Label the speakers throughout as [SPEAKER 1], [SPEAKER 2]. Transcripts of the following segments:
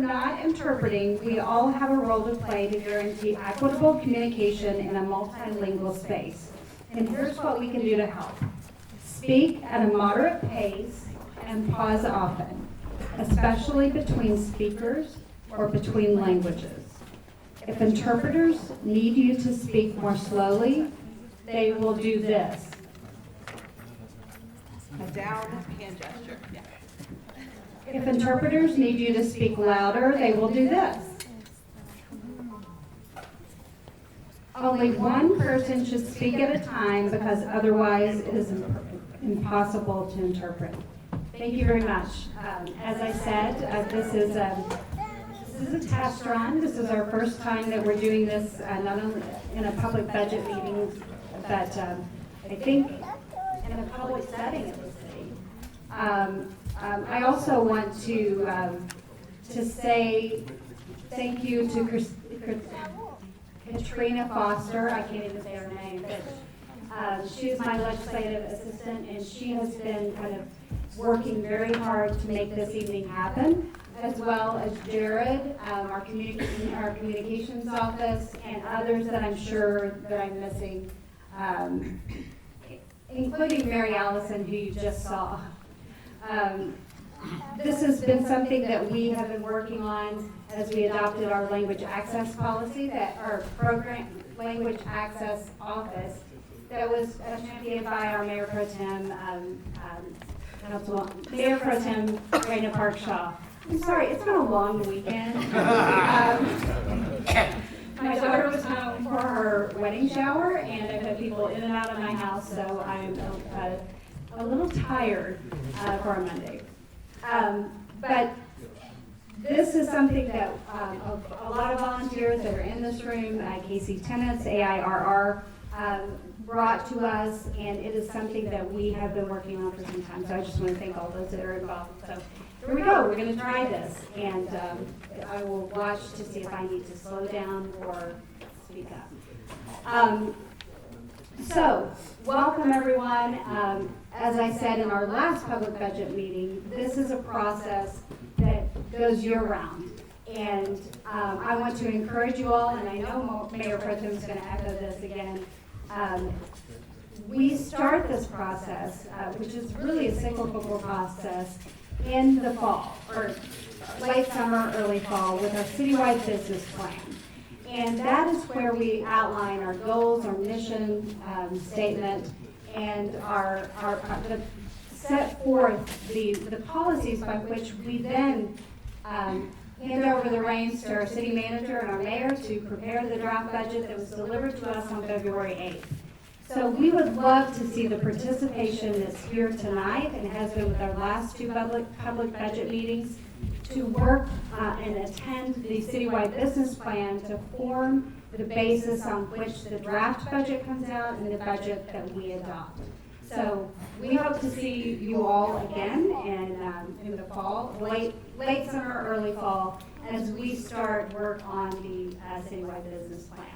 [SPEAKER 1] not interpreting, we all have a role to play to guarantee equitable communication in a multilingual space. And here's what we can do to help. Speak at a moderate pace and pause often, especially between speakers or between languages. If interpreters need you to speak more slowly, they will do this.
[SPEAKER 2] A down hand gesture. Yeah.
[SPEAKER 1] If interpreters need you to speak louder, they will do this. Only one person should speak at a time because otherwise it is impossible to interpret. Thank you very much. As I said, this is a test run. This is our first time that we're doing this, not only in a public budget meeting, but I think in a public setting of the city. I also want to say thank you to Katrina Foster. I can't even say her name, but she is my legislative assistant, and she has been kind of working very hard to make this evening happen, as well as Jared, our communications office, and others that I'm sure that I'm missing, including Mary Allison, who you just saw. This has been something that we have been working on as we adopted our language access policy, that our program language access office that was championed by our Mayor Pro Tem, Mayor Pro Tem Raina Parkshaw. I'm sorry, it's been a long weekend. My daughter was home for her wedding shower, and I've had people in and out of my house, so I'm a little tired for a Monday. But this is something that a lot of volunteers that are in this room, Casey Tennis, AIRR, brought to us, and it is something that we have been working on for some time. So I just want to thank all those that are involved. So here we go. We're going to try this, and I will watch to see if I need to slow down or speak up. So welcome everyone. As I said in our last public budget meeting, this is a process that goes year-round. And I want to encourage you all, and I know Mayor Pro Tem is going to echo this again. We start this process, which is really a cyclical process, in the fall, or late summer, early fall, with our citywide business plan. And that is where we outline our goals, our mission statement, and set forth the policies by which we then hand over the reins to our city manager and our mayor to prepare the draft budget that was delivered to us on February 8th. So we would love to see the participation that's here tonight, and has been with our last two public budget meetings, to work and attend the citywide business plan to form the basis on which the draft budget comes out and the budget that we adopt. So we hope to see you all again in the fall, late summer, early fall, as we start work on the citywide business plan.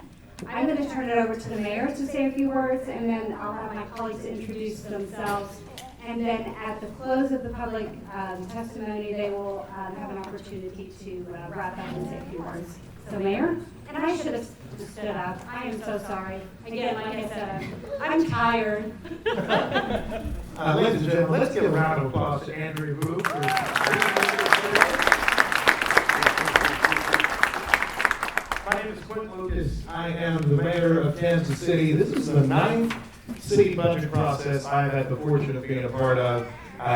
[SPEAKER 1] I'm going to turn it over to the mayor to say a few words, and then I'll have my colleagues introduce themselves. And then at the close of the public testimony, they will have an opportunity to wrap up and say a few words. So, Mayor? And I should have stood up. I am so sorry. Again, like I said, I'm tired.
[SPEAKER 3] Ladies and gentlemen, let's give a round of applause to Andrea Vu. My name is Quentin Lucas. I am the mayor of Kansas City. This is the 9th city budget process I've had the fortune of being a part of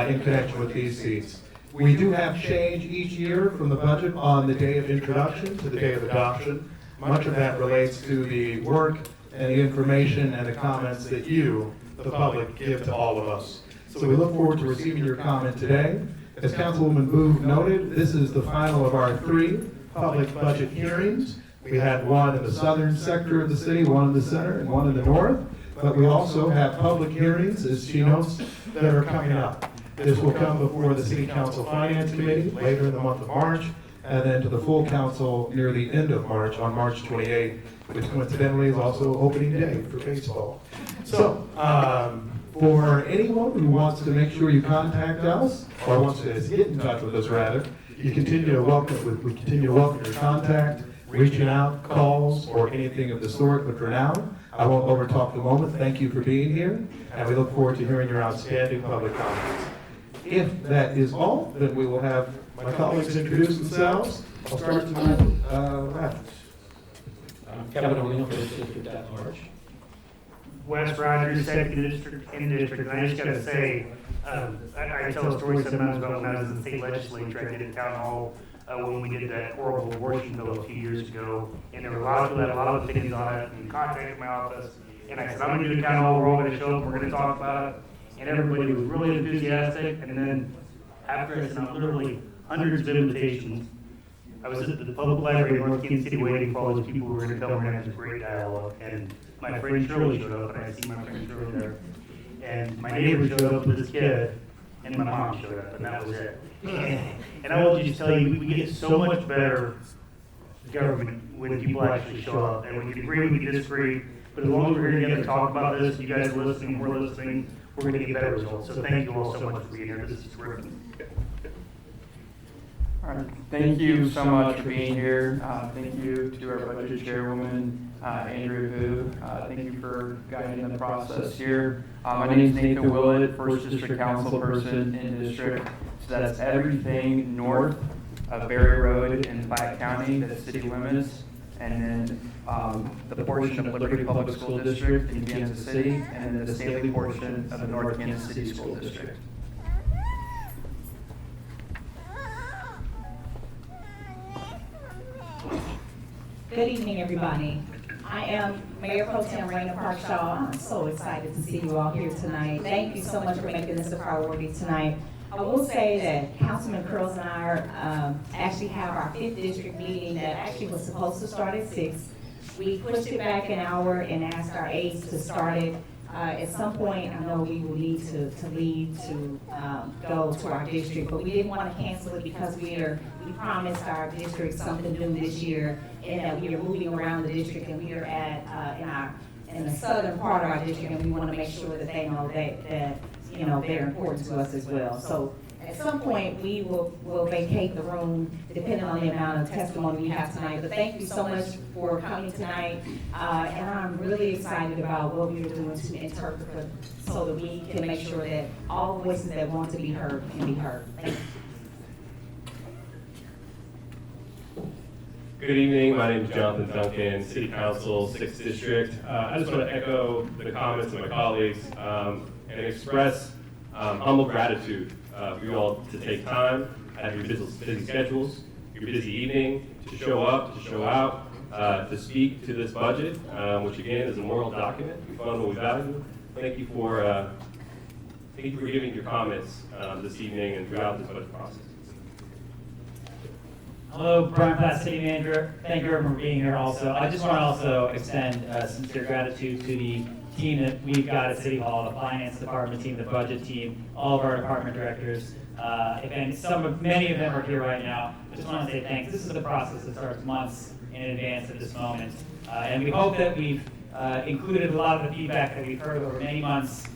[SPEAKER 3] in connection with these seats. We do have change each year from the budget on the day of introduction to the day of adoption. Much of that relates to the work and the information and the comments that you, the public, give to all of us. So we look forward to receiving your comment today. As Councilwoman Booth noted, this is the final of our 3 public budget hearings. We had one in the southern sector of the city, one in the center, and one in the north. But we also have public hearings, as she notes, that are coming up. This will come before the City Council Finance Committee later in the month of March, and then to the full council near the end of March, on March 28th, which coincidentally is also opening day for baseball. So, for anyone who wants to make sure you contact us, or wants to get in touch with us rather, we continue to welcome your contact, reaching out, calls, or anything of the sort. But for now, I won't overtalk the moment. Thank you for being here, and we look forward to hearing your outstanding public comments. If that is all, then we will have my colleagues introduce themselves. I'll start to my left.
[SPEAKER 4] Kevin O'Neill, First District at Large.
[SPEAKER 5] Wes Rogers, Second District, in District. And I just gotta say, I tell a story sometimes about when I was in the state legislature. I did a town hall when we did that horrible abortion bill a few years ago, and there were a lot of people that had a lot of opinions on it, and contacted my office. And I said, I'm gonna do a town hall, we're all gonna show up, we're gonna talk about it. And everybody was really enthusiastic. And then after I sent out literally hundreds of invitations, I was at the public library in North Kansas City waiting for all those people who were going to come and have this great dialogue. And my friend Shirley showed up, and I see my friend Shirley there. And my neighbor showed up with his kid, and my mom showed up, and that was it. And I will just tell you, we get so much better government when people actually show up. And we can agree, we can disagree, but as long as we're here together to talk about this, you guys are listening, we're listening, we're going to get better results. So thank you all so much for being here. This is terrific.
[SPEAKER 6] All right. Thank you so much for being here. Thank you to our budget chairwoman, Andrea Vu. Thank you for guiding the process here. My name is Nathan Willett, First District Councilperson in the district. So that's everything north of Berry Road in Platte County, that's city limits, and then the portion of Liberty Public School District in Kansas City, and then the Staley portion of the North Kansas City School District.
[SPEAKER 7] Good evening, everybody. I am Mayor Pro Tem Raina Parkshaw. I'm so excited to see you all here tonight. Thank you so much for making this a priority tonight. I will say that Councilman Curls and I actually have our 5th district meeting that actually was supposed to start at 6. We pushed it back an hour and asked our aides to start it. At some point, I know we will need to leave to go to our district, but we didn't want to cancel it because we promised our district something new this year, and that we are moving around the district, and we are in the southern part of our district, and we want to make sure that they know that you know they're important to us as well. So at some point, we will vacate the room depending on the amount of testimony we have tonight. But thank you so much for coming tonight. And I'm really excited about what we are doing to interpret so that we can make sure that all voices that want to be heard can be heard. Thank you.
[SPEAKER 8] Good evening, my name is Jonathan Duncan, City Council, 6th District. I just want to echo the comments of my colleagues and express humble gratitude for you all to take time out of your busy schedules, your busy evening, to show up, to show out, to speak to this budget, which again is a moral document. We fund what we value. Thank you for giving your comments this evening and throughout this budget process.
[SPEAKER 4] Hello, Brian Platt, City Manager. Thank you everyone for being here also. I just want to also extend sincere gratitude to the team that we've got at City Hall, the finance department team, the budget team, all of our department directors. Many of them are here right now. I just want to say thanks. This is the process that starts months in advance of this moment. And we hope that we've included a lot of the feedback that we've heard over many months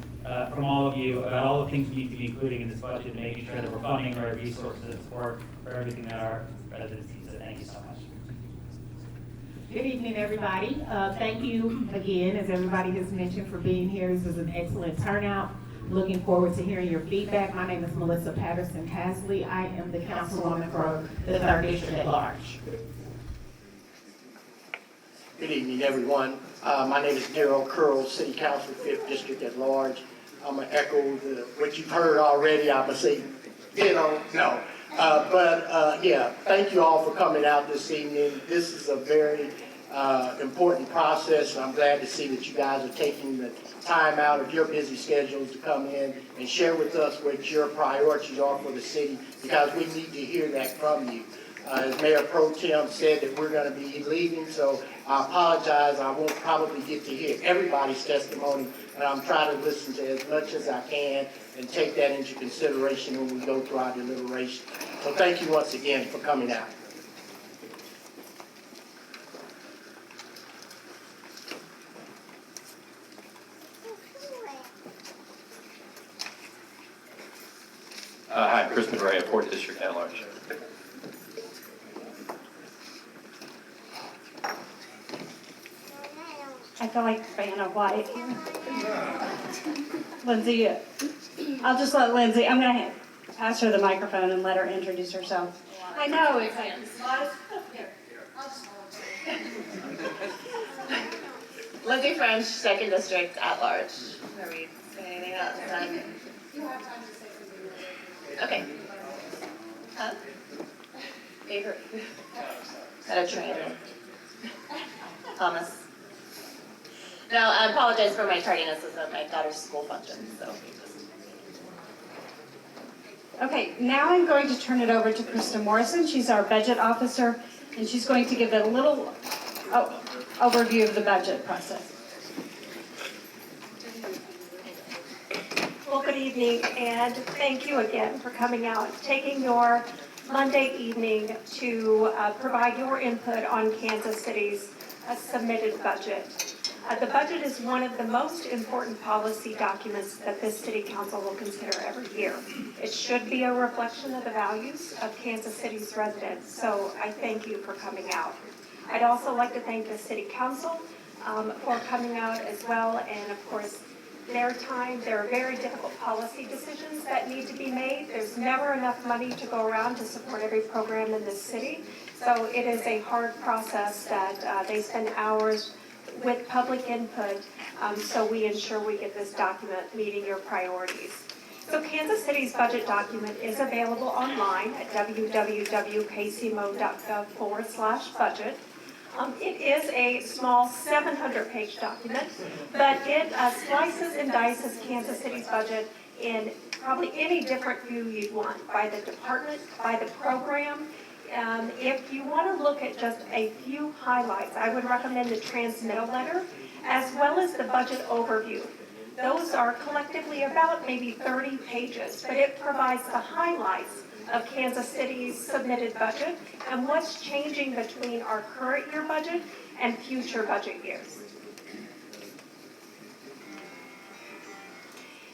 [SPEAKER 4] from all of you about all the things we need to be including in this budget, making sure that we're funding our resources and support for everything that our residents need. So thank you so much.
[SPEAKER 7] Good evening, everybody. Thank you again, as everybody has mentioned, for being here. This was an excellent turnout. Looking forward to hearing your feedback. My name is Melissa Patterson-Hasley. I am the councilwoman for the 3rd District at Large.
[SPEAKER 9] Good evening, everyone. My name is Darrell Curl, City Council, 5th District at Large. I'm going to echo what you've heard already. I'm going to say, no. Yeah, thank you all for coming out this evening. This is a very important process, and I'm glad to see that you guys are taking the time out of your busy schedules to come in and share with us what your priorities are for the city, because we need to hear that from you. As Mayor Pro Tem said that we're going to be leaving, so I apologize. I won't probably get to hear everybody's testimony, and I'm trying to listen to as much as I can and take that into consideration when we go through our deliberation. So thank you once again for coming out.
[SPEAKER 10] Hi, Chris Monroe, 4th District at Large.
[SPEAKER 1] feel like Vanna White here. Lindsay, I'll just let Lindsay, I'm gonna pass her the microphone and let her introduce herself. I know, it's like, here, I'll just
[SPEAKER 10] Lindsay French, second district at large. Are we saying anything else?
[SPEAKER 1] You have time to say something.
[SPEAKER 10] Okay. Huh? Favorite? At a train. Thomas. No, I apologize for my tardiness. It's at my daughter's school function, so.
[SPEAKER 1] Okay, now I'm going to turn it over to Krista Morrison. She's our budget officer, and she's going to give a little overview of the budget process.
[SPEAKER 11] Well, good evening, and thank you again for coming out, taking your Monday evening to provide your input on Kansas City's submitted budget. The budget is one of the most important policy documents that this City Council will consider every year. It should be a reflection of the values of Kansas City's residents, so I thank you for coming out. I'd also like to thank the City Council for coming out as well, and of course, their time. There are very difficult policy decisions that need to be made. There's never enough money to go around to support every program in this city, so it is a hard process that they spend hours with public input, so we ensure we get this document meeting your priorities. So Kansas City's budget document is available online at www.kcmo.gov/budget. It is a small 700-page document, but it slices and dices Kansas City's budget in probably any different view you'd want, by the department, by the program. If you want to look at just a few highlights, I would recommend the transmittal letter as well as the budget overview. Those are collectively about maybe 30 pages, but it provides the highlights of Kansas City's submitted budget and what's changing between our current year budget and future budget years.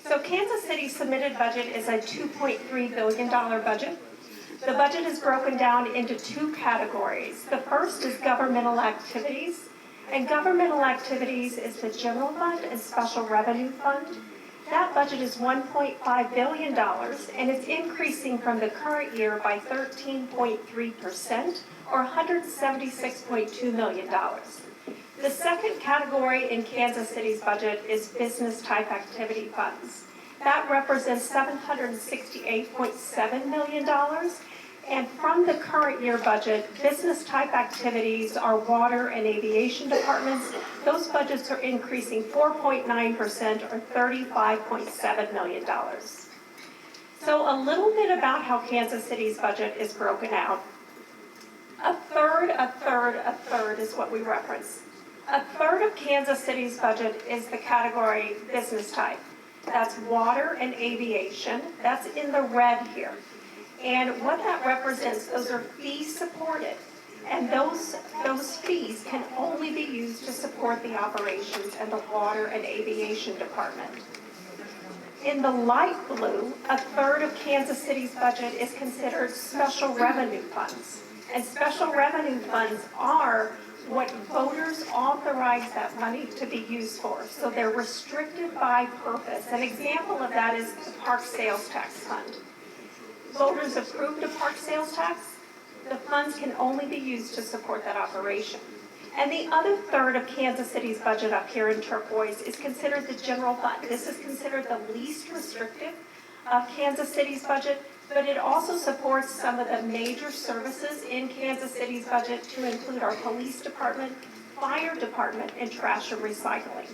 [SPEAKER 11] So Kansas City's submitted budget is a $2.3 billion budget. The budget is broken down into two categories. The first is governmental activities, and governmental activities is the general fund and special revenue fund. That budget is $1.5 billion, and it's increasing from the current year by 13.3%, or $176.2 million. The second category in Kansas City's budget is business type activity funds. That represents $768.7 million. And from the current year budget, business type activities are water and aviation departments. Those budgets are increasing 4.9%, or $35.7 million. So a little bit about how Kansas City's budget is broken out. A third is what we reference. A third of Kansas City's budget is the category business type. That's water and aviation. That's in the red here. And what that represents, those are fees supported. And those fees can only be used to support the operations and the water and aviation department. In the light blue, a third of Kansas City's budget is considered special revenue funds. And special revenue funds are what voters authorize that money to be used for. So they're restricted by purpose. An example of that is the park sales tax fund. Voters approved a park sales tax, the funds can only be used to support that operation. And the other third of Kansas City's budget up here in turquoise is considered the general fund. This is considered the least restrictive of Kansas City's budget, but it also supports some of the major services in Kansas City's budget, to include our police department, fire department, and trash and recycling.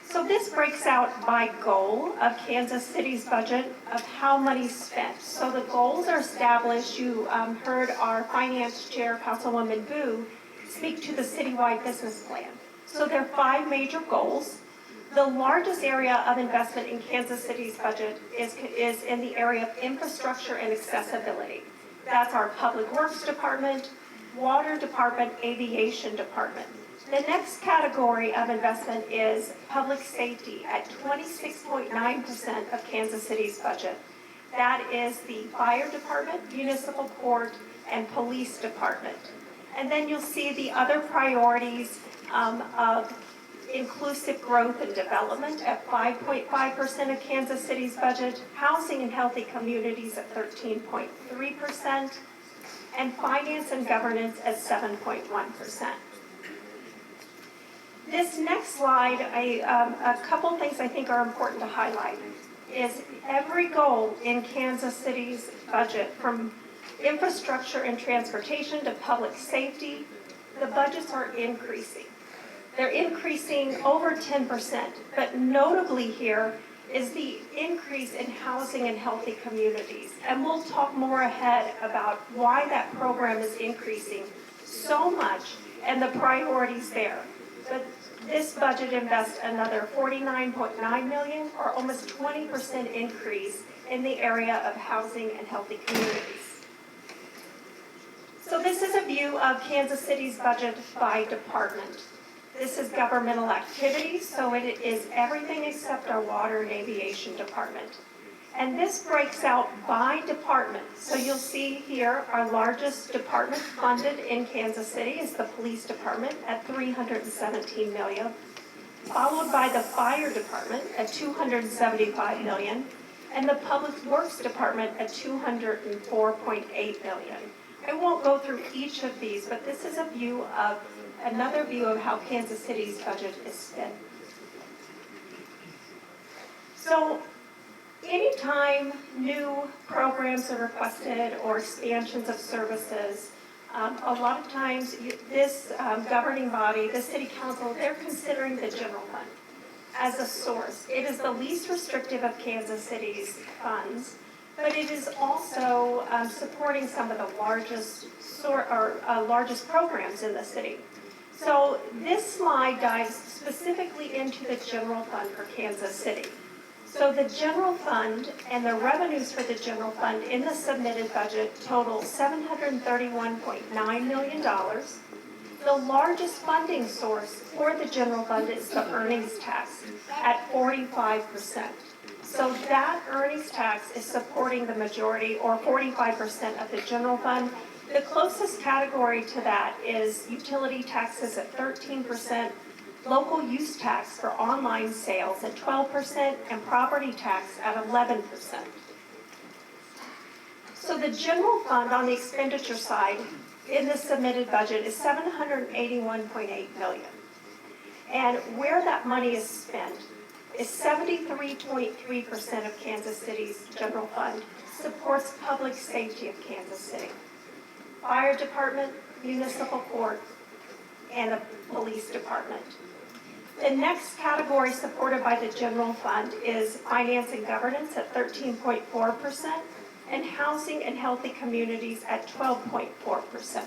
[SPEAKER 11] So this breaks out by goal of Kansas City's budget of how money's spent. So the goals are established. You heard our finance chair, Councilwoman Boo, speak to the citywide business plan. So there are 5 major goals. The largest area of investment in Kansas City's budget is in the area of infrastructure and accessibility. That's our public works department, water department, aviation department. The next category of investment is public safety at 26.9% of Kansas City's budget. That is the fire department, municipal court, and police department. And then you'll see the other priorities of inclusive growth and development at 5.5% of Kansas City's budget, housing and healthy communities at 13.3%, and finance and governance at 7.1%. This next slide, a couple things I think are important to highlight is every goal in Kansas City's budget, from infrastructure and transportation to public safety, the budgets are increasing. They're increasing over 10%, but notably here is the increase in housing and healthy communities. And we'll talk more ahead about why that program is increasing so much and the priorities there. But this budget invests another $49.9 million, or almost 20% increase in the area of housing and healthy communities. So this is a view of Kansas City's budget by department. This is governmental activities, so it is everything except our water and aviation department. And this breaks out by department. So you'll see here our largest department funded in Kansas City is the police department at $317 million, followed by the fire department at $275 million, and the public works department at $204.8 million. I won't go through each of these, but this is another view of how Kansas City's budget is spent. So anytime new programs are requested or expansions of services, a lot of times this governing body, the city council, they're considering the general fund as a source. It is the least restrictive of Kansas City's funds, but it is also supporting some of the largest programs in the city. So this slide dives specifically into the general fund for Kansas City. So the general fund and the revenues for the general fund in the submitted budget total $731.9 million. The largest funding source for the general fund is the earnings tax at 45%. So that earnings tax is supporting the majority, or 45% of the general fund. The closest category to that is utility taxes at 13%, local use tax for online sales at 12%, and property tax at 11%. So the general fund on the expenditure side in the submitted budget is $781.8 million. And where that money is spent is 73.3% of Kansas City's general fund supports public safety of Kansas City. Fire department, municipal court, and the police department. The next category supported by the general fund is finance and governance at 13.4% and housing and healthy communities at 12.4%.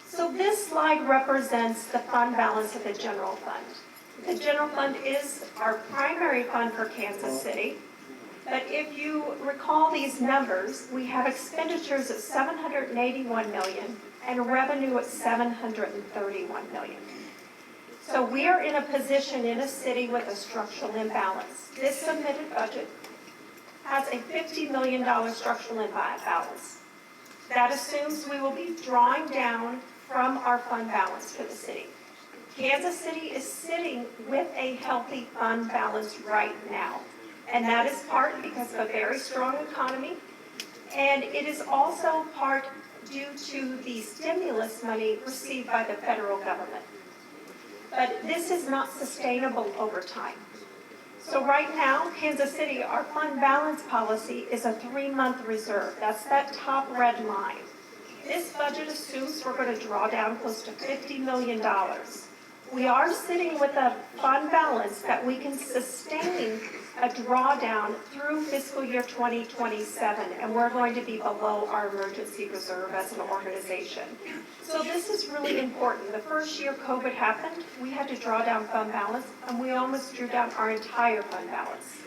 [SPEAKER 11] So this slide represents the fund balance of the general fund. The general fund is our primary fund for Kansas City. But if you recall these numbers, we have expenditures of $781 million and revenue at $731 million. So we are in a position in a city with a structural imbalance. This submitted budget has a $50 million structural imbalance. That assumes we will be drawing down from our fund balance for the city. Kansas City is sitting with a healthy fund balance right now. And that is part because of a very strong economy. And it is also part due to the stimulus money received by the federal government. But this is not sustainable over time. So right now, Kansas City, our fund balance policy is a 3-month reserve. That's that top red line. This budget assumes we're going to draw down close to $50 million. We are sitting with a fund balance that we can sustain a drawdown through fiscal year 2027, and we're going to be below our emergency reserve as an organization. So this is really important. The first year COVID happened, we had to draw down fund balance, and we almost drew down our entire fund balance.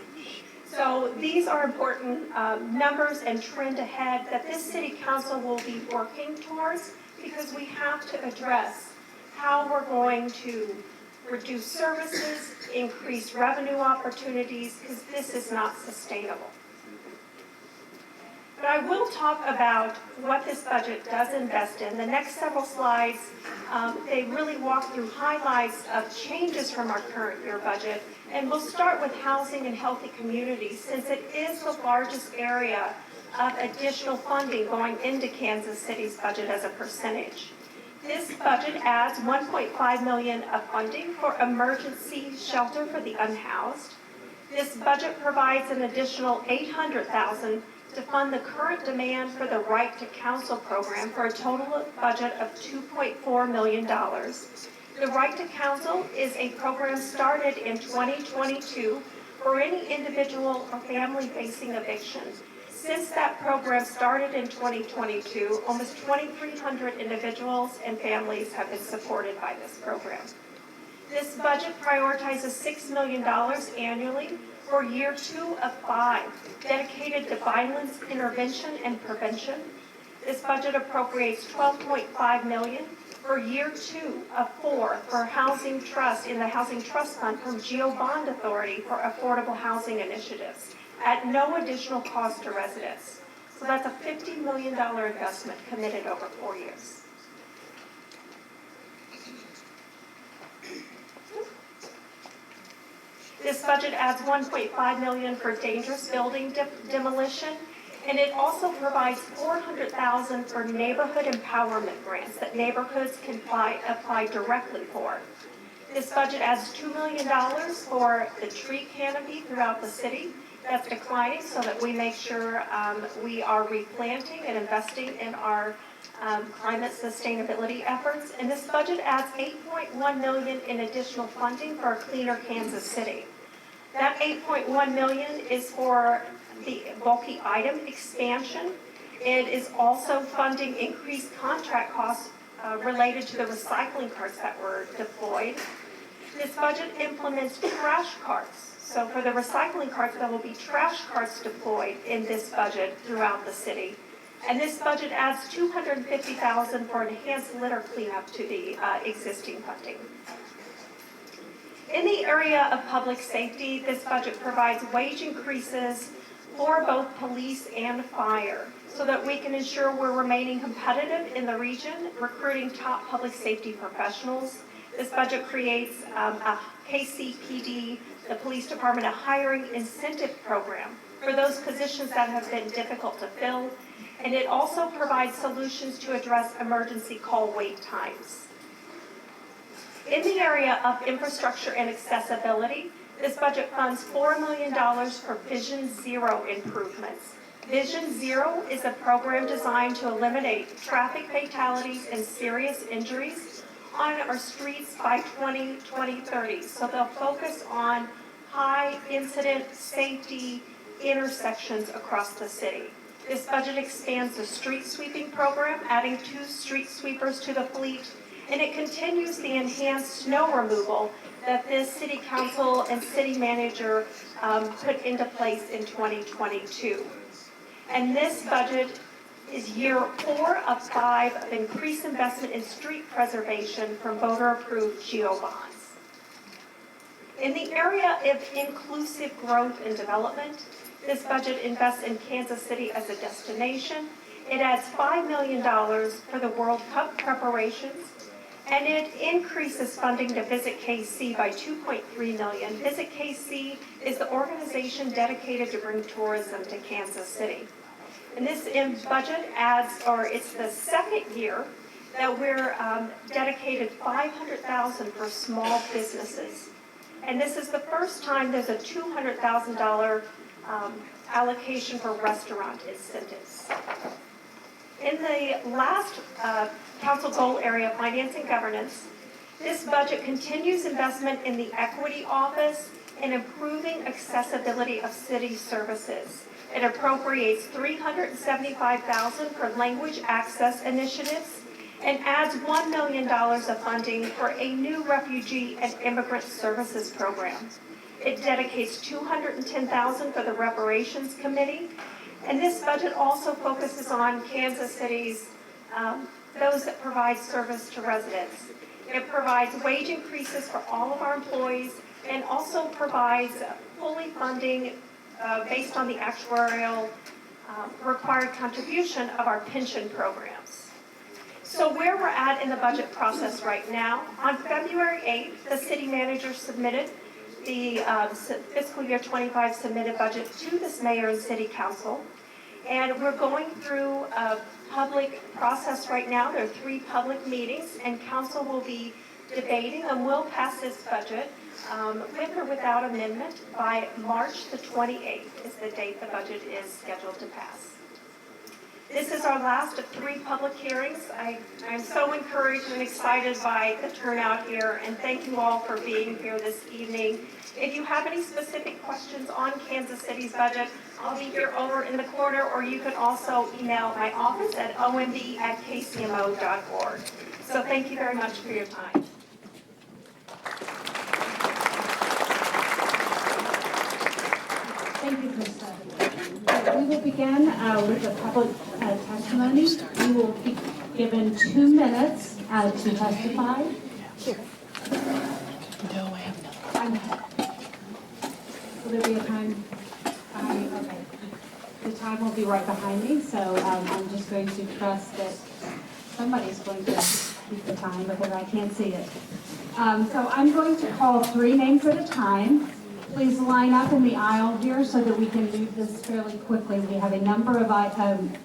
[SPEAKER 11] So these are important numbers and trend ahead that this city council will be working towards, because we have to address how we're going to reduce services, increase revenue opportunities, because this is not sustainable. But I will talk about what this budget does invest in. The next several slides, they really walk through highlights of changes from our current year budget. And we'll start with housing and healthy communities, since it is the largest area of additional funding going into Kansas City's budget as a percentage. This budget adds $1.5 million of funding for emergency shelter for the unhoused. This budget provides an additional $800,000 to fund the current demand for the Right to Counsel program for a total budget of $2.4 million. The Right to Counsel is a program started in 2022 for any individual or family facing eviction. Since that program started in 2022, almost 2,300 individuals and families have been supported by this program. This budget prioritizes $6 million annually for year 2 of 5, dedicated to violence intervention and prevention. This budget appropriates $12.5 million for year 2 of 4 for housing trust in the Housing Trust Fund from GEO Bond Authority for affordable housing initiatives at no additional cost to residents. So that's a $50 million investment committed over 4 years. This budget adds $1.5 million for dangerous building demolition, and it also provides $400,000 for neighborhood empowerment grants that neighborhoods can apply directly for. This budget adds $2 million for the tree canopy throughout the city. That's declining so that we make sure we are replanting and investing in our climate sustainability efforts. And this budget adds $8.1 million in additional funding for a cleaner Kansas City. That $8.1 million is for the bulky item expansion. It is also funding increased contract costs related to the recycling carts that were deployed. This budget implements trash carts. So for the recycling carts, there will be trash carts deployed in this budget throughout the city. And this budget adds $250,000 for enhanced litter cleanup to the existing funding. In the area of public safety, this budget provides wage increases for both police and fire so that we can ensure we're remaining competitive in the region, recruiting top public safety professionals. This budget creates a KCPD, the police department, a hiring incentive program for those positions that have been difficult to fill. And it also provides solutions to address emergency call wait times. In the area of infrastructure and accessibility, this budget funds $4 million for Vision Zero improvements. Vision Zero is a program designed to eliminate traffic fatalities and serious injuries on our streets by 2030. So they'll focus on high incident safety intersections across the city. This budget expands the street sweeping program, adding 2 street sweepers to the fleet, and it continues the enhanced snow removal that this city council and city manager put into place in 2022. And this budget is year 4 of 5 of increased investment in street preservation from voter-approved GEO bonds. In the area of inclusive growth and development, this budget invests in Kansas City as a destination. It adds $5 million for the World Cup preparations, and it increases funding to Visit KC by $2.3 million. Visit KC is the organization dedicated to bring tourism to Kansas City. And this budget adds, or it's the second year that we're dedicated $500,000 for small businesses. And this is the first time there's a $200,000 allocation for restaurant incentives. In the last council goal area, finance and governance, this budget continues investment in the equity office and improving accessibility of city services. It appropriates $375,000 for language access initiatives and adds $1 million of funding for a new refugee and immigrant services program. It dedicates $210,000 for the reparations committee, and this budget also focuses on Kansas City's those that provide service to residents. It provides wage increases for all of our employees and also provides fully funding based on the actuarial required contribution of our pension programs. So where we're at in the budget process right now, on February 8th, the city manager submitted the fiscal year 25 submitted budget to this mayor and city council. And we're going through a public process right now. There are 3 public meetings, and council will be debating and will pass this budget with or without amendment by March the 28th is the date the budget is scheduled to pass. This is our last of 3 public hearings. I'm so encouraged and excited by the turnout here, and thank you all for being here this evening. If you have any specific questions on Kansas City's budget, I'll be here over in the corner, or you can also email my office at omb@kcmo.org. So thank you very much for your time.
[SPEAKER 1] Thank you, Krista. We will begin with the public testimony. We will be given 2 minutes to testify. Will there be a time? Okay. The time will be right behind me, so I'm just going to trust that somebody's going to keep the time because I can't see it. So I'm going to call 3 names at a time. Please line up in the aisle here so that we can move this fairly quickly. We have a number of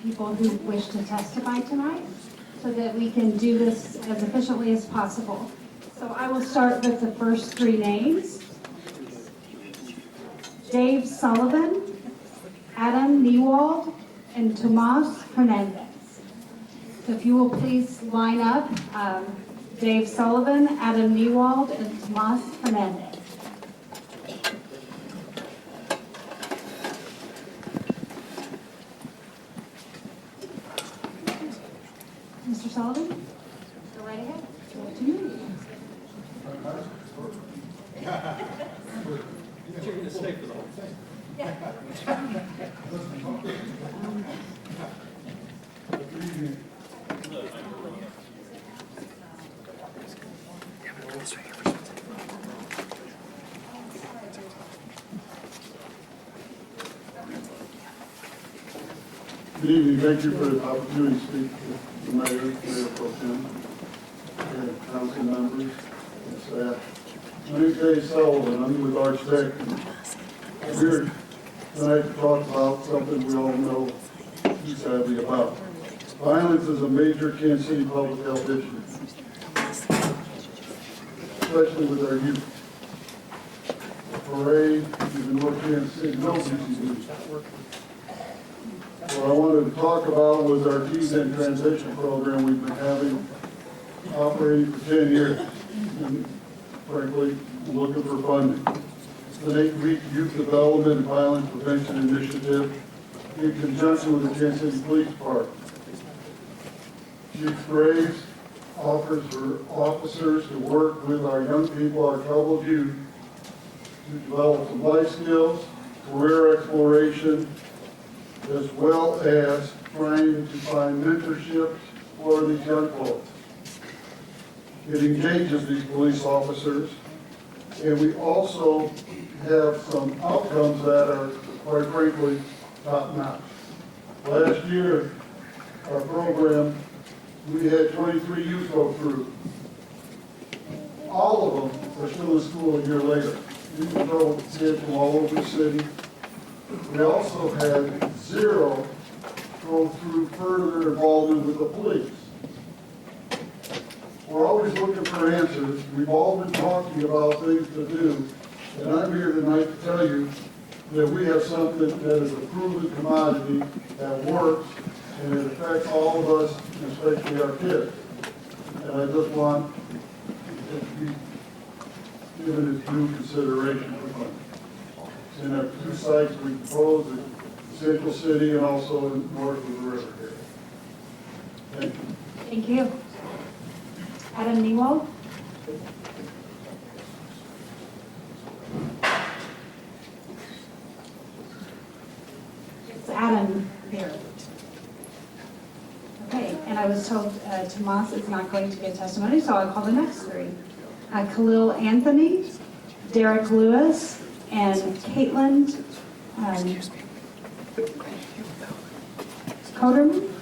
[SPEAKER 1] people who wish to testify tonight so that we can do this as efficiently as possible. So I will start with the first 3 names. Dave Sullivan, Adam Newald, and Tomas Hernandez. So if you will please line up, Dave Sullivan, Adam Newald, and Tomas Hernandez. Mr. Sullivan, go right ahead. To you.
[SPEAKER 8] You're going to stay for the whole thing.
[SPEAKER 12] Good evening. Thank you for the opportunity to speak to the mayor, Mayor Pro Tem, and council members and staff. My name is Dave Sullivan. I'm with Architect. I'm here tonight to talk about something we all know too sadly about. Violence is a major Kansas City public health issue, especially with our youth. The parade, even North Kansas City, no BCD. What I wanted to talk about was our Teens in Transition program we've been having, operating for 10 years, and frankly, looking for funding. It's an 8-week youth development and violence prevention initiative in conjunction with the Kansas City Police Department. Youth Graves offers for officers to work with our young people, our troubled youth, to develop some life skills, career exploration, as well as trying to find mentorships for these young folks. It engages these police officers, and we also have some outcomes that are, quite frankly, top-notch. Last year, our program, we had 23 youth go through. All of them are still in school a year later. These are kids from all over the city. We also had 0 go through further involvement with the police. We're always looking for answers. We've all been talking about things to do, and I'm here tonight to tell you that we have something that is a proven commodity that works, and it affects all of us, and especially our kids. And I just want it to be given its due consideration for funding. In our 2 sites we propose in Central City and also in north of the river here. Thank you.
[SPEAKER 1] Thank you. Adam Newald. It's Adam here. Okay, and I was told Tomas is not going to get testimony, so I'll call the next 3. Khalil Anthony, Derek Lewis, and Caitlin Coderman.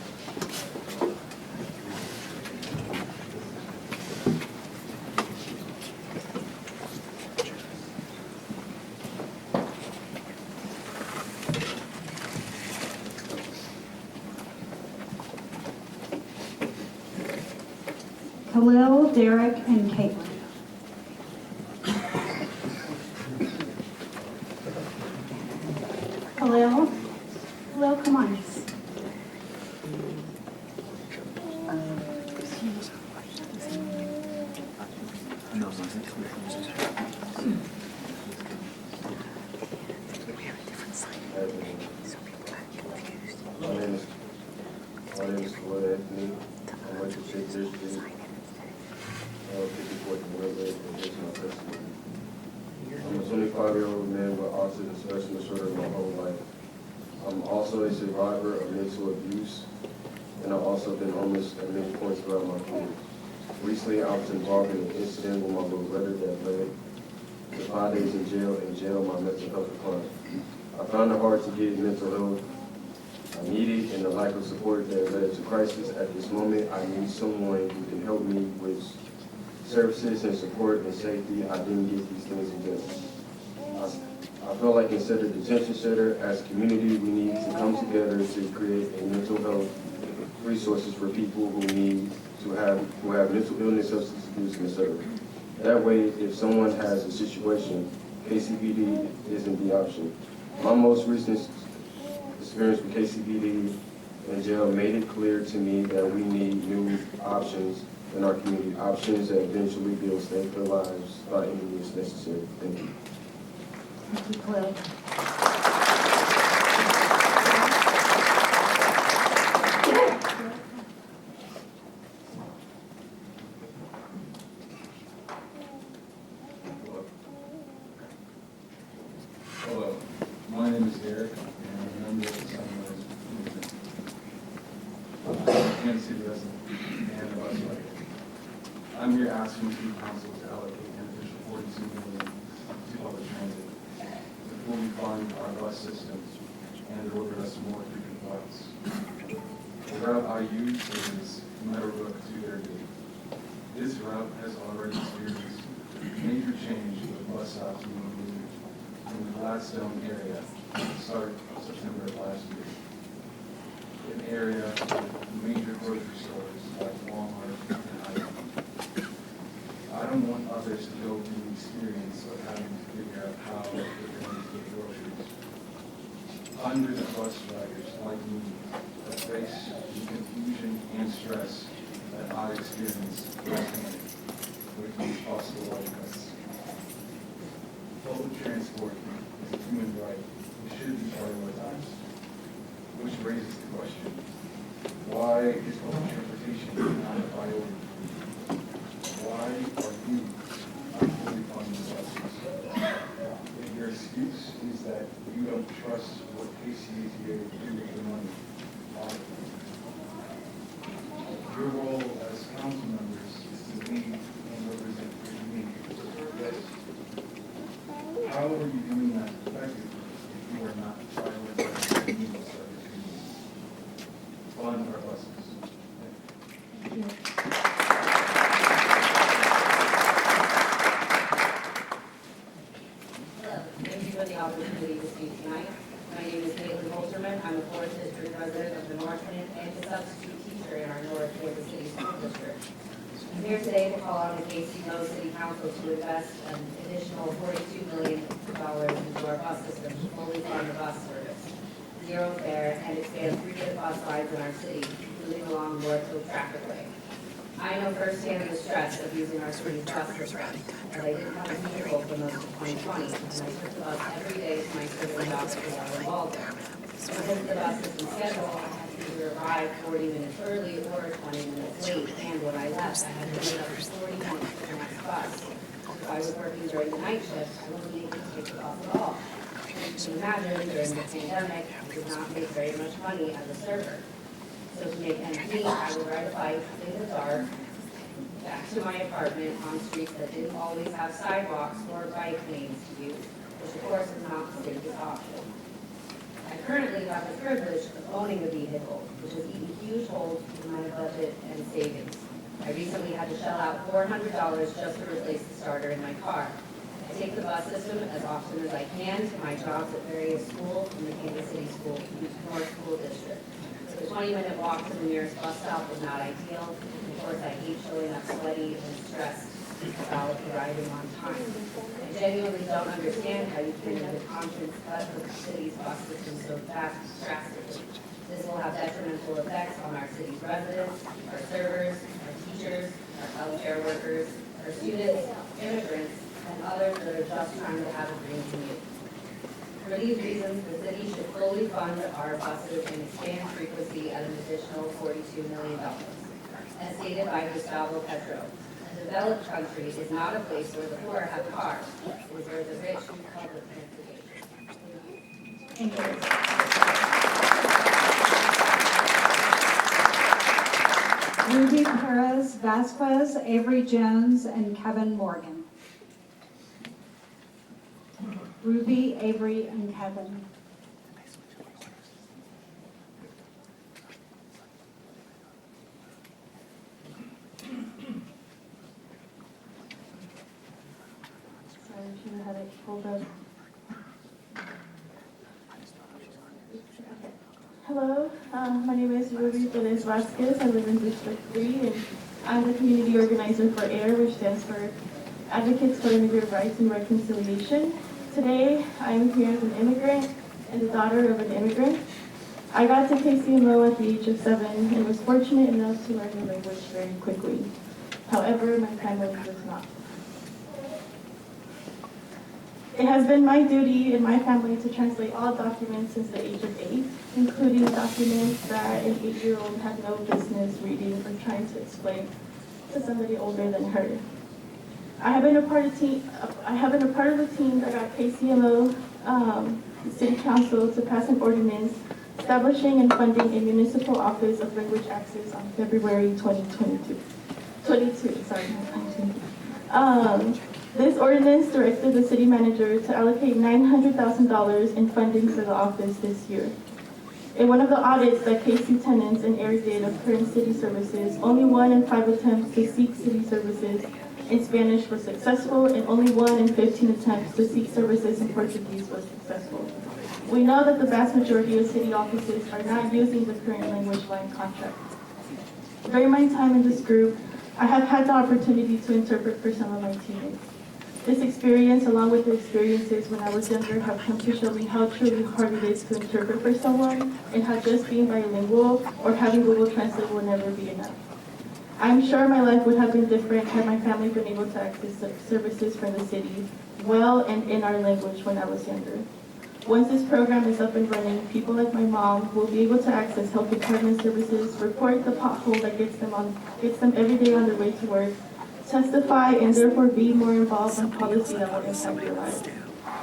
[SPEAKER 1] Khalil, Derek, and Caitlin. Khalil, come on.
[SPEAKER 13] My name is Khalil Anthony. I'm with the 6th District. 54th and Woodland, and here's my testimony. I'm a 25-year-old man with autism spectrum disorder my whole life. I'm also a survivor of mental abuse, and I've also been homeless at many points throughout my career. Recently, I was involved in an incident with my little brother that led to 5 days in jail, my mental health declined. I found it hard to get mental health I needed, and the lack of support that led to crisis. At this moment, I need someone who can help me with services and support and safety. I didn't get these things in jail. I feel like instead of detention center, as a community, we need to come together to create a mental health resources for people who have mental illness, substance abuse, and etc. That way, if someone has a situation, KCBD isn't the option. My most recent experience with KCBD in jail made it clear to me that we need new options in our community, options that eventually build safer lives by any means necessary. Thank you.
[SPEAKER 1] Thank you, Khalil.
[SPEAKER 14] Hello, my name is Derek, and I'm a member of the Sunrise Movement. Kansas City resident and a bus rider. I'm here asking City Council to allocate an additional $42 million to public transit to fully fund our bus system and deliver us more frequent flights. The route I use is Meadowbrook to Irrigate. This route has already experienced major change with bus stops being moved from the Gladstone area at the start of September of last year. An area with major grocery stores like Walmart and Item. I don't want others to go through the experience of having to figure out how they're going to get groceries. Hundreds of bus riders like me that face the confusion and stress that I experienced personally with these possible life cuts. Public transport is a human right and should be prioritized, which raises the question, why is public transportation not a priority? Why are you not fully funding the buses? If your excuse is that you don't trust what KCATA will do with the money, your role as council members is to lead and represent your community. Yes. How are you doing that effectively if you are not prioritizing the needs of your community? Fund our buses. Thank you.
[SPEAKER 15] Hello, thank you for the opportunity to speak tonight. My name is Caitlin Holterman. I'm a 4th District resident of the Northland and a substitute teacher in our North Kansas City School District. I'm here today to call on the KCMO City Council to invest an additional $42 million into our bus system to fully fund the bus service, zero fare, and expand 3-day bus rides in our city, including along Northfield Traffic Way. I know firsthand the stress of using our city's bus system, as I didn't have a vehicle for most of 2020, and I took the bus every day to my serving jobs while I was involved in. Because of the bus system schedule, I had to either arrive 40 minutes early or 20 minutes late, and when I left, I had to wait up to 40 minutes for the next bus. If I was working during the night shift, I wasn't able to take the bus at all. As you can imagine, during the pandemic, I did not make very much money as a server. So to make ends meet, I would ride a bike in the dark back to my apartment on streets that didn't always have sidewalks or bike lanes to use, which of course is not the safest option. I currently have the privilege of owning a vehicle, which has eaten huge holes in my budget and savings. I recently had to shell out $400 just to replace the starter in my car. I take the bus system as often as I can to my jobs at various schools in the Kansas City North School District. The 20-minute walk to the nearest bus stop was not ideal. Of course, I hate showing up sweaty and stressed about arriving on time. I genuinely don't understand how you can have a conscious cut the city's bus system so drastically. This will have detrimental effects on our city's residents, our servers, our teachers, our healthcare workers, our students, immigrants, and others that are just trying to have a green commute. For these reasons, the city should fully fund our buses and expand frequency at an additional $42 million. As stated by Gustavo Petro, a developed country is not a place where the poor have cars. It is where the rich use public transportation.
[SPEAKER 1] Thank you. Ruby Perez Vasquez, Avery Jones, and Kevin Morgan. Ruby, Avery, and Kevin. Sorry, I should have had it pulled up.
[SPEAKER 16] Hello, my name is Ruby Perez Vasquez. I live in District 3, and I'm the community organizer for AIR, which stands for Advocates for Immigrant Rights and Reconciliation. Today, I'm here as an immigrant and the daughter of an immigrant. I got to KCMO at the age of 7 and was fortunate enough to learn the language very quickly. However, my family was not. It has been my duty in my family to translate all documents since the age of 8, including documents that an 8-year-old had no business reading or trying to explain to somebody older than her. I have been a part of the team that got KCMO, City Council to pass an ordinance establishing and funding a municipal office of language access on February 2022. This ordinance directed the city manager to allocate $900,000 in funding for the office this year. In one of the audits that KC Tenants and AIR did of current city services, only 1 in 5 attempts to seek city services in Spanish were successful, and only 1 in 15 attempts to seek services in Portuguese was successful. We know that the vast majority of city offices are not using the current language line contract. During my time in this group, I have had the opportunity to interpret for some of my teammates. This experience, along with the experiences when I was younger, have come to show me how truly hard it is to interpret for someone, and how just being bilingual or having Google Translate will never be enough. I'm sure my life would have been different had my family been able to access services from the city well and in our language when I was younger. Once this program is up and running, people like my mom will be able to access health department services, report the pothole that gets them every day on their way to work, testify, and therefore be more involved in policy that will impact their lives,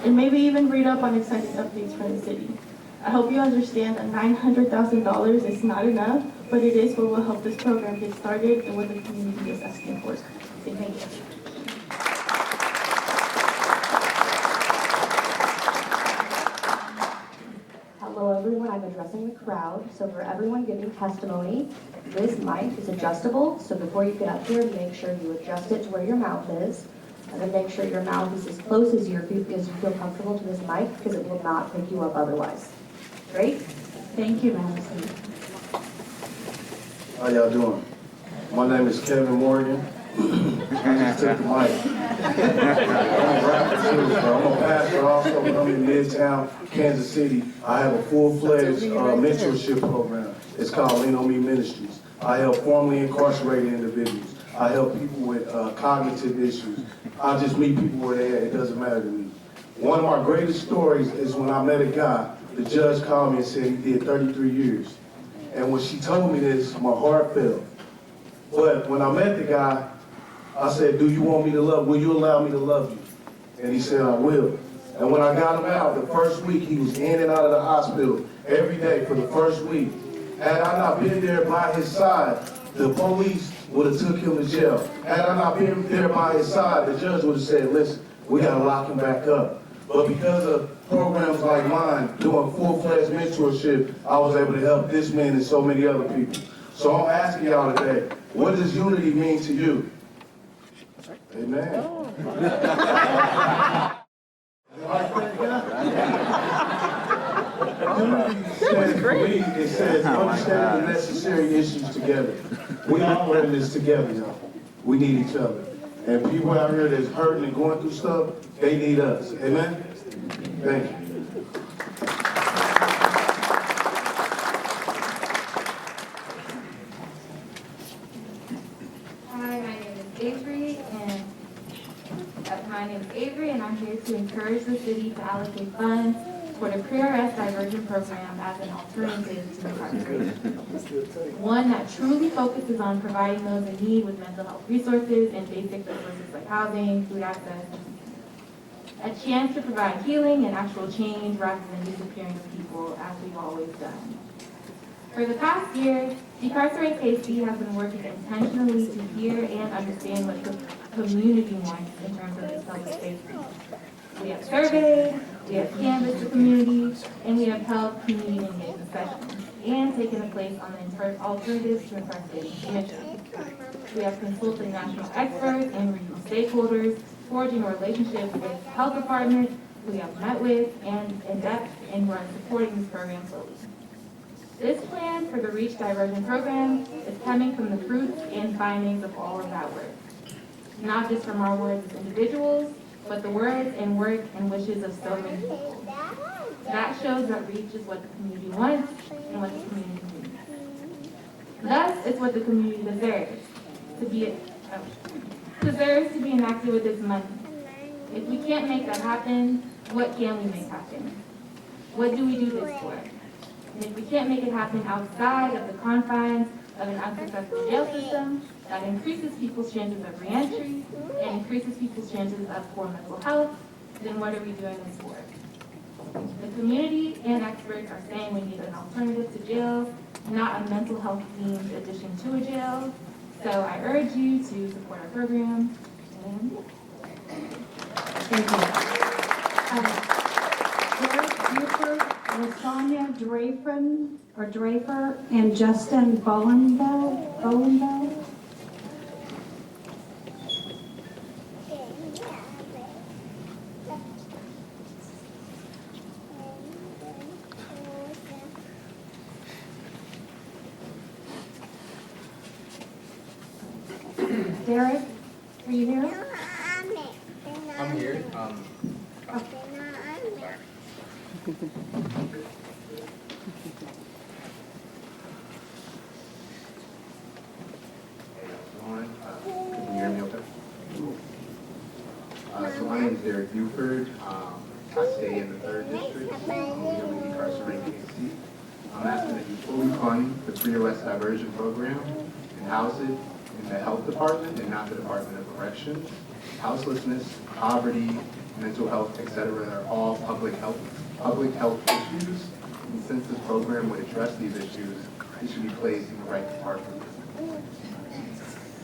[SPEAKER 16] and maybe even read up on exciting updates from the city. I hope you understand that $900,000 is not enough, but it is what will help this program get started and what the community is asking for. Thank you.
[SPEAKER 17] Hello everyone, I'm addressing the crowd. So for everyone giving testimony, this mic is adjustable. So before you get up here, make sure you adjust it to where your mouth is. And then make sure your mouth is as close as you feel comfortable to this mic, because it will not pick you up otherwise. Great? Thank you, Madison.
[SPEAKER 12] How y'all doing? My name is Kevin Morgan. I just took the mic. I'm a rapper too, so I'm a pastor also, but I'm in Midtown, Kansas City. I have a full-fledged mentorship program. It's called Lean On Me Ministries. I help formerly incarcerated individuals. I help people with cognitive issues. I just meet people where they're at. It doesn't matter to me. One of my greatest stories is when I met a guy. The judge called me and said he did 33 years. And when she told me this, my heart fell. But when I met the guy, I said, will you allow me to love you? And he said, I will. And when I got him out, the first week, he was in and out of the hospital every day for the first week. Had I not been there by his side, the police would have took him to jail. Had I not been there by his side, the judge would have said, listen, we got to lock him back up. But because of programs like mine, doing full-fledged mentorship, I was able to help this man and so many other people. So I'm asking y'all today, what does unity mean to you? Amen. Unity says, for me, it says understanding the necessary issues together. We all in this together, y'all. We need each other. And people out here that's hurting and going through stuff, they need us. Amen? Thank you.
[SPEAKER 18] Hi, my name is Avery, and I'm here to encourage the city to allocate funds for the pre-arrest diversion program as an alternative to incarceration. One that truly focuses on providing those in need with mental health resources and basic resources like housing, food access, and a chance to provide healing and actual change rather than disappearing people as we've always done. For the past year, Decarcerate KC has been working intentionally to hear and understand what the community wants in terms of this public safety. We have surveyed, we have canvassed the community, and we have held community engagement sessions and taken a place on the Alternatives to Incarceration Commission. We have consulted national experts and regional stakeholders, forging a relationship with the health department, who we have met with and in depth, and who are supporting this program fully. This plan for the REACH diversion program is coming from the fruits and findings of all of that work. Not just from our words as individuals, but the words and work and wishes of so many people. That shows that REACH is what the community wants and what the community needs. Thus, it's what the community deserves to be enacted with this money. If we can't make that happen, what can we make happen? What do we do this for? And if we can't make it happen outside of the confines of an unsuccessful jail system, that increases people's chances of reentry and increases people's chances of poor mental health, then what are we doing this for? The community and experts are saying we need an alternative to jail, not a mental health themed addition to a jail. So I urge you to support our program. And
[SPEAKER 11] Thank you. Derek Buford, Lasagna Draper, and Justin Bowenbell. Derek, are you here?
[SPEAKER 19] I'm here.
[SPEAKER 14] Can you hear me okay? So my name is Derek Buford. I stay in the 3rd District. I'm legally incarcerated KC. I'm asking that you fully fund the pre-arrest diversion program and house it in the health department and not the Department of Corrections. Houselessness, poverty, mental health, etc. are all public health issues. And since this program would address these issues, it should be placed in the right department.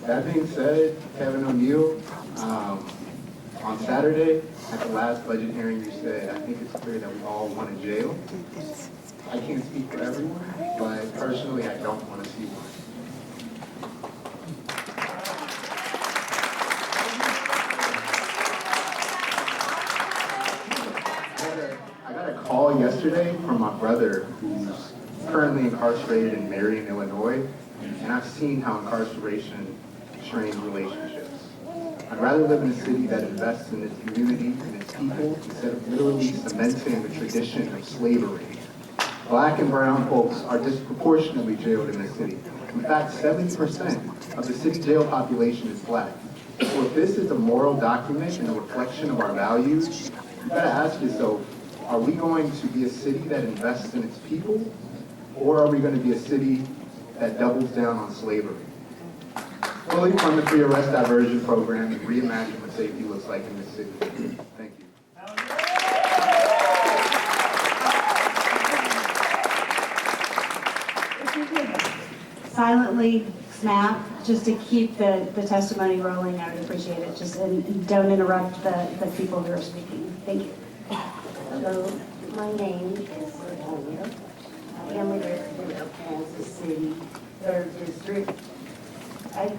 [SPEAKER 14] That being said, Kevin O'Neill, on Saturday at the last budget hearing, you said, I think it's clear that we all want a jail. I can't speak for everyone, but personally, I don't want to see one. I got a call yesterday from my brother who's currently incarcerated in Marion, Illinois, and I've seen how incarceration strains relationships. I'd rather live in a city that invests in its community and its people instead of literally cementing the tradition of slavery. Black and brown folks are disproportionately jailed in this city. In fact, 70% of the city jail population is black. So if this is a moral document and a reflection of our values, you gotta ask yourself, are we going to be a city that invests in its people, or are we going to be a city that doubles down on slavery? Fully fund the pre-arrest diversion program and reimagine what safety looks like in this city. Thank you.
[SPEAKER 11] If you could silently snap just to keep the testimony rolling, I would appreciate it. Just and don't interrupt the people who are speaking. Thank you.
[SPEAKER 20] Hello, my name is Sonia. I am a resident of Kansas City, 3rd District. I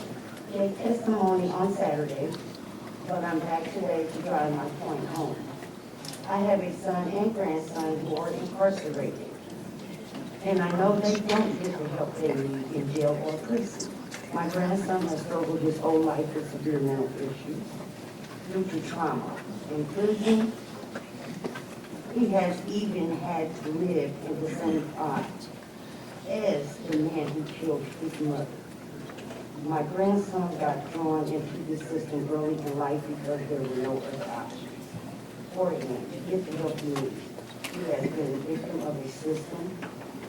[SPEAKER 20] gave testimony on Saturday, but I'm back today to drive my point home. I have a son and grandson who are incarcerated, and I know they don't get the help they need in jail or prison. My grandson has struggled his whole life with severe mental issues due to trauma. In prison, he has even had to live in the same spot as the man who killed his mother. My grandson got drawn into the system early in life because there were no other options for him to get the help he needs. He has been a victim of a system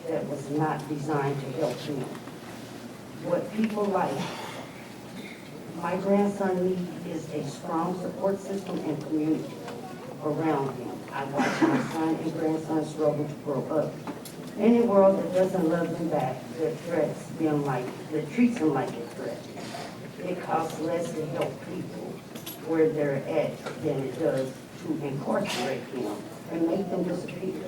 [SPEAKER 20] that was not designed to help him. What people like my grandson needs is a strong support system and community around him. I watch my son and grandson struggle to grow up in a world that doesn't love them back, that treats them like a threat. It costs less to help people where they're at than it does to incarcerate them and make them disappear.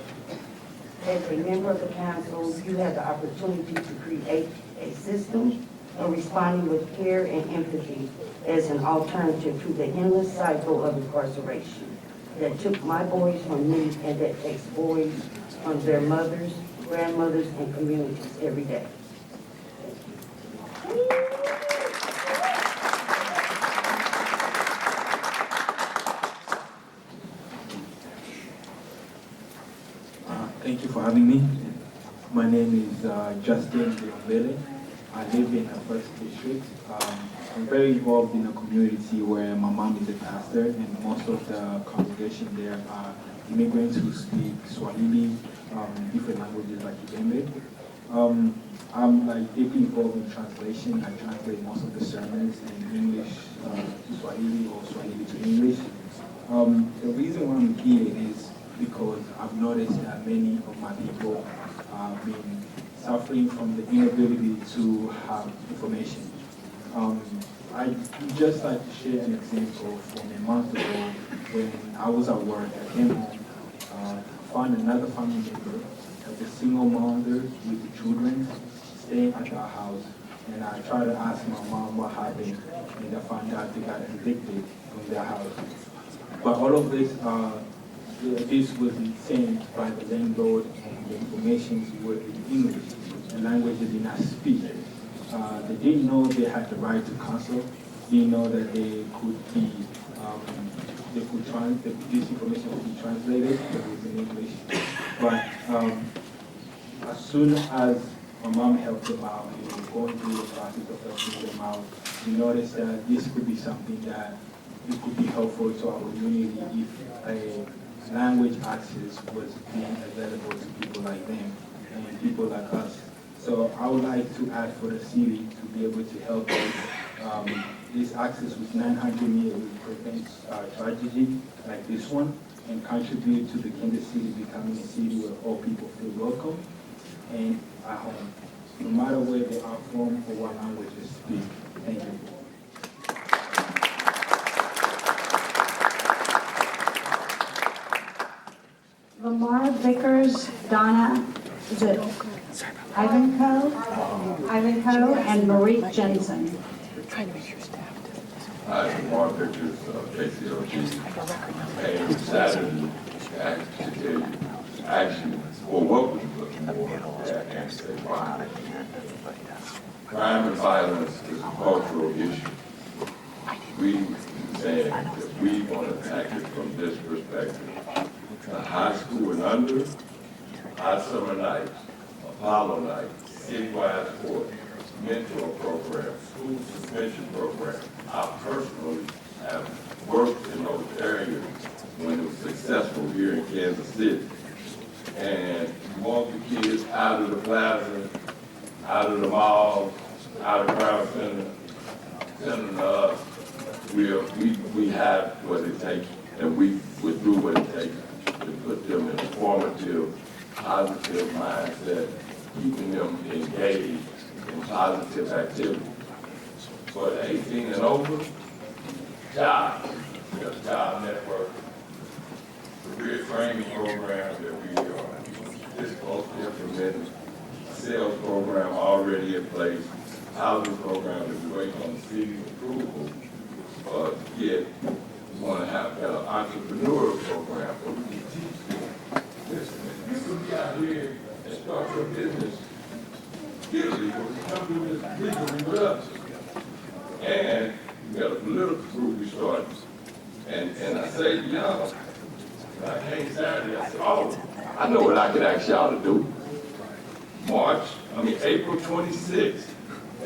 [SPEAKER 20] As a member of the council, you have the opportunity to create a system of responding with care and empathy as an alternative to the endless cycle of incarceration that took my boys from me and that takes boys from their mothers, grandmothers, and communities every day.
[SPEAKER 14] Thank you for having me. My name is Justin Leombele. I live in the 1st District. I'm very involved in a community where my mom is a pastor, and most of the congregation there are immigrants who speak Swahili, different languages like Ibembe. I'm like deeply involved in translation. I translate most of the sermons in English to Swahili or Swahili to English. The reason why I'm here is because I've noticed that many of my people have been suffering from the inability to have information. I'd just like to share an example from a month ago when I was at work. I came home, found another family member, like a single mother with the children, staying at our house. And I tried to ask my mom what happened, and I found out they got evicted from their house. But all of this, this was sent by the landlord, and the information was in English, the language they did not speak. They didn't know they had the right to counsel, didn't know that they could be, this information could be translated, but it was in English. But as soon as my mom helped them out, going through the process of helping them out, we noticed that this could be something that it could be helpful to our community if a language access was being available to people like them and people like us. So I would like to add for the city to be able to help us. This access with 900 million prevents tragedy like this one and contribute to the Kansas City becoming a city where all people feel welcome and at home, no matter where they are from or what language they speak. Thank you.
[SPEAKER 21] Lamar Vickers, Donna, is it Ivanko, and Marie Jensen.
[SPEAKER 22] Hi, Lamar Vickers, KCOG. And Saturday, actually, well, what was looking more at and say why. Crime and violence is a cultural issue. We saying that we want to attack it from this perspective. The high school and under, hot summer nights, Apollo nights, citywide sports, mentor programs, school suspension programs. I personally have worked in those areas when it was successful here in Kansas City. And you want the kids out of the plaza, out of the malls, out of Crown Center, sending us. We have what it takes, and we would do what it takes to put them in a formative, positive mindset, keeping them engaged in positive activity. For the 18 and over, jobs, job network, career training program that we are this close to implementing, a sales program already in place, housing program that we wait on the city's approval, yet we want to have an entrepreneurial program where we can teach them. Listen, you can be out here and start your business illegally, come do this legally with us. And you got a political group we started. And I say, you know, I came Saturday, I said, oh, I know what I could ask y'all to do. April 26th,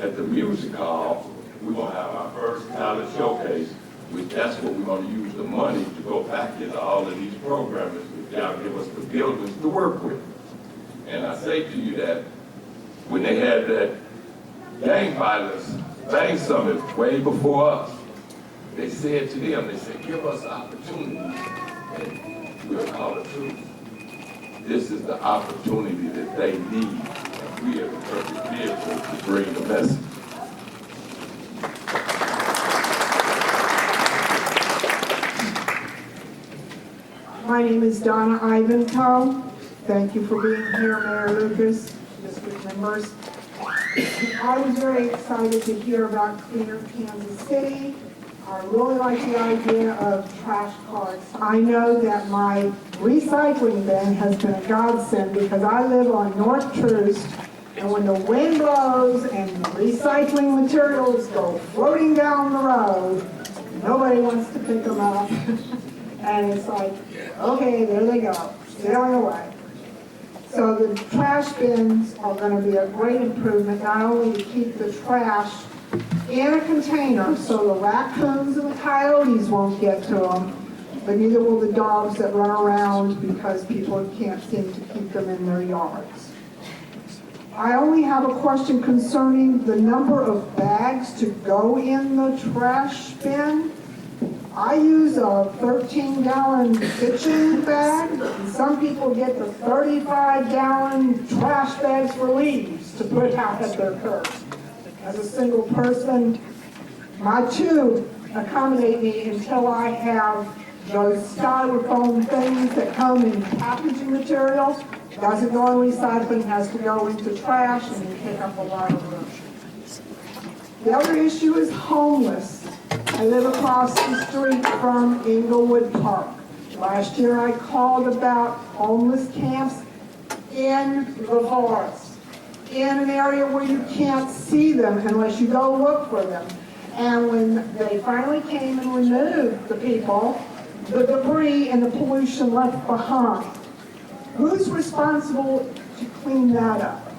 [SPEAKER 22] at the music hall, we're gonna have our first talent showcase, which that's what we're gonna use the money to go back into all of these programs that y'all give us the buildings to work with. And I say to you that when they had that gang violence bang summit way before us, they said to them, they said, give us opportunity and we'll call it truth. This is the opportunity that they need. And we are the perfect vehicle to bring the message.
[SPEAKER 2] My name is Donna Ivankoe. Thank you for being here, Mayor Lucas, district members. I was very excited to hear about Cleaner Kansas City. I really like the idea of trash carts. I know that my recycling bin has been a godsend because I live on North Troost, and when the wind blows and the recycling materials go floating down the road, nobody wants to pick them up. And it's like, okay, there they go, sailing away. So the trash bins are going to be a great improvement, not only to keep the trash in a container so the raccoons and the coyotes won't get to them, but neither will the dogs that run around because people can't seem to keep them in their yards. I only have a question concerning the number of bags to go in the trash bin. I use a 13-gallon kitchen bag, and some people get the 35-gallon trash bags for leaves to put out at their curb. As a single person, my tube accommodate me until I have those styrofoam things that come in packaging materials. Doesn't go in recycling, has to go into trash, and you pick up a lot of room. The other issue is homeless. I live across the street from Inglewood Park. Last year I called about homeless camps in the forest, in an area where you can't see them unless you go look for them. And when they finally came and removed the people, the debris and the pollution left behind. Who's responsible to clean that up?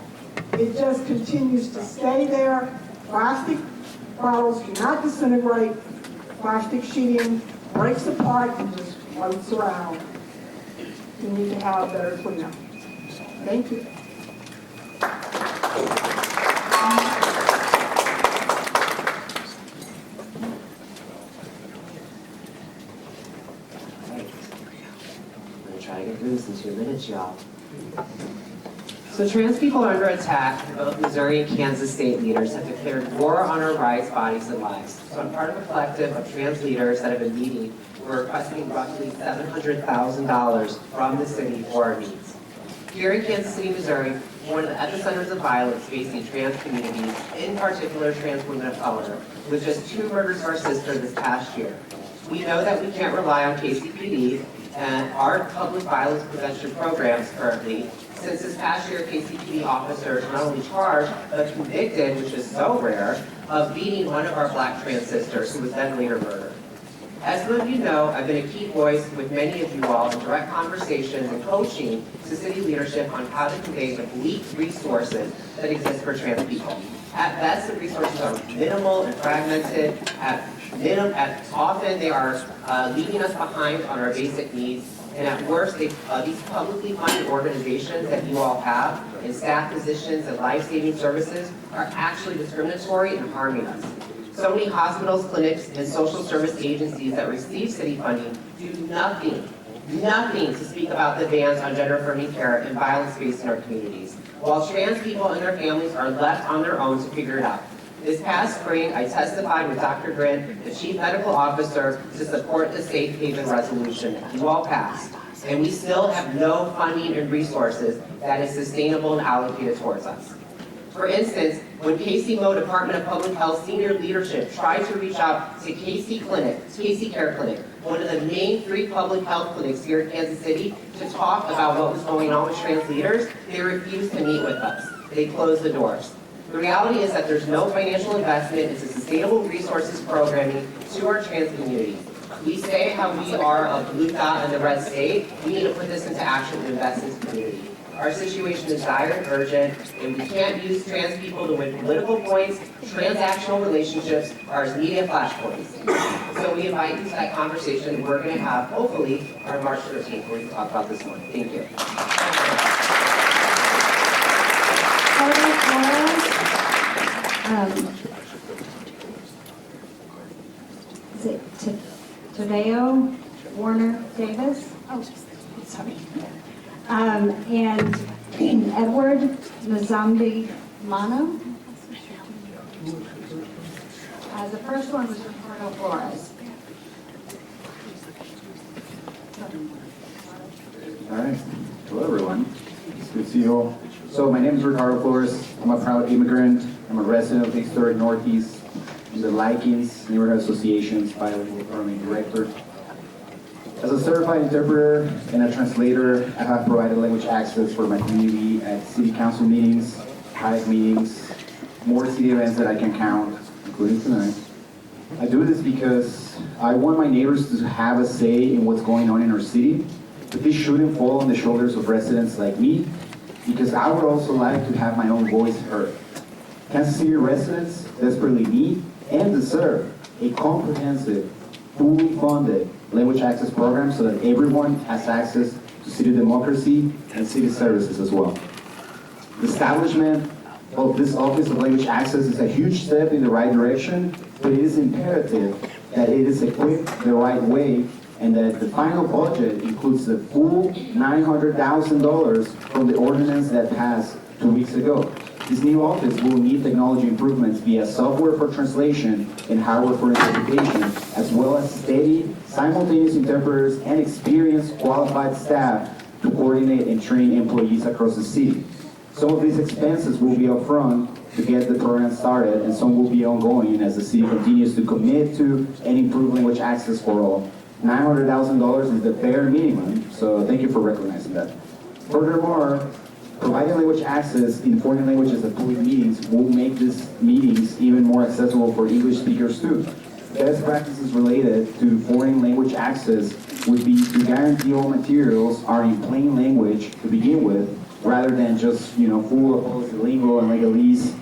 [SPEAKER 2] It just continues to stay there. Plastic bottles do not disintegrate. Plastic sheeting breaks apart and just floats around. You need to have better cleanup. Thank you.
[SPEAKER 3] I'm gonna try to get through this in 2 minutes, y'all. So trans people are under attack, and both Missouri and Kansas state leaders have declared war on our rights, bodies, and lives. So I'm part of a collective of trans leaders that have been meeting. We're requesting roughly $700,000 from the city for our needs. Here in Kansas City, Missouri, one of the epicenters of violence facing trans communities, in particular trans women of color, with just 2 murders of our sister this past year. We know that we can't rely on KCPD and our public violence prevention programs currently, since this past year KCPD officers were not only charged, but convicted, which is so rare, of beating one of our black trans sisters who was then later murdered. As some of you know, I've been a key voice with many of you all in direct conversations and coaching to city leadership on how to convey the bleak resources that exist for trans people. At best, the resources are minimal and fragmented. Often they are leaving us behind on our basic needs. And at worst, these publicly funded organizations that you all have in staff positions and life-saving services are actually discriminatory and harming us. So many hospitals, clinics, and social service agencies that receive city funding do nothing to speak about the bans on gender-affirming care and violence faced in our communities, while trans people and their families are left on their own to figure it out. This past spring, I testified with Dr. Grin, the Chief Medical Officer, to support the Safe Haven resolution that you all passed. and we still have no funding and resources that is sustainable and allocated towards us. For instance, when KCMO Department of Public Health senior leadership tried to reach out to KC Care Clinic, one of the main 3 public health clinics here in Kansas City, to talk about what was going on with trans leaders, they refused to meet with us. They closed the doors. The reality is that there's no financial investment into sustainable resources programming to our trans community. We say how we are a blue dot in the red state. We need to put this into action to invest in this community. Our situation is dire and urgent, and we can't use trans people to win political points, transactional relationships, or as media flashpoints. So we invite you to that conversation we're going to have, hopefully, on March 13th, where we can talk about this one. Thank you.
[SPEAKER 21] Is it Tadeo Warner Davis? Oh, sorry. And Edward Nzambi Mano. The first one was Ricardo Flores.
[SPEAKER 5] All right. Hello, everyone. It's good to see you all. So my name is Ricardo Flores. I'm a proud immigrant. I'm a resident of the historic Northeast. I'm the Likens Neighborhood Association's bilingual programming director. As a certified interpreter and a translator, I have provided language access for my community at city council meetings, HIVE meetings, more city events that I can count, including tonight. I do this because I want my neighbors to have a say in what's going on in our city, but this shouldn't fall on the shoulders of residents like me, because I would also like to have my own voice heard. Kansas City residents desperately need and deserve a comprehensive, fully funded language access program so that everyone has access to city democracy and city services as well. The establishment of this Office of Language Access is a huge step in the right direction, but it is imperative that it is equipped the right way and that the final budget includes the full $900,000 from the ordinance that passed 2 weeks ago. This new office will need technology improvements via software for translation and hardware for interpretation, as well as steady, simultaneous interpreters and experienced, qualified staff to coordinate and train employees across the city. Some of these expenses will be upfront to get the program started, and some will be ongoing as the city continues to commit to and improve language access for all. $900,000 is the bare minimum, so thank you for recognizing that. Furthermore, providing language access in foreign languages at public meetings will make these meetings even more accessible for English speakers too. Best practices related to foreign language access would be to guarantee all materials are in plain language to begin with, rather than just, full of policy lingo and legalese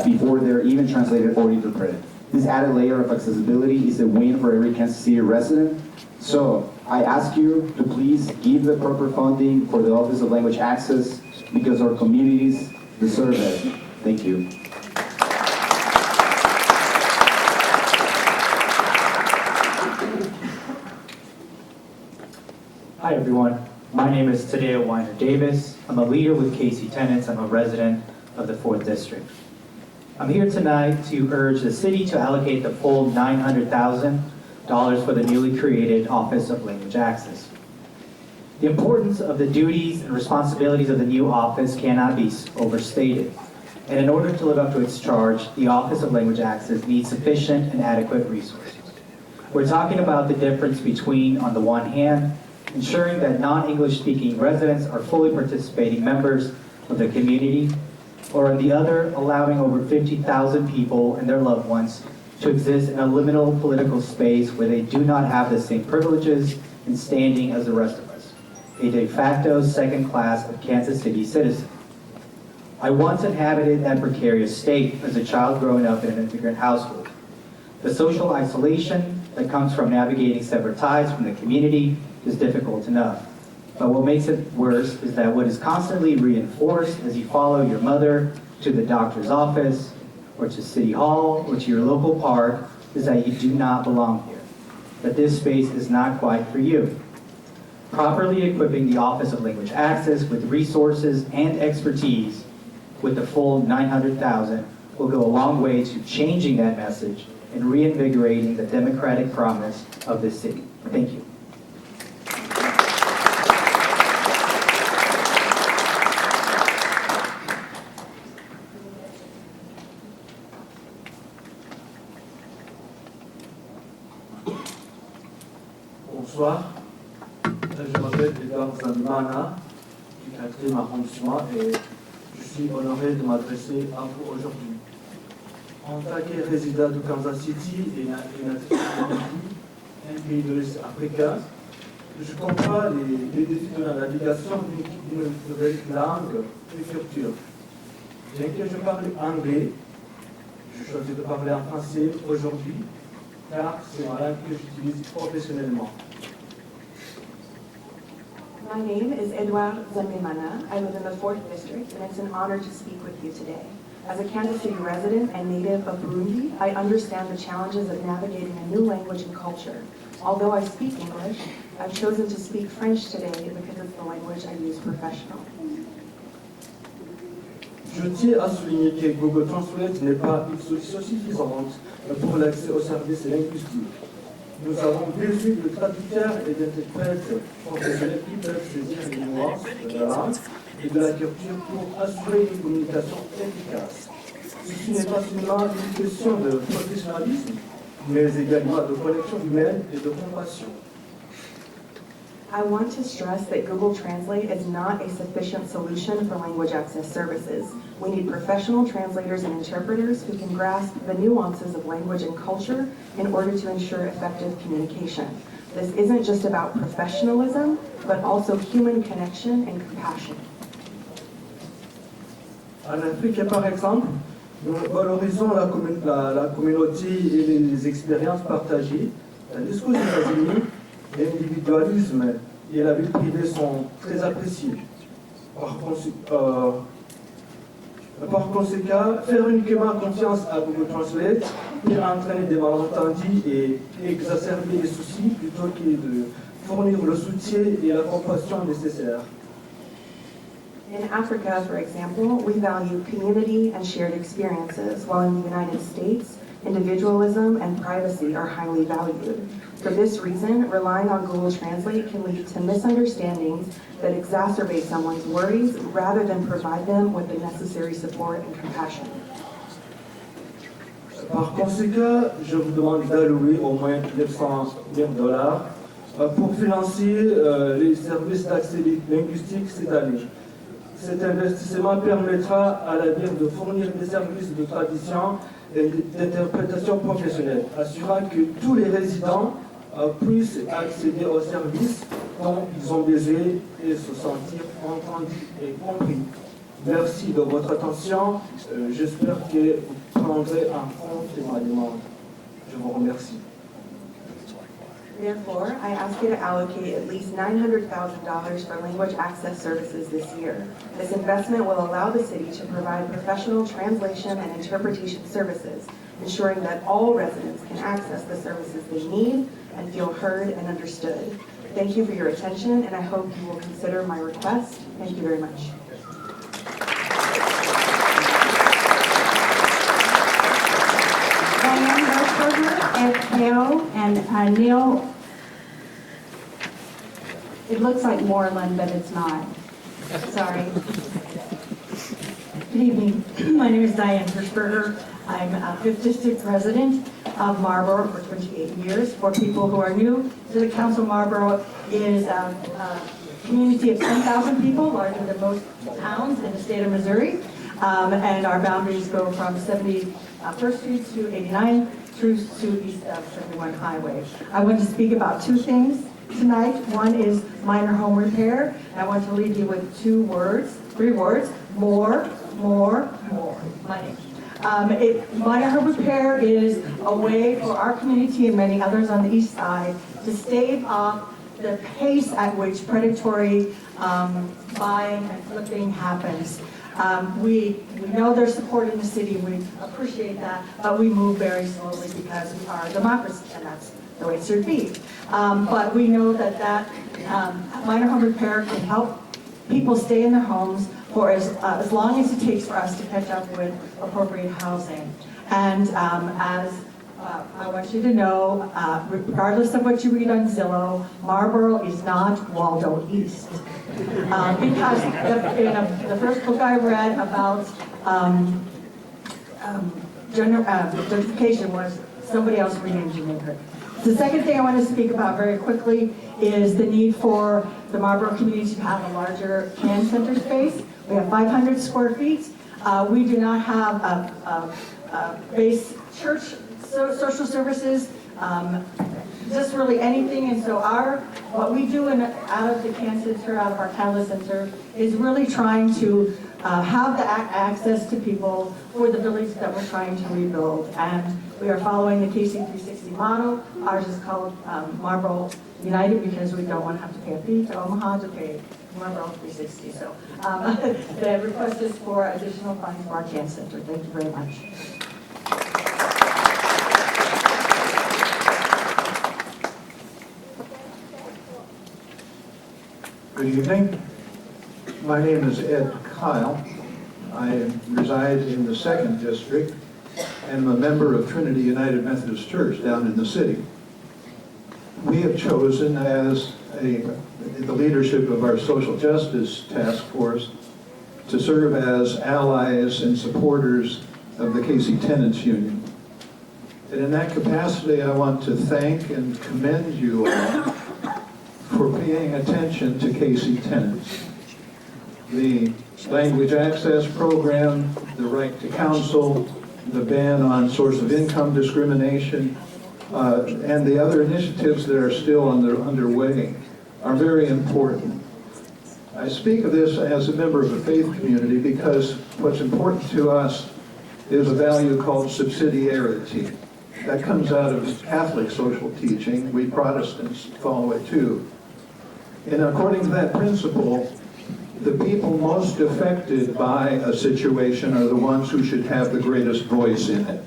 [SPEAKER 5] before they're even translated or interpreted. This added layer of accessibility is a win for every Kansas City resident. So I ask you to please give the proper funding for the Office of Language Access because our communities deserve it. Thank you.
[SPEAKER 6] Hi everyone, my name is Tadeo Weiner Davis. I'm a leader with KC Tenants. I'm a resident of the 4th District. I'm here tonight to urge the city to allocate the full $900,000 for the newly created Office of Language Access. The importance of the duties and responsibilities of the new office cannot be overstated. And in order to live up to its charge, the Office of Language Access needs sufficient and adequate resources. We're talking about the difference between, on the one hand, ensuring that non-English speaking residents are fully participating members of the community, or on the other, allowing over 50,000 people and their loved ones to exist in a liminal political space where they do not have the same privileges and standing as the rest of us, a de facto second class of Kansas City citizen. I once inhabited that precarious state as a child growing up in an immigrant household. The social isolation that comes from navigating severed ties from the community is difficult enough. But what makes it worse is that what is constantly reinforced as you follow your mother to the doctor's office, or to City Hall, or to your local park, is that you do not belong here, that this space is not quite for you. Properly equipping the Office of Language Access with resources and expertise with the full $900,000 will go a long way to changing that message and reinvigorating the democratic promise of this city. Thank you.
[SPEAKER 4] m'appelle Edouard Zamimana, du quartier Arrondissement, et je suis honoré de m'adresser à vous aujourd'hui. En tant que résident de Kansas City et natif de un pays de l'Est africain, je comprends les défis de la navigation d'une nouvelle langue et culture. Bien que je parle anglais, je choisis de parler en français aujourd'hui, car c'est ma langue que j'utilise professionnellement.
[SPEAKER 7] My name is Edouard Zamimana. I live in the 4th District, and it's an honor to speak with you today. As a Kansas City resident and native of Burundi, I understand the challenges of navigating a new language and culture. Although I speak English, I've chosen to speak French today because it's the language I use professionally.
[SPEAKER 4] Je tiens à souligner que Google Translate n'est pas une solution suffisante pour l'accès aux services linguistiques. Nous avons besoin de traducteurs et d'interprètes professionnels qui peuvent saisir les nuances de la langue et de la culture pour assurer une communication efficace. Ceci n'est pas seulement une question de professionnalisme, mais également de connexion humaine et de compassion.
[SPEAKER 7] I want to stress that Google Translate is not a sufficient solution for language access services. We need professional translators and interpreters who can grasp the nuances of language and culture in order to ensure effective communication. This isn't just about professionalism, but also human connection and compassion.
[SPEAKER 4] En Afrique, par exemple, nous valorisons la communauté et les expériences partagées, tandis qu'aux États-Unis, l'individualisme et la vie privée sont très appréciés. Par conséquent, faire uniquement confiance à Google Translate peut entraîner des malentendus et exacerber les soucis plutôt que de fournir le soutien et la compassion nécessaires.
[SPEAKER 7] In Africa, for example, we value community and shared experiences, while in the United States, individualism and privacy are highly valued. For this reason, relying on Google Translate can lead to misunderstandings that exacerbate someone's worries rather than provide them with the necessary support and compassion.
[SPEAKER 4] Par conséquent, je vous demande d'allouer au moins $900 pour financer les services d'accès linguistique cette année. Cet investissement permettra à l'avenir de fournir des services de traduction et d'interprétation professionnelle, assurant que tous les résidents puissent accéder aux services dont ils ont besoin et se sentir entendus et compris. Merci de votre attention. J'espère que vous prendrez en compte ma demande. Je vous remercie.
[SPEAKER 7] Therefore, I ask you to allocate at least $900,000 for language access services this year. This investment will allow the city to provide professional translation and interpretation services, ensuring that all residents can access the services they need and feel heard and understood. Thank you for your attention, and I hope you will consider my request. Thank you very much.
[SPEAKER 21] Diane Hirschberger, Ed Pale, and Neil. It looks like Moreland, but it's not. Sorry. Good evening. My name is Diane Hirschberger. I'm a 5th District resident of Marlboro for 28 years. For people who are new to the Council, Marlboro is a community of 10,000 people, larger than most towns in the state of Missouri. And our boundaries go from 71st Street to 89th through to east of 71 Highway. I want to speak about two things tonight. One is minor home repair. I want to leave you with three words, more. Money. Minor home repair is a way for our community and many others on the east side to stave off the pace at which predatory buying and flipping happens. We know their support in the city, and we appreciate that, but we move very slowly because we are a democracy, and that's the way it should be. But we know that minor home repair can help people stay in their homes for as long as it takes for us to catch up with appropriate housing. And as I want you to know, regardless of what you read on Zillow, Marlboro is not Waldo East. Because the first book I read about gentrification was somebody else renamed Jamaica. The second thing I want to speak about very quickly is the need for the Marlboro community to have a larger can center space. We have 500 square feet. We do not have a base church social services, just really anything. And so what we do out of the can center, out of our catalyst center, is really trying to have the access to people for the village that we're trying to rebuild. And we are following the KC 360 model. Ours is called Marlboro United because we don't want to have to pay a fee to Omaha to pay Marlboro 360. So the request is for additional funds for our can center. Thank you very much.
[SPEAKER 9] Good evening. My name is Ed Kyle. I reside in the 2nd District and am a member of Trinity United Methodist Church down in the city. We have chosen as the leadership of our social justice task force to serve as allies and supporters of the KC Tenants Union. And in that capacity, I want to thank and commend you all for paying attention to KC Tenants. The language access program, the right to counsel, the ban on source of income discrimination, and the other initiatives that are still underway are very important. I speak of this as a member of a faith community because what's important to us is a value called subsidiarity. That comes out of Catholic social teaching. We Protestants follow it too. And according to that principle, the people most affected by a situation are the ones who should have the greatest voice in it.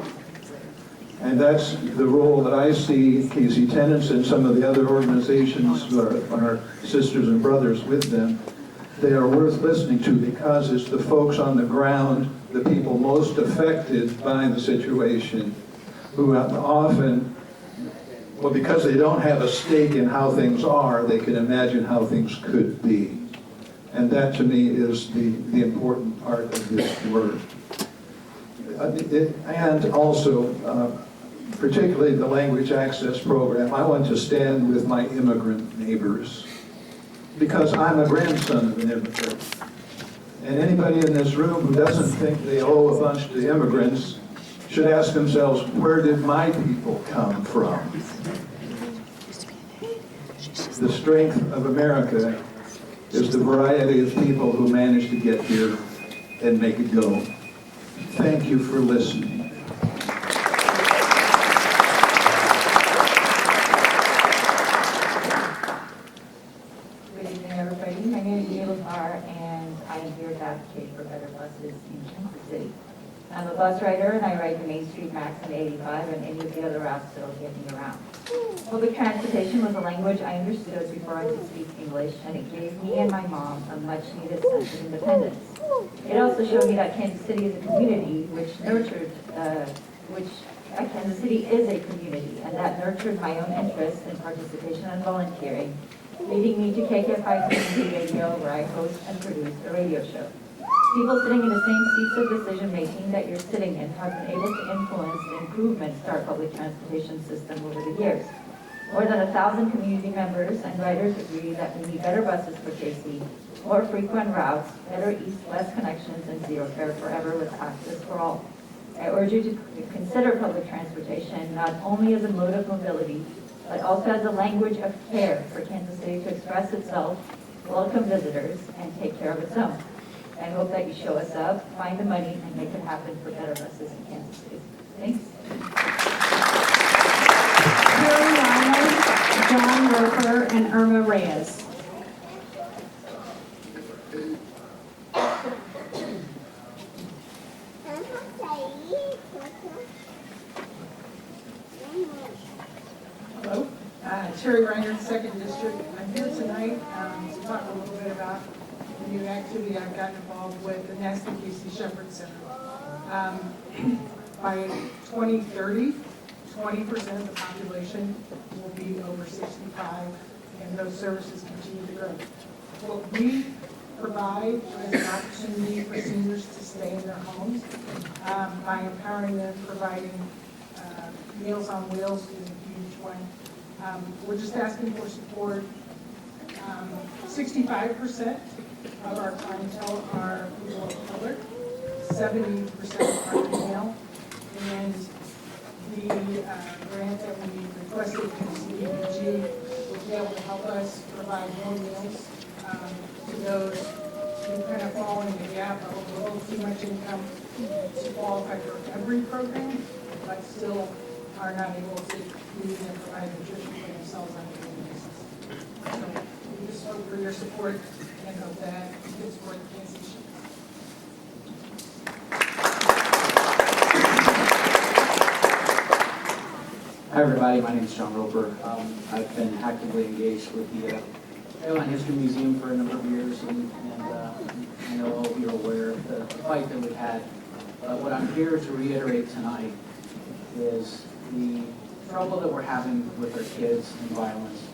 [SPEAKER 9] And that's the role that I see KC Tenants and some of the other organizations who are our sisters and brothers with them. They are worth listening to because it's the folks on the ground, the people most affected by the situation, who often, well, because they don't have a stake in how things are, they can imagine how things could be. And that, to me, is the important part of this work. And also, particularly the language access program, I want to stand with my immigrant neighbors because I'm a grandson of an immigrant. And anybody in this room who doesn't think they owe a bunch to immigrants should ask themselves, where did my people come from? The strength of America is the variety of people who managed to get here and make it go. Thank you for listening.
[SPEAKER 10] Good evening, everybody. My name is Neil Lamar, and I am here to advocate for better buses in Kansas City. I'm a bus rider, and I ride the Main Street Max and 85 and any of the other routes that will get me around. Public transportation was a language I understood before I could speak English, and it gave me and my mom a much-needed sense of independence. It also showed me that Kansas City is a community Kansas City is a community, and that nurtured my own interest in participation and volunteering, leading me to KKFI Community Radio, where I host and produce a radio show. People sitting in the same seats of decision-making that you're sitting in have been able to influence the improvements to our public transportation system over the years. More than 1,000 community members and riders agree that we need better buses for KC, more frequent routes, better east-west connections, and zero fare forever with access for all. I urge you to consider public transportation not only as a mode of mobility, but also as a language of care for Kansas City to express itself, welcome visitors, and take care of its own. I hope that you show us up, find the money, and make it happen for better buses in Kansas City. Thanks.
[SPEAKER 2] Carrie Reynolds, John Roper, and Irma Reyes.
[SPEAKER 23] Hello, Terry Reiner, 2nd District. I'm here tonight to talk a little bit about the new activity I've gotten involved with, the Nasty KC Shepherd Center. By 2030, 20% of the population will be over 65, and those services continue to grow. What we provide is an opportunity for seniors to stay in their homes by empowering them, providing Meals on Wheels is a huge one. We're just asking for support 65% of our clientele are people of color, 70% are female, and the grant that we requested from CDBG will be able to help us provide more meals to those who kind of fall in the gap of a little too much income to qualify for every program, but still are not able to meet and provide nutrition for themselves on a daily basis. So we just hope for your support and hope that you can support the Kansas City.
[SPEAKER 8] Hi everybody, my name is John Roper. I've been actively engaged with the Airline History Museum for a number of years, and I know you're aware of the fight that we've had. But what I'm here to reiterate tonight is the trouble that we're having with our kids and violence.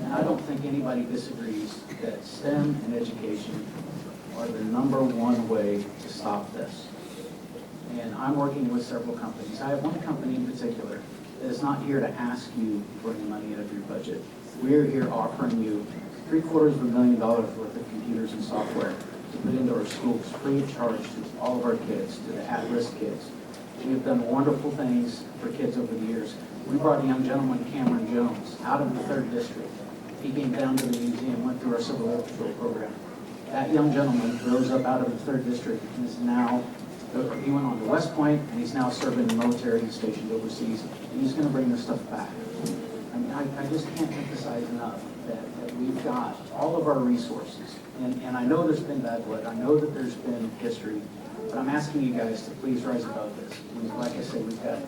[SPEAKER 8] And I don't think anybody disagrees that STEM and education are the #1 way to stop this. And I'm working with several companies. I have one company in particular that is not here to ask you for any money out of your budget. We're here offering you $750,000 worth of computers and software to put into our schools free of charge to all of our kids, to the at-risk kids. We have done wonderful things for kids over the years. We brought a young gentleman, Cameron Jones, out of the 3rd District. He came down to the museum, went through our Civil War Patrol program. That young gentleman rose up out of the 3rd District and is now, he went on to West Point, and he's now serving the military and stationed overseas, and he's going to bring this stuff back. I mean, I just can't emphasize enough that we've got all of our resources, and I know there's been bad blood, I know that there's been history, but I'm asking you guys to please rise above this. Like I said, we've got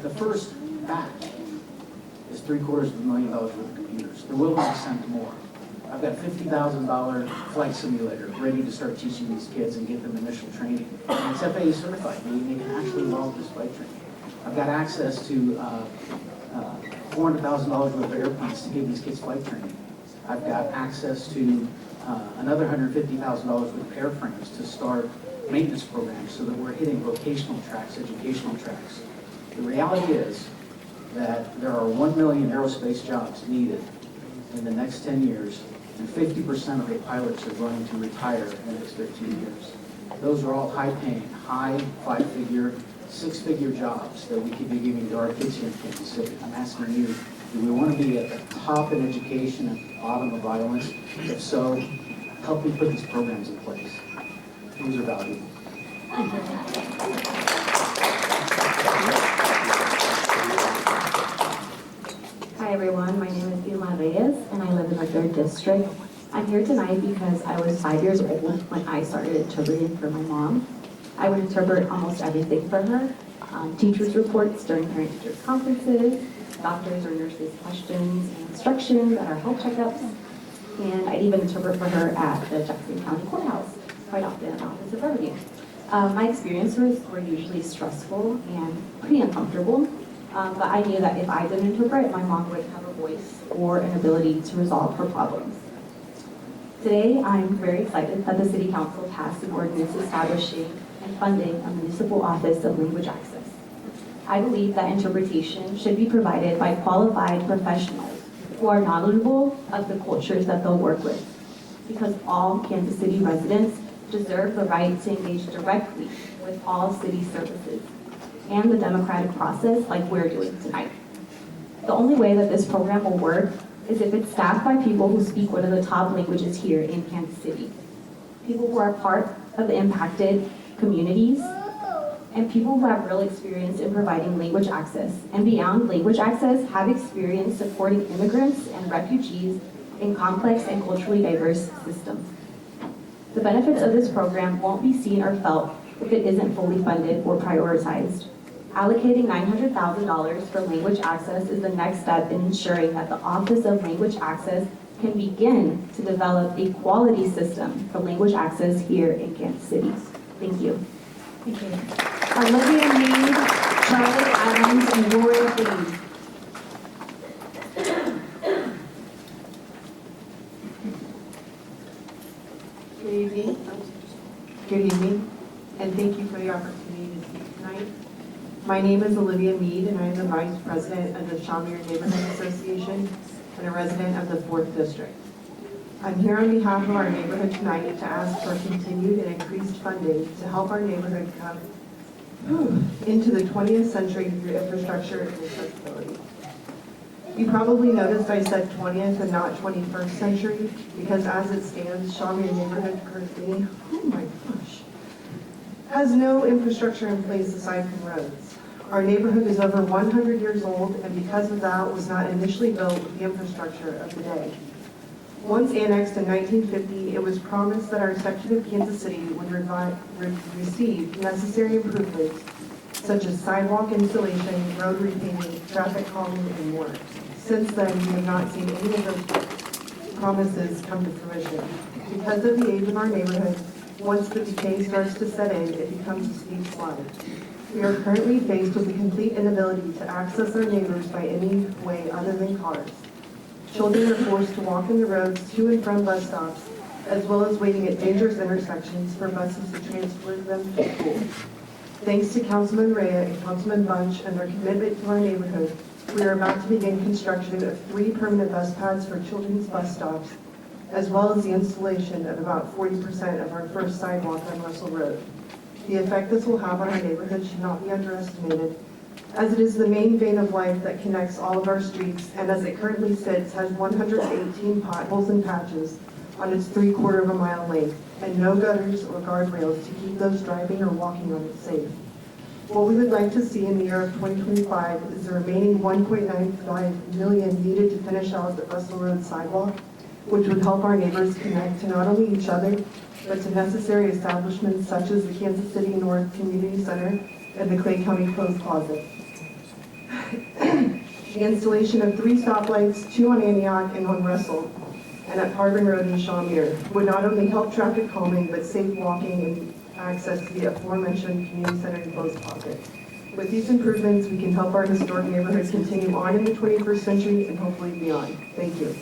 [SPEAKER 8] the first batch is $750,000 worth of computers. There will be sent more. I've got $50,000 flight simulator ready to start teaching these kids and get them initial training. And it's FAA certified, meaning they can actually log this flight training. I've got access to $400,000 worth of airplanes to give these kids flight training. I've got access to another $150,000 worth of airframes to start maintenance programs so that we're hitting vocational tracks, educational tracks. The reality is that there are 1 million aerospace jobs needed in the next 10 years, and 50% of the pilots are going to retire in the next 15 years. Those are all high-paying, high 5-figure, 6-figure jobs that we could be giving to our kids here in Kansas City. I'm asking you, do we want to be at the top in education and at the bottom of violence? If so, help me put these programs in place. These are valuable.
[SPEAKER 13] Hi everyone, my name is Ilma Reyes and I live in the 3rd District. I'm here tonight because I was 5 years old when I started interpreting for my mom. I would interpret almost everything for her, teachers' reports during parent-teacher conferences, doctors or nurses' questions and instructions at our health checkups, and I'd even interpret for her at the Jackson County Courthouse, quite often in the Office of Revenue. My experiences were usually stressful and pretty uncomfortable, but I knew that if I didn't interpret, my mom would have a voice or an ability to resolve her problems. Today, I'm very excited that the City Council passed an ordinance establishing and funding a municipal office of language access. I believe that interpretation should be provided by qualified professionals who are knowledgeable of the cultures that they'll work with, because all Kansas City residents deserve the right to engage directly with all city services and the democratic process like we're doing tonight. The only way that this program will work is if it's staffed by people who speak one of the top languages here in Kansas City. People who are part of the impacted communities and people who have real experience in providing language access, and beyond language access, have experience supporting immigrants and refugees in complex and culturally diverse systems. The benefits of this program won't be seen or felt if it isn't fully funded or prioritized. Allocating $900,000 for language access is the next step in ensuring that the Office of Language Access can begin to develop a quality system for language access here in Kansas City. Thank you.
[SPEAKER 11] Thank you. Olivia Mead, Charlie Adams, and Gloria Green.
[SPEAKER 7] Good evening, and thank you for the opportunity to speak tonight. My name is Olivia Mead, and I am the Vice President of the Northland Neighborhoods Inc. and a resident of the 4th District. I'm here on behalf of our neighborhood tonight to ask for continued and increased funding to help our neighborhood come into the 20th century through infrastructure and accessibility. You probably noticed I said 20th and not 21st century because as it stands, Shawmere neighborhood currently, oh my gosh, has no infrastructure in place aside from roads. Our neighborhood is over 100 years old and because of that was not initially built with the infrastructure of the day. Once annexed in 1950, it was promised that our section of Kansas City would receive necessary improvements such as sidewalk installation, road repaving, traffic calming, and more. Since then, we have not seen any of those promises come to fruition. Because of the age of our neighborhood, once the decay starts to set in, it becomes a steep slide. We are currently faced with the complete inability to access our neighbors by any way other than cars. Children are forced to walk in the roads to and from bus stops, as well as waiting at dangerous intersections for buses to transport them to school. Thanks to Councilman Rea and Councilman Bunch and their commitment to our neighborhood, we are about to begin construction of 3 permanent bus pads for children's bus stops, as well as the installation of about 40% of our first sidewalk on Russell Road. The effect this will have on our neighborhood should not be underestimated, as it is the main vein of life that connects all of our streets, and as it currently sits, has 118 potholes and patches on its 3/4 of a mile length, and no gutters or guardrails to keep those driving or walking on it safe. What we would like to see in the year of 2025 is the remaining $1.95 million needed to finish out the Russell Road sidewalk, which would help our neighbors connect to not only each other, but to necessary establishments such as the Kansas City North Community Center and the Clay County Clothes Closet. The installation of 3 stoplights, 2 on Antioch and on Russell, and at Harbin Road in Shawmere, would not only help traffic calming, but safe walking and access to the aforementioned community center and clothes closet. With these improvements, we can help our historic neighborhoods continue on in the 21st century and hopefully beyond. Thank you.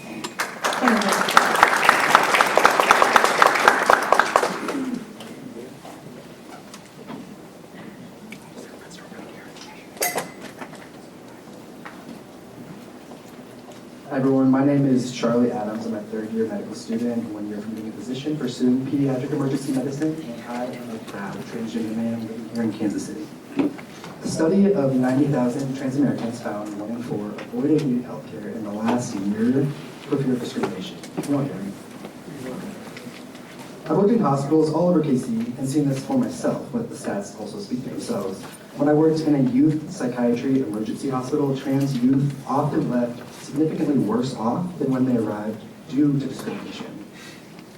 [SPEAKER 5] Hi everyone, my name is Charlie Adams. I'm a 3rd-year medical student, 1 year from being a physician pursuing pediatric emergency medicine, and I am a proud transgender man living here in Kansas City. A study of 90,000 trans Americans found 1 in 4 avoided needed health care in the last year for fear of discrimination. You won't hear me. I've worked in hospitals all over KC and seen this for myself, but the stats also speak for themselves. When I worked in a youth psychiatry emergency hospital, trans youth often left significantly worse off than when they arrived due to discrimination.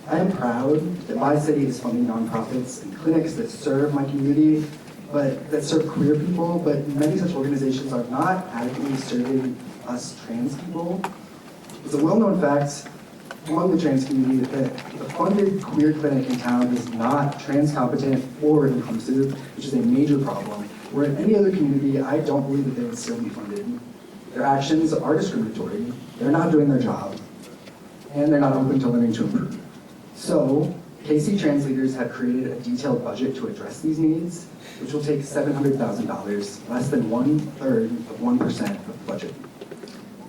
[SPEAKER 5] I am proud that my city is funding nonprofits and clinics that serve my community, but that serve queer people, but many such organizations are not adequately serving us trans people. It's a well-known fact among the trans community that the funded queer clinic in town is not trans competent or inclusive, which is a major problem. Where in any other community, I don't believe that they would still be funded. Their actions are discriminatory, they're not doing their job, and they're not open to learning to improve. So, KC trans leaders have created a detailed budget to address these needs, which will take $700,000, less than 1/3 of 1% of the budget.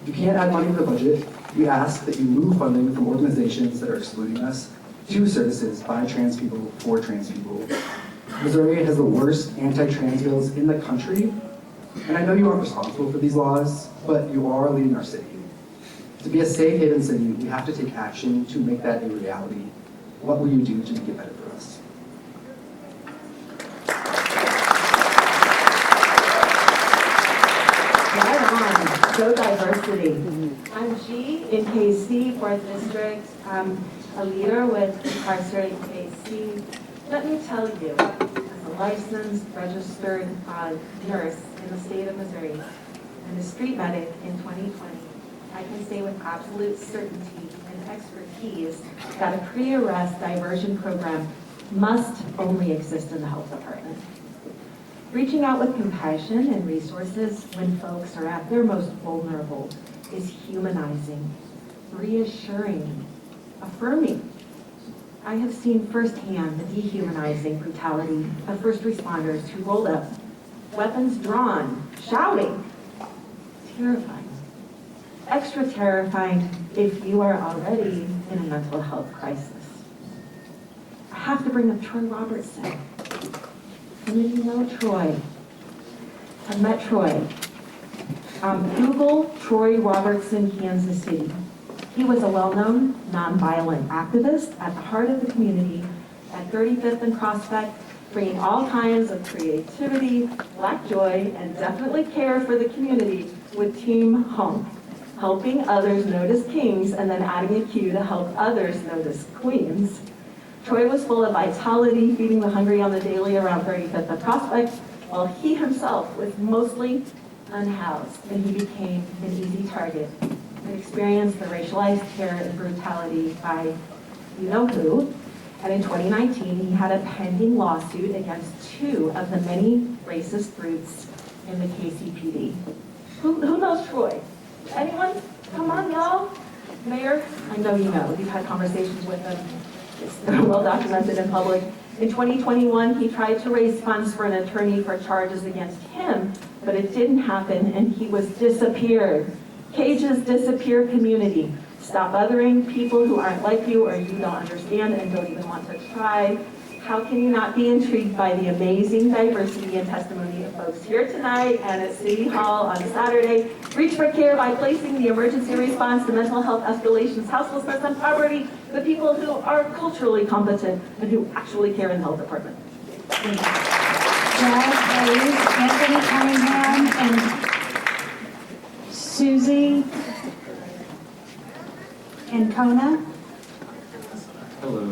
[SPEAKER 5] If you can't add money to the budget, we ask that you move funding from organizations that are excluding us to services by trans people for trans people. Missouri has the worst anti-trans bills in the country, and I know you aren't responsible for these laws, but you are leading our city. To be a safe haven city, we have to take action to make that a reality. What will you do to make it better for us?
[SPEAKER 7] Right on. So diversity. I'm G in KC, 4th District. I'm a leader with Incarcerated KC. Let me tell you, as a licensed, registered nurse in the state of Missouri and a street medic in 2020, I can say with absolute certainty and expertise that a pre-arrest diversion program must only exist in the health department. Reaching out with compassion and resources when folks are at their most vulnerable is humanizing, reassuring, affirming. I have seen firsthand the dehumanizing brutality of first responders who rolled up, weapons drawn, shouting. Terrifying. Extra terrifying if you are already in a mental health crisis. I have to bring up Troy Robertson. Some of you know Troy. I met Troy. Google Troy Robertson, Kansas City. He was a well-known nonviolent activist at the heart of the community at 35th and Prospect, bringing all kinds of creativity, black joy, and definitely care for the community with Team Hunk, helping others notice kings and then adding a Q to help others notice queens. Troy was full of vitality, feeding the hungry on the daily around 35th and Prospect, while he himself was mostly unhoused, and he became an easy target and experienced the racialized terror and brutality by you-know-who. And in 2019, he had a pending lawsuit against 2 of the many racist groups in the KCPD. Who knows Troy? Anyone? Come on, y'all. Mayor, I know you know. You've had conversations with him. It's well documented in public. In 2021, he tried to raise funds for an attorney for charges against him, but it didn't happen, and he was disappeared. Cages disappear community. Stop othering people who aren't like you or you don't understand and don't even want to try. How can you not be intrigued by the amazing diversity and testimony of folks here tonight and at City Hall on Saturday? Reach for care by placing the emergency response to mental health escalations, houselessness, and poverty, the people who are culturally competent and who actually care in the health department.
[SPEAKER 1] Jazz, Hayes, Anthony Cunningham, and Susie and Kona.
[SPEAKER 15] Hello.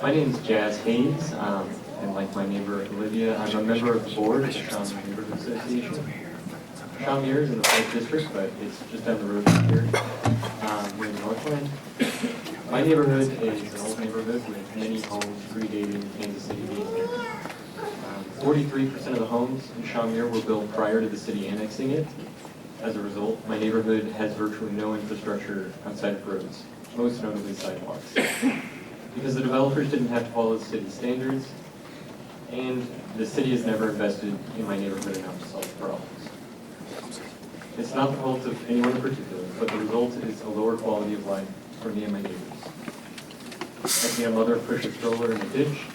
[SPEAKER 15] My name is Jazz Hayes, and like my neighbor Olivia, I'm a member of the board of the Shawmere Neighborhood Association. Shawmere is in the 4th district, but it's just down the road from here. We're in Northland. My neighborhood is an old neighborhood with many homes predating Kansas City being there. 43% of the homes in Shawmere were built prior to the city annexing it. As a result, my neighborhood has virtually no infrastructure outside of roads, most notably sidewalks. Because the developers didn't have to follow the city standards, and the city has never invested in my neighborhood enough to solve the problems. It's not the fault of anyone in particular, but the result is a lower quality of life for me and my neighbors. I see a mother push a stroller in a ditch.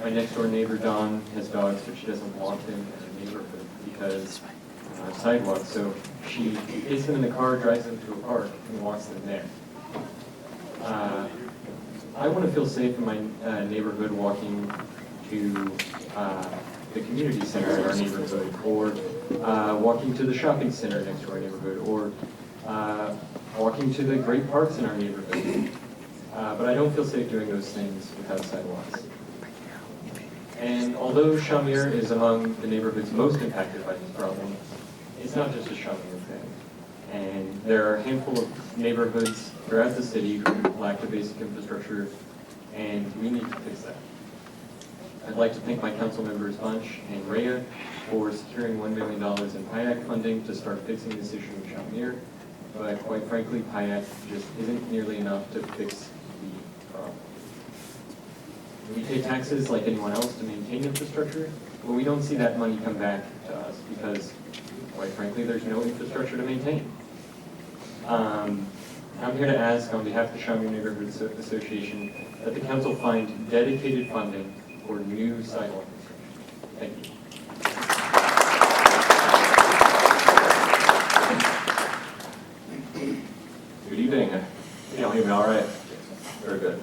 [SPEAKER 15] My next door neighbor, Dawn, has dogs, but she doesn't walk them in the neighborhood because sidewalks, so she takes them in the car, drives them to a park, and walks them there. I want to feel safe in my neighborhood walking to the community center in our neighborhood, or walking to the shopping center next to our neighborhood, or walking to the great parks in our neighborhood. But I don't feel safe doing those things without sidewalks. And although Shawmere is among the neighborhoods most impacted by this problem, it's not just a Shawmere thing. And there are a handful of neighborhoods throughout the city who lack the basic infrastructure, and we need to fix that. I'd like to thank my council members Bunch and Rhea for securing $1 million in PIAC funding to start fixing this issue in Shawmere, but quite frankly, PIAC just isn't nearly enough to fix the problem. We pay taxes like anyone else to maintain infrastructure, but we don't see that money come back to us because, quite frankly, there's no infrastructure to maintain. I'm here to ask on behalf of the Shawmere Neighborhoods Association that the council find dedicated funding for new sidewalk construction. Thank you.
[SPEAKER 16] Good evening. Can y'all hear me all right? Very good.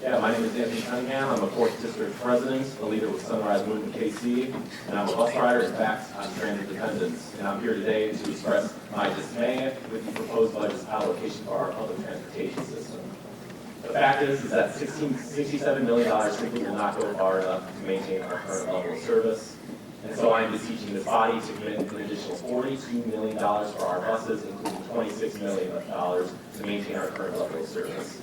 [SPEAKER 16] Yeah, my name is Anthony Cunningham. I'm a 4th District President, a leader with Sunrise Movement KC, and I'm a bus rider. In fact, I'm transit dependent. And I'm here today to express my dismay with the proposed budget allocation for our public transportation system. The fact is that $67 million simply will not go far enough to maintain our current level of service. And so I am beseeching this body to commit an additional $42 million for our buses, including $26 million to maintain our current level of service.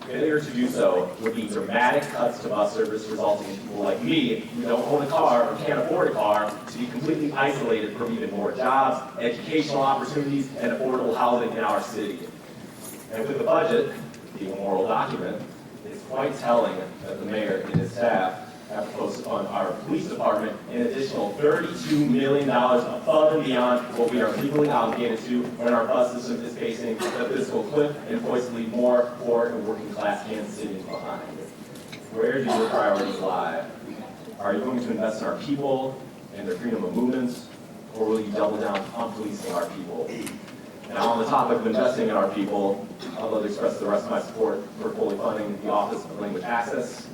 [SPEAKER 16] Failure to do so would mean dramatic cuts to bus service, resulting in people like me who don't own a car or can't afford a car to be completely isolated from even more jobs, educational opportunities, and affordable housing in our city. And with the budget, the immoral document, it's quite telling that the mayor and his staff have proposed to fund our police department an additional $32 million above and beyond what we are legally obligated to when our bus system is facing the fiscal cliff and poised to leave more poor and working class Kansas Cityans behind. Where do your priorities lie? Are you going to invest in our people and their freedom of movements, or will you double down on policing our people? Now, on the topic of investing in our people, I'd love to express the rest of my support for fully funding the Office of Language Access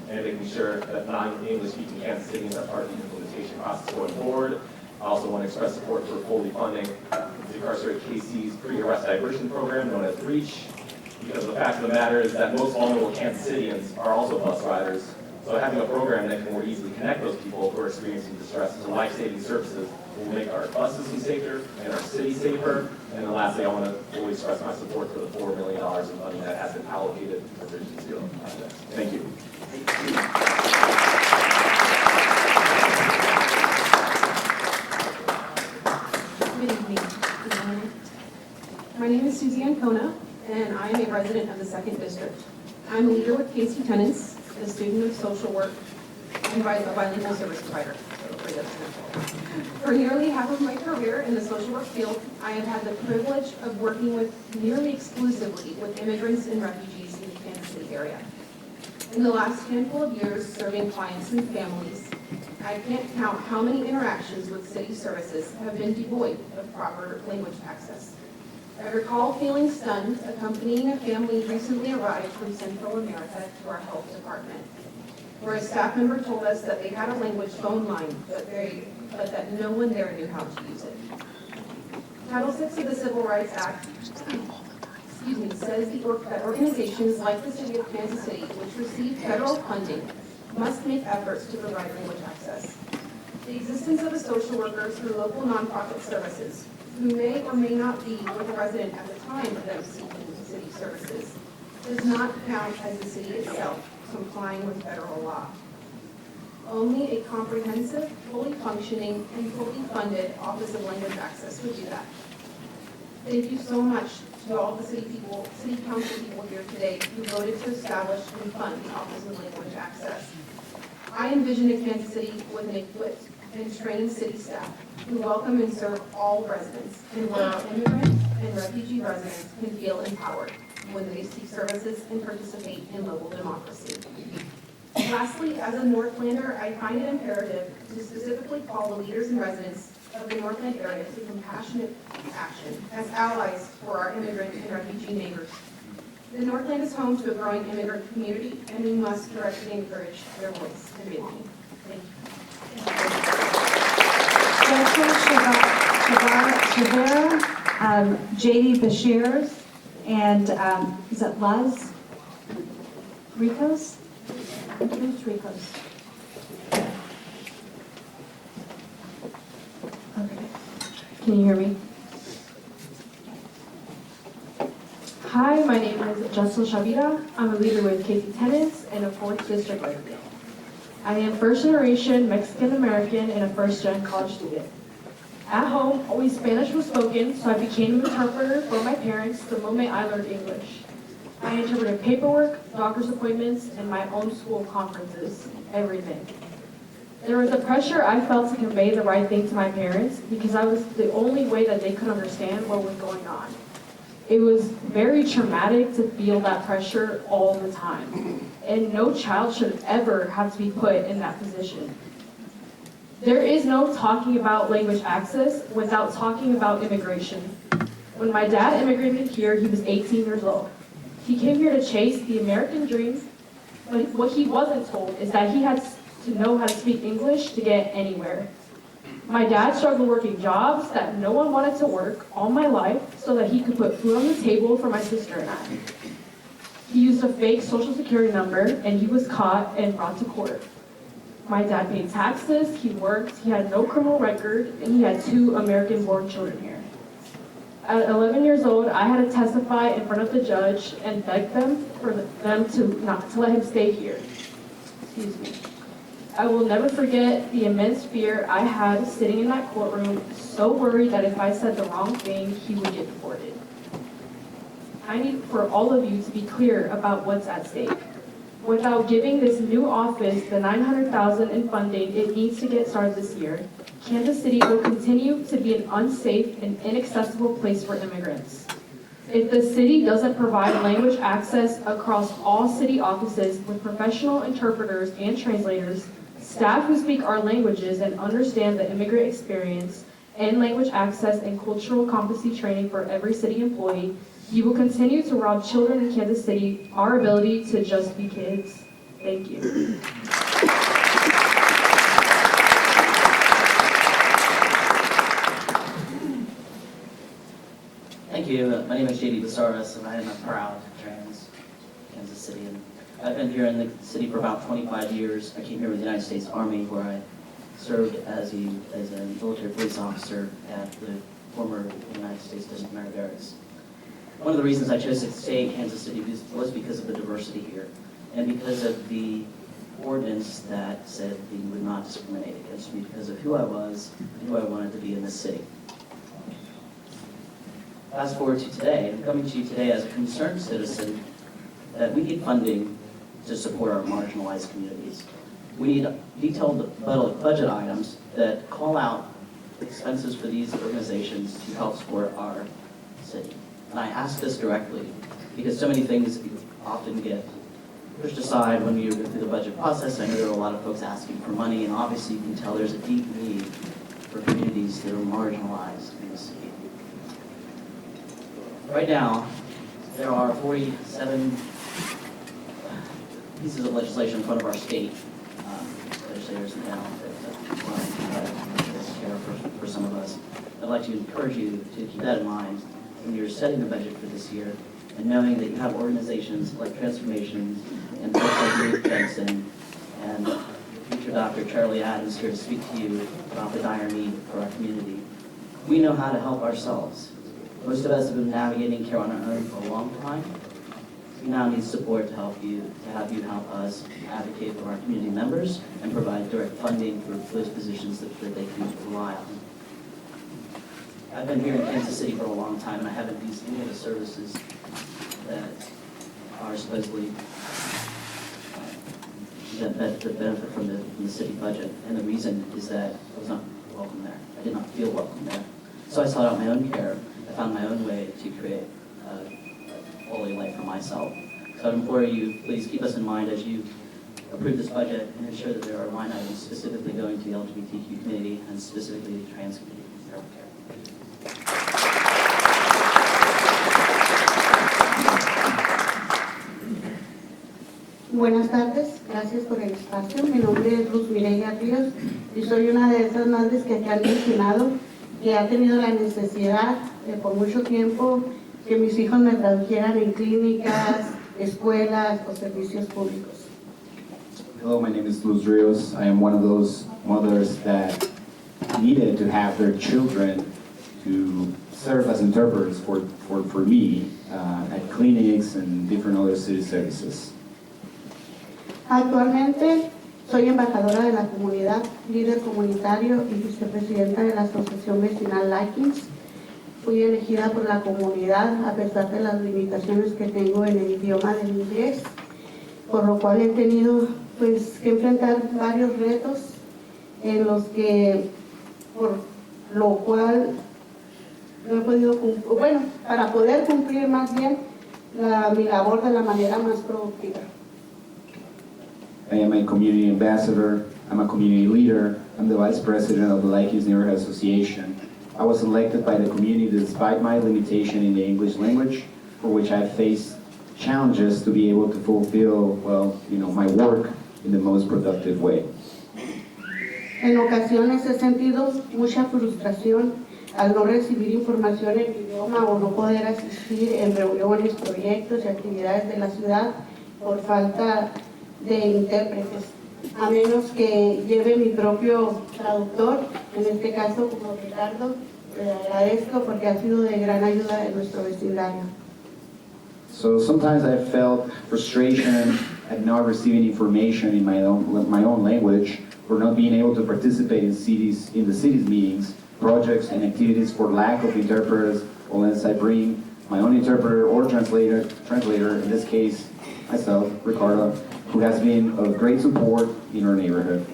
[SPEAKER 16] and making sure that non-English speaking Kansas Cityans are part of the implementation process going forward. I also want to express support for fully funding the incarcerated KC's pre-arrest diversion program known as REACH, because the fact of the matter is that most vulnerable Kansas Cityans are also bus riders. So having a program that can more easily connect those people who are experiencing distress to life-saving services will make our bus system safer and our city safer. And then lastly, I want to fully express my support for the $4 million in funding that has been allocated for Vision Zero projects. Thank you.
[SPEAKER 12] Good evening. My name is Susie Ancona, and I am a resident of the 2nd District. I'm a leader with KC Tenants, a student of social work, and a bilingual service provider. For nearly half of my career in the social work field, I have had the privilege of working with nearly exclusively with immigrants and refugees in the Kansas City area. In the last handful of years serving clients and families, I can't count how many interactions with city services have been devoid of proper language access. I recall feeling stunned accompanying a family recently arrived from Central America to our health department, where a staff member told us that they had a language phone line, but that no one there knew how to use it. Title VI of the Civil Rights Act says that organizations like the City of Kansas City, which receive federal funding, must make efforts to provide language access. The existence of a social worker through local nonprofit services, who may or may not be with a resident at the time of them seeking city services, does not count as the city itself complying with federal law. Only a comprehensive, fully functioning, and fully funded Office of Language Access would do that. Thank you so much to all the city council people here today who voted to establish and fund the Office of Language Access. I envision a Kansas City with an equipped and trained city staff who welcome and serve all residents, and where our immigrant and refugee residents can feel empowered when they seek services and participate in local democracy. Lastly, as a Northlander, I find it imperative to specifically call the leaders and residents of the Northland area to compassionate action as allies for our immigrant and refugee neighbors. The Northland is home to a growing immigrant community, and we must directly encourage their voice and belonging. Thank you.
[SPEAKER 1] Shavara, J.D. Bashirs, and is it Luz Ricos? Who's Ricos? Okay. Can you hear me?
[SPEAKER 17] Hi, my name is Jessel Shavira. I'm a leader with KC Tenants in a 4th District Lakeville. I am first generation Mexican American and a first gen college student. At home, only Spanish was spoken, so I became an interpreter for my parents the moment I learned English. I interpreted paperwork, doctor's appointments, and my own school conferences, everything. There was a pressure I felt to convey the right thing to my parents because I was the only way that they could understand what was going on. It was very traumatic to feel that pressure all the time, and no child should ever have to be put in that position. There is no talking about language access without talking about immigration. When my dad immigrated here, he was 18 years old. He came here to chase the American dream, but what he wasn't told is that he had to know how to speak English to get anywhere. My dad struggled working jobs that no one wanted to work all my life so that he could put food on the table for my sister and I. He used a fake social security number and he was caught and brought to court. My dad paid taxes, he worked, he had no criminal record, and he had 2 American-born children here. At 11 years old, I had to testify in front of the judge and beg them for them not to let him stay here. Excuse me. I will never forget the immense fear I had sitting in that courtroom, so worried that if I said the wrong thing, he would get deported. I need for all of you to be clear about what's at stake. Without giving this new office the $900,000 in funding it needs to get started this year, Kansas City will continue to be an unsafe and inaccessible place for immigrants. If the city doesn't provide language access across all city offices with professional interpreters and translators, staff who speak our languages and understand the immigrant experience, and language access and cultural competency training for every city employee, you will continue to rob children in Kansas City our ability to just be kids. Thank you.
[SPEAKER 18] Thank you. My name is JD Basaris, and I am a proud trans Kansas City. And I've been here in the city for about 25 years. I came here with the United States Army, where I served as a military police officer at the former United States District of Mary Barracks. One of the reasons I chose to stay in Kansas City was because of the diversity here, and because of the ordinance that said we would not discriminate against me because of who I was and who I wanted to be in this city. Fast forward to today, I'm coming to you today as a concerned citizen that we need funding to support our marginalized communities. We need detailed budget items that call out expenses for these organizations to help support our city. And I ask this directly because so many things often get pushed aside when you go through the budget process. I know there are a lot of folks asking for money, and obviously you can tell there's a deep need for communities that are marginalized in the city. Right now, there are 47 pieces of legislation in front of our state legislators now that care for some of us. I'd like to encourage you to keep that in mind when you're setting the budget for this year, and knowing that you have organizations like Transformations and folks like Ruth Benson and future Dr. Charlie Adams here to speak to you about the dire need for our community. We know how to help ourselves. Most of us have been navigating care on our own for a long time. We now need support to have you help us advocate for our community members and provide direct funding for those positions that they can rely on. I've been here in Kansas City for a long time, and I haven't used any of the services that are supposedly that benefit from the city budget. And the reason is that I was not welcome there. I did not feel welcome there. So I sought out my own care. I found my own way to create a quality life for myself. So I implore you, please keep us in mind as you approve this budget and ensure that there are line items specifically going to the LGBTQ community and specifically the trans community.
[SPEAKER 19] Buenas tardes, gracias por el espacio. Mi nombre es Luz Mireya Ríos y soy una de esas madres que aquí han mencionado que ha tenido la necesidad de por mucho tiempo que mis hijos me tradujeran en clínicas, escuelas o servicios públicos.
[SPEAKER 5] Hello, my name is Luz Rios. I am one of those mothers that needed to have their children to serve as interpreters for me at clinics and different other city services.
[SPEAKER 19] Actualmente soy embajadora de la comunidad, líder comunitario y vicepresidenta de la Asociación Vecinal Likings. Fui elegida por la comunidad a pesar de las limitaciones que tengo en el idioma del inglés, por lo cual he tenido pues que enfrentar varios retos en los que, por lo cual no he podido cumplir, bueno, para poder cumplir más bien mi labor de la manera más productiva.
[SPEAKER 5] I am a community ambassador, I'm a community leader, I'm the vice president of the Likings Neighborhood Association. I was elected by the community despite my limitation in the English language, for which I faced challenges to be able to fulfill, well, my work in the most productive way.
[SPEAKER 19] En ocasiones he sentido mucha frustración al no recibir información en mi idioma o no poder asistir en reuniones, proyectos y actividades de la ciudad por falta de intérpretes, a menos que lleve mi propio traductor, en este caso como Ricardo. Le agradezco porque ha sido de gran ayuda en nuestro vecindario.
[SPEAKER 5] So sometimes I felt frustration at not receiving information in my own language, or not being able to participate in the city's meetings, projects, and activities for lack of interpreters, unless I bring my own interpreter or translator, in this case, myself, Ricardo, who has been of great support in our neighborhood.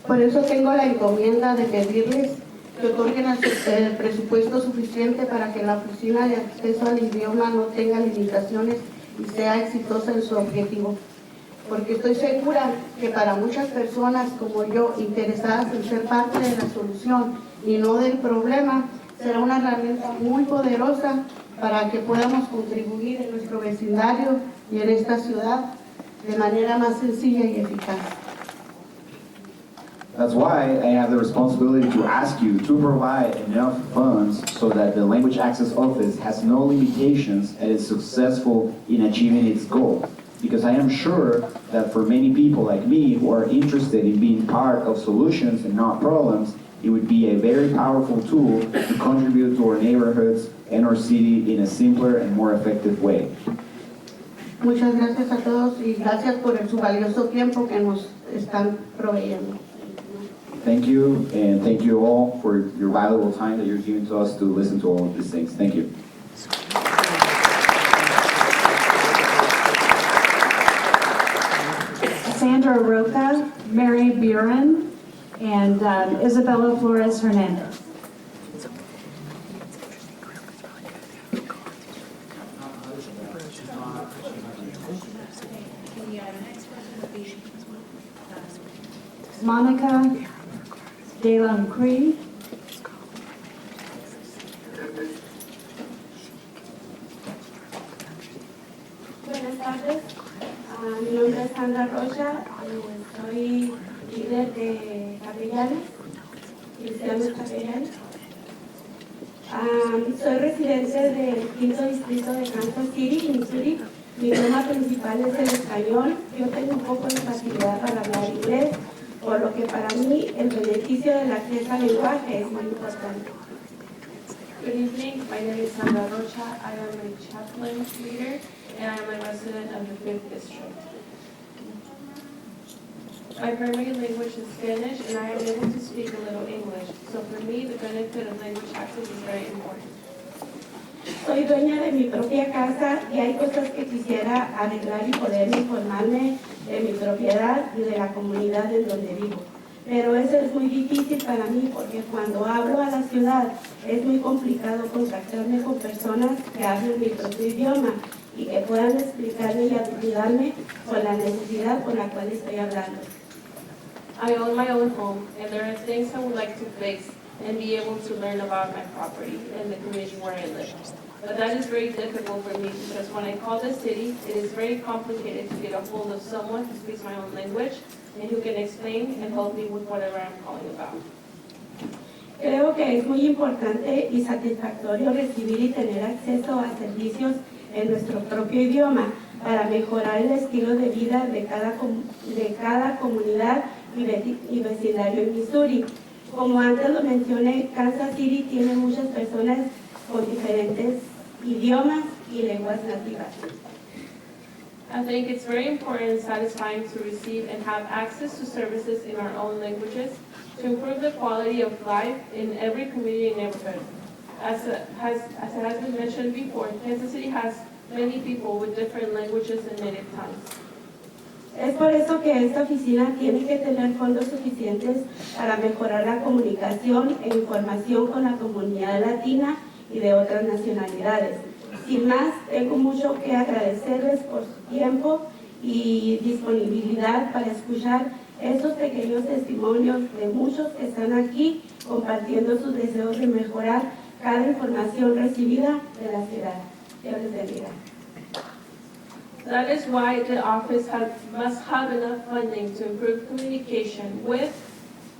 [SPEAKER 19] Por eso tengo la encomienda de pedirles que otorguen el presupuesto suficiente para que la Oficina de Acceso al Idioma no tenga limitaciones y sea exitosa en su objetivo. Porque estoy segura que para muchas personas como yo, interesadas en ser parte de la solución y no del problema, será una herramienta muy poderosa para que podamos contribuir en nuestro vecindario y en esta ciudad de manera más sencilla y eficaz.
[SPEAKER 5] That's why I have the responsibility to ask you to provide enough funds so that the Language Access Office has no limitations and is successful in achieving its goal. Because I am sure that for many people like me who are interested in being part of solutions and not problems, it would be a very powerful tool to contribute to our neighborhoods and our city in a simpler and more effective way.
[SPEAKER 19] Muchas gracias a todos y gracias por su valioso tiempo que nos están proveyendo.
[SPEAKER 5] Thank you, and thank you all for your valuable time that you're giving to us to listen to all of these things. Thank you.
[SPEAKER 1] Sandra Roca, Mary Buren, and Isabella Flores Hernandez. Monica De La Cree.
[SPEAKER 13] Buenas tardes, mi nombre es Sandra Rocha, soy líder de capellanes, cristianos capellanes. Soy residente del 5º distrito de Kansas City, Missouri. Mi idioma principal es el español. Yo tengo un poco de facilidad para hablar inglés, por lo que para mí el beneficio del acceso al lenguaje es muy importante.
[SPEAKER 17] Good evening, my name is Sandra Rocha. I am a chaplain leader and I am a resident of the 5th District. My primary language is Spanish and I am able to speak a little English, so for me the benefit of language access is very important.
[SPEAKER 13] Soy dueña de mi propia casa y hay cosas que quisiera arreglar y poder informarme de mi propiedad y de la comunidad en donde vivo. Pero eso es muy difícil para mí porque cuando hablo a la ciudad es muy complicado contactarme con personas que hablen mi propio idioma y que puedan explicarme y ayudarme con la necesidad con la cual estoy hablando.
[SPEAKER 17] I own my own home and there are things I would like to fix and be able to learn about my property and the community where I live. But that is very difficult for me because when I call the city, it is very complicated to get a hold of someone who speaks my own language and who can explain and help me with whatever I'm calling about.
[SPEAKER 13] Creo que es muy importante y satisfactorio recibir y tener acceso a servicios en nuestro propio idioma para mejorar el estilo de vida de cada comunidad y vecindario en Missouri. Como antes lo mencioné, Kansas City tiene muchas personas con diferentes idiomas y lenguas nativas.
[SPEAKER 17] I think it's very important and satisfying to receive and have access to services in our own languages to improve the quality of life in every community and neighborhood. As it has been mentioned before, Kansas City has many people with different languages and native tongues.
[SPEAKER 13] Es por eso que esta oficina tiene que tener fondos suficientes para mejorar la comunicación e información con la comunidad latina y de otras nacionalidades. Sin más, tengo mucho que agradecerles por su tiempo y disponibilidad para escuchar estos pequeños testimonios de muchos que están aquí compartiendo sus deseos de mejorar cada información recibida de la ciudad. Dios les bendiga.
[SPEAKER 17] That is why the office must have enough funding to improve communication with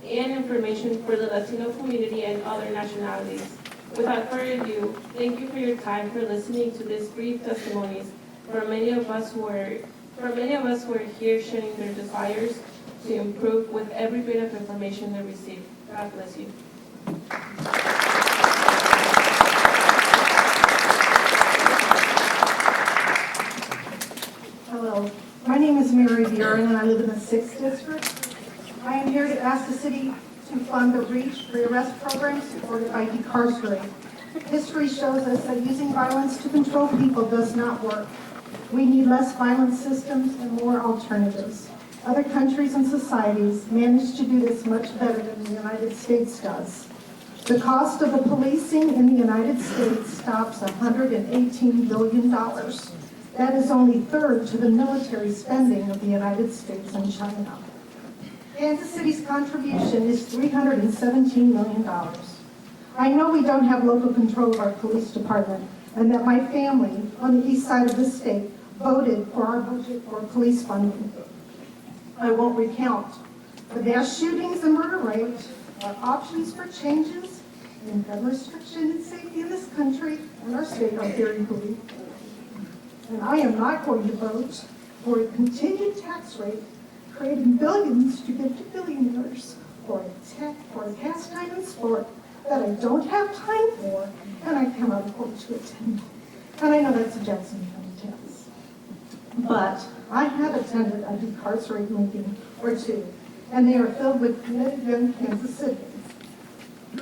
[SPEAKER 17] and information for the Latino community and other nationalities. Without further ado, thank you for your time for listening to these brief testimonies. For many of us who are here sharing their desires to improve with every bit of information they receive. God bless you.
[SPEAKER 14] Hello, my name is Mary Buren and I live in the 6th District. I am here to ask the city to fund the REACH rearrest program supported by Decarcerate. History shows us that using violence to control people does not work. We need less violent systems and more alternatives. Other countries and societies manage to do this much better than the United States does. The cost of the policing in the United States stops $118 billion. That is only third to the military spending of the United States and China. Kansas City's contribution is $317 million. I know we don't have local control of our police department, and that my family on the east side of the state voted for our budget for police funding. I won't recount. The mass shootings and murder rate are options for changes in gun restriction and safety in this country and our state are very bleak. And I am not going to vote for a continued tax rate creating billions to give to billionaires for a pastime and sport that I don't have time for and I cannot afford to attend. And I know that's a Jackson County tax. But I have attended a decarcerate meeting or two, and they are filled with committed young Kansas citizens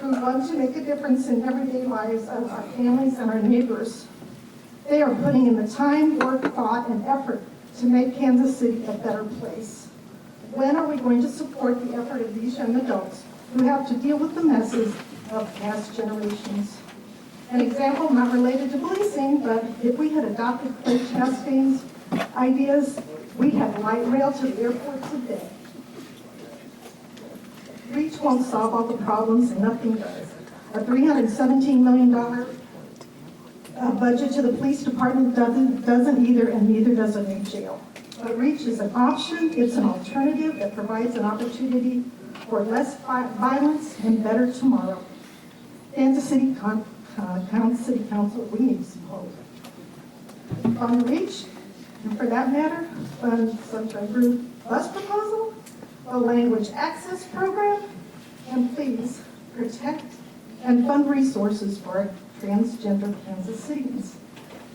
[SPEAKER 14] who want to make a difference in everyday lives of our families and our neighbors. They are putting in the time, work, thought, and effort to make Kansas City a better place. When are we going to support the effort of these young adults who have to deal with the messes of past generations? An example not related to policing, but if we had adopted Clay Chastain's ideas, we'd have light rail to the airport today. Reach won't solve all the problems, and nothing does. A $317 million budget to the police department doesn't either, and neither does a new jail. But Reach is an option, it's an alternative that provides an opportunity for less violence and better tomorrow. Kansas City City Council, we need some hope. On the Reach, and for that matter, fund Sunshine Group bus proposal, a language access program, and please protect and fund resources for our transgender Kansas Cityans.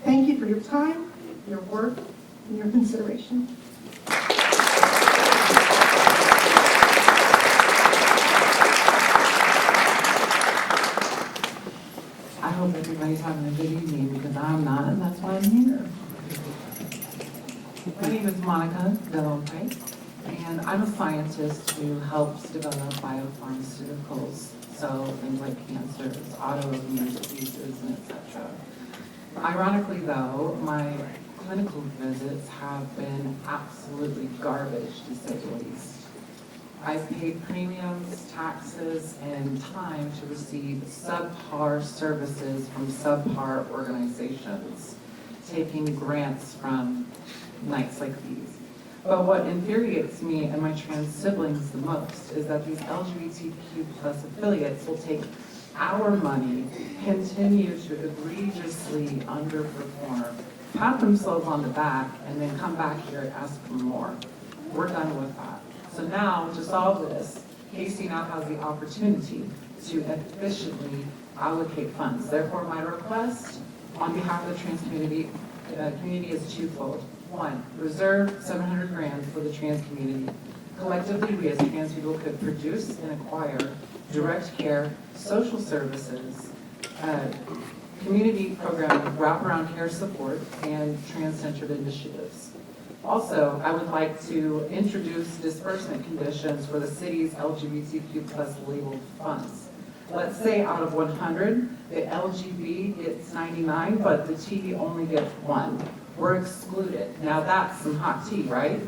[SPEAKER 14] Thank you for your time, your work, and your consideration.
[SPEAKER 3] I hope everybody's having a good evening because I'm not, and that's why I'm here. My name is Monica Delonte, and I'm a scientist who helps develop biopharmaceuticals, so things like cancers, autoimmune diseases, and etc. Ironically, though, my clinical visits have been absolutely garbage, to say the least. I've paid premiums, taxes, and time to receive subpar services from subpar organizations, taking grants from nights like these. But what infuriates me and my trans siblings the most is that these LGBTQ plus affiliates will take our money, continue to egregiously underperform, pat themselves on the back, and then come back here and ask for more. We're done with that. So now, to solve this, Casey now has the opportunity to efficiently allocate funds. Therefore, my request on behalf of the trans community is twofold. One, reserve 700 grand for the trans community. Collectively, we as trans people could produce and acquire direct care, social services, community programming, wraparound care support, and trans-centered initiatives. Also, I would like to introduce disbursement conditions for the city's LGBTQ plus labeled funds. Let's say out of 100, the LGB gets 99, but the T only gets 1. We're excluded. Now that's some hot tea, right?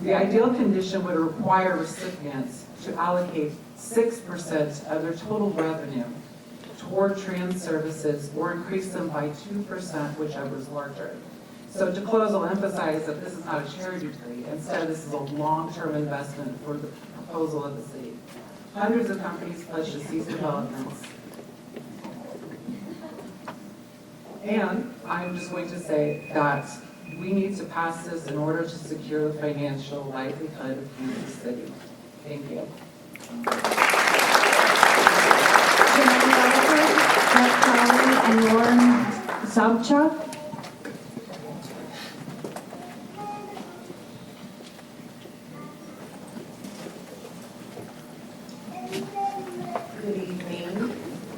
[SPEAKER 3] The ideal condition would require recipients to allocate 6% of their total revenue toward trans services or increase them by 2%, whichever is larger. So to close, I'll emphasize that this is not a charity plea. Instead, this is a long-term investment for the proposal of the city. Hundreds of companies pledged to cease developments. And I'm just going to say that we need to pass this in order to secure the financial livelihood of Kansas City. Thank you.
[SPEAKER 1] And Lauren Sobchak.
[SPEAKER 20] Good evening.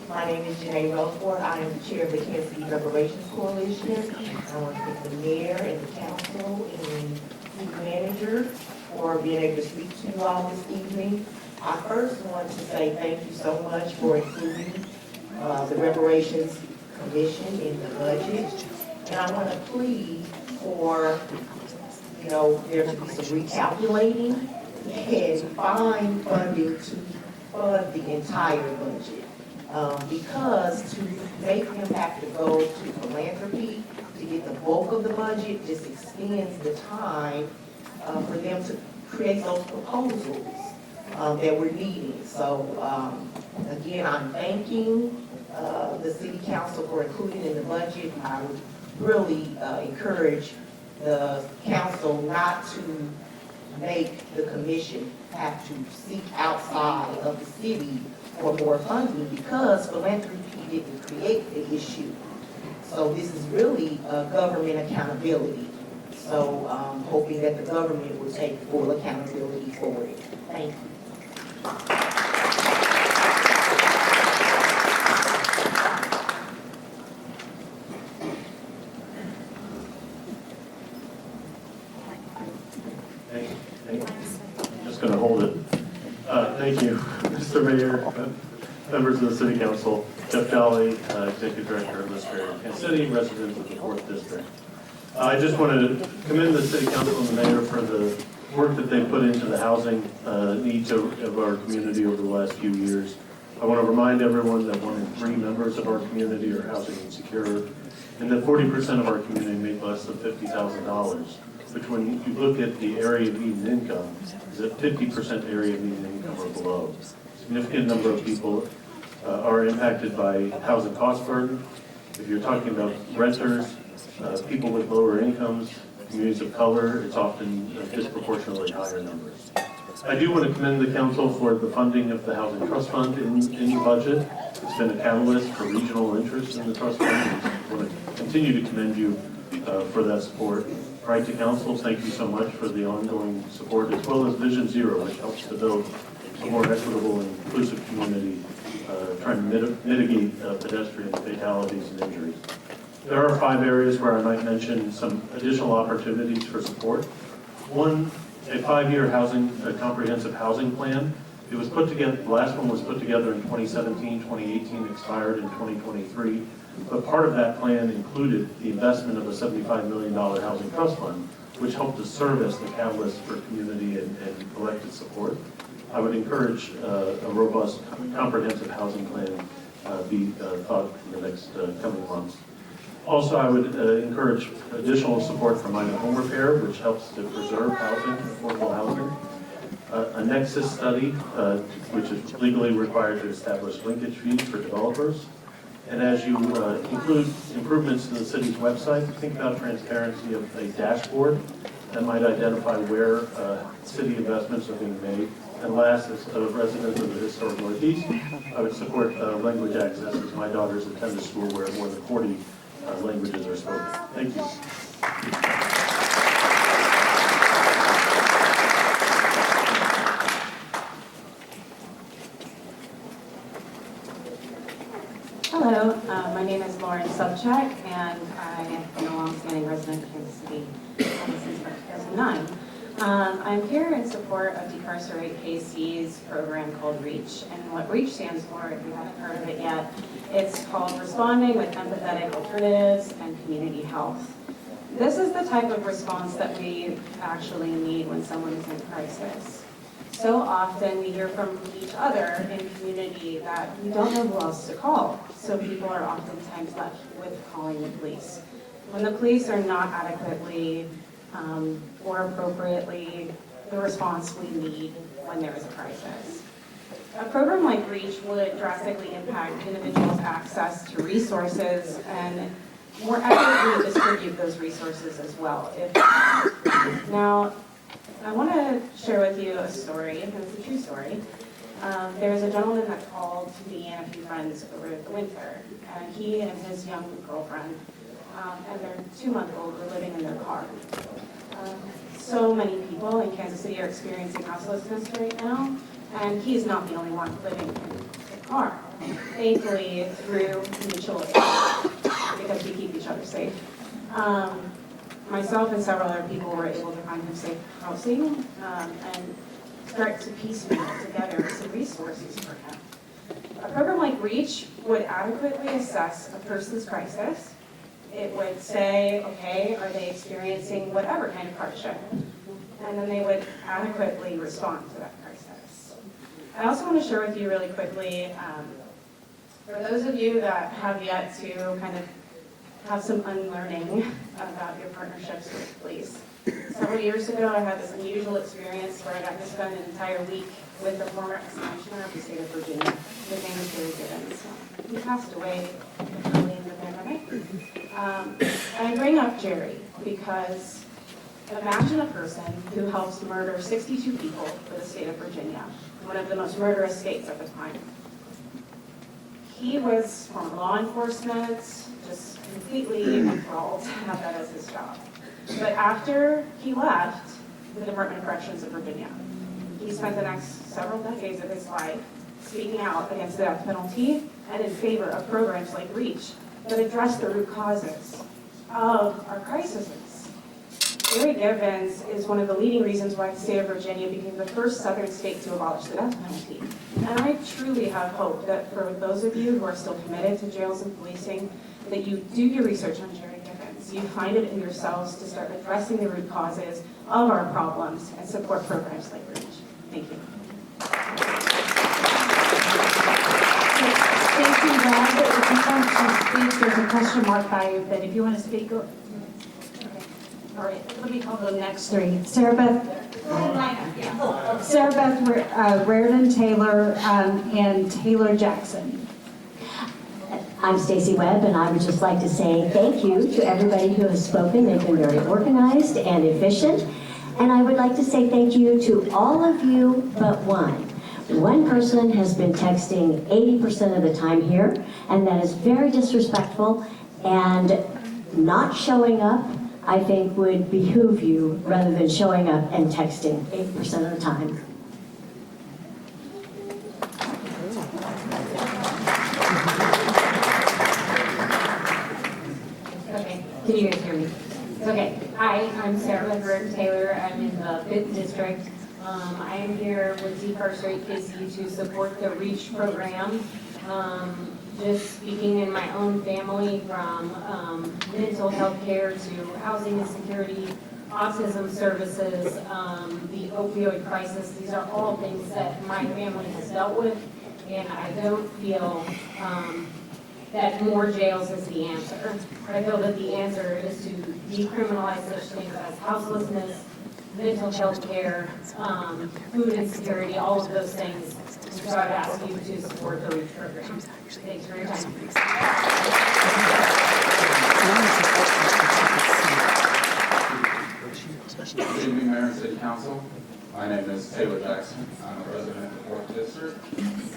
[SPEAKER 20] My name is Janae Roseford. I am the chair of the Kansas City Reparations
[SPEAKER 6] Coalition. I want to thank the mayor and the council and the manager for being able to speak to you all this evening. I first want to say thank you so much for including the Reparations Commission in the budget. And I want to plead for, there to be some recalculating and find funding to fund the entire budget. Because to make them have to go to philanthropy to get the bulk of the budget just extends the time for them to create those proposals that we're needing. So again, I'm thanking the city council for including in the budget. I would really encourage the council not to make the commission have to seek outside of the city for more funding, because philanthropy didn't create the issue. So this is really government accountability. So I'm hoping that the government will take full accountability for it. Thank you.
[SPEAKER 15] I'm just going to hold it. Thank you, Mr. Mayor, members of the City Council, Jeff Jolly, Executive Director of Westbury Kansas City, resident of the 4th District. I just want to commend the City Council and the Mayor for the work that they put into the housing needs of our community over the last few years. I want to remind everyone that 1 in 3 members of our community are housing insecure, and that 40% of our community make less than $50,000. Which, when you look at the area median income, is at 50% area median income or below. A significant number of people are impacted by housing cost burden. If you're talking about renters, people with lower incomes, communities of color, it's often disproportionately higher numbers. I do want to commend the council for the funding of the Housing Trust Fund in the budget. It's been a catalyst for regional interest in the trust fund. I want to continue to commend you for that support. Right to Council, thank you so much for the ongoing support, as well as Vision Zero, which helps to build a more equitable and inclusive community, trying to mitigate pedestrian fatalities and injuries. There are 5 areas where I might mention some additional opportunities for support. One, a 5-year comprehensive housing plan. It was put together, the last one was put together in 2017, 2018, expired in 2023. But part of that plan included the investment of a $75 million housing trust fund, which helped to serve as the catalyst for community and elected support. I would encourage a robust, comprehensive housing plan be thought in the next coming months. Also, I would encourage additional support for minor home repair, which helps to preserve housing, affordable housing. A nexus study, which is legally required to establish linkage fees for developers. And as you include improvements to the city's website, think about transparency of a dashboard that might identify where city investments are being made. And last, as a resident of the historic Northeast, I would support language access, as my daughters attend a school where more than 40 languages are spoken. Thank you.
[SPEAKER 20] Hello, my name is Lauren Subchak, and I have been a long-standing resident of Kansas City since 2009. I'm here in support of Decarcerate KC's program called REACH, and what REACH stands for, if you haven't heard of it yet, it's called Responding with Empathetic Alternatives and Community Health. This is the type of response that we actually need when someone is in crisis. So often we hear from each other in community that we don't know who else to call, so people are oftentimes left with calling the police. When the police are not adequately or appropriately the response we need when there is a crisis. A program like REACH would drastically impact individuals' access to resources and more equitably distribute those resources as well. Now, I want to share with you a story, and it's a true story. There was a gentleman that called me and a few friends over the winter, and he and his young girlfriend and their 2-month-old were living in their car. So many people in Kansas City are experiencing houselessness right now, and he's not the only one living in the car. Thankfully, through mutual aid,
[SPEAKER 12] because we keep each other safe. Myself and several other people were able to find him safe housing and start to piecemeal together some resources for him. A program like REACH would adequately assess a person's crisis. It would say, okay, are they experiencing whatever kind of hardship? And then they would adequately respond to that crisis. I also want to share with you really quickly, for those of you that have yet to kind of have some unlearning about your partnerships with police. Several years ago, I had this unusual experience where I got to spend an entire week with the former ex-commissioner of the state of Virginia. His name is Jerry Gibbons. He passed away early in the pandemic. And I bring up Jerry because imagine a person who helps murder 62 people for the state of Virginia, one of the most murderous states at the time. He was from law enforcement, just completely enthralled to have that as his job. But after he left the Department of Corrections of Virginia, he spent the next several decades of his life speaking out against the death penalty and in favor of programs like REACH that address the root causes of our crises. Jerry Gibbons is one of the leading reasons why the state of Virginia became the first southern state to abolish the death penalty. And I truly have hope that for those of you who are still committed to jails and policing, that you do your research on Jerry Gibbons. You find it in yourselves to start addressing the root causes of our problems and support programs like REACH. Thank you.
[SPEAKER 1] Thank you, Rob. If you want to speak, there's a question mark by you, but if you want to speak, go. All right, let me call the next three. Sarah Beth Raridan Taylor, and Taylor Jackson.
[SPEAKER 4] I'm Stacy Webb, and I would just like to say thank you to everybody who has spoken. They've been very organized and efficient. And I would like to say thank you to all of you but one. One person has been texting 80% of the time here, and that is very disrespectful, and not showing up, I think, would behoove you rather than showing up and texting 80% of the time.
[SPEAKER 21] Okay, can you guys hear me? Okay, hi, I'm Sarah Beth Taylor. I'm in the 5th District. I am here with Decarcerate KC to support the REACH program. Just speaking in my own family, from mental health care to housing insecurity, autism services, the opioid crisis. These are all things that my family has dealt with, and I don't feel that more jails is the answer. I feel that the answer is to decriminalize such things as houselessness, mental health care, food insecurity, all of those things. So I'd ask you to support the REACH program. Thanks for your time.
[SPEAKER 22] Good evening, Mayor and City Council. My name is Taylor Jackson. I'm a resident of the 4th District.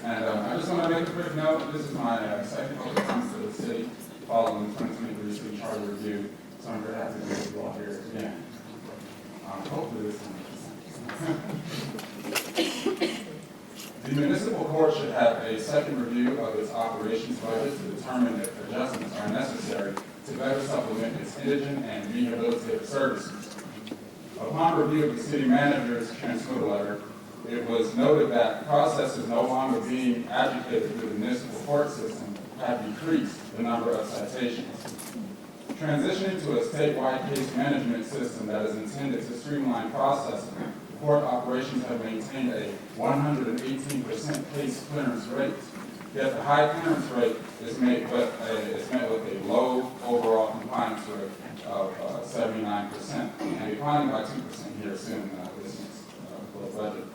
[SPEAKER 22] And I just want to make a quick note. This is my second visit to the city following the 2023 city charter review. So I'm very happy to be with you all here again. Hopefully this time. The municipal court should have a second review of its operations budget to determine if adjustments are necessary to better supplement its indigent and rehabilitative services. Upon review of the city manager's transmittal letter, it was noted that processes no longer being agitated through the municipal court system have decreased the number of citations. Transitioning to a statewide case management system that is intended to streamline processing, court operations have maintained a 118% case clearance rate. Yet the high clearance rate is met with a low overall compliance rate of 79%, and declining by 2% here soon this year's budget.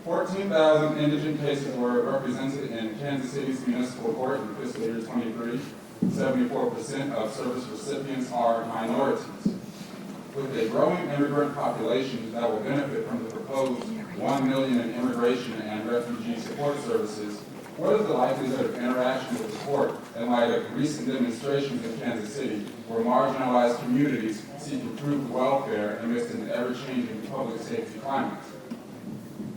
[SPEAKER 22] 14,000 indigent cases were represented in Kansas City's municipal court in fiscal year 23. 74% of service recipients are minorities. With a growing immigrant population that will benefit from the proposed $1 million in immigration and refugee support services, what is the likelihood of interaction with the court in light of recent demonstrations in Kansas City where marginalized communities seek improved welfare amidst an ever-changing public safety climate?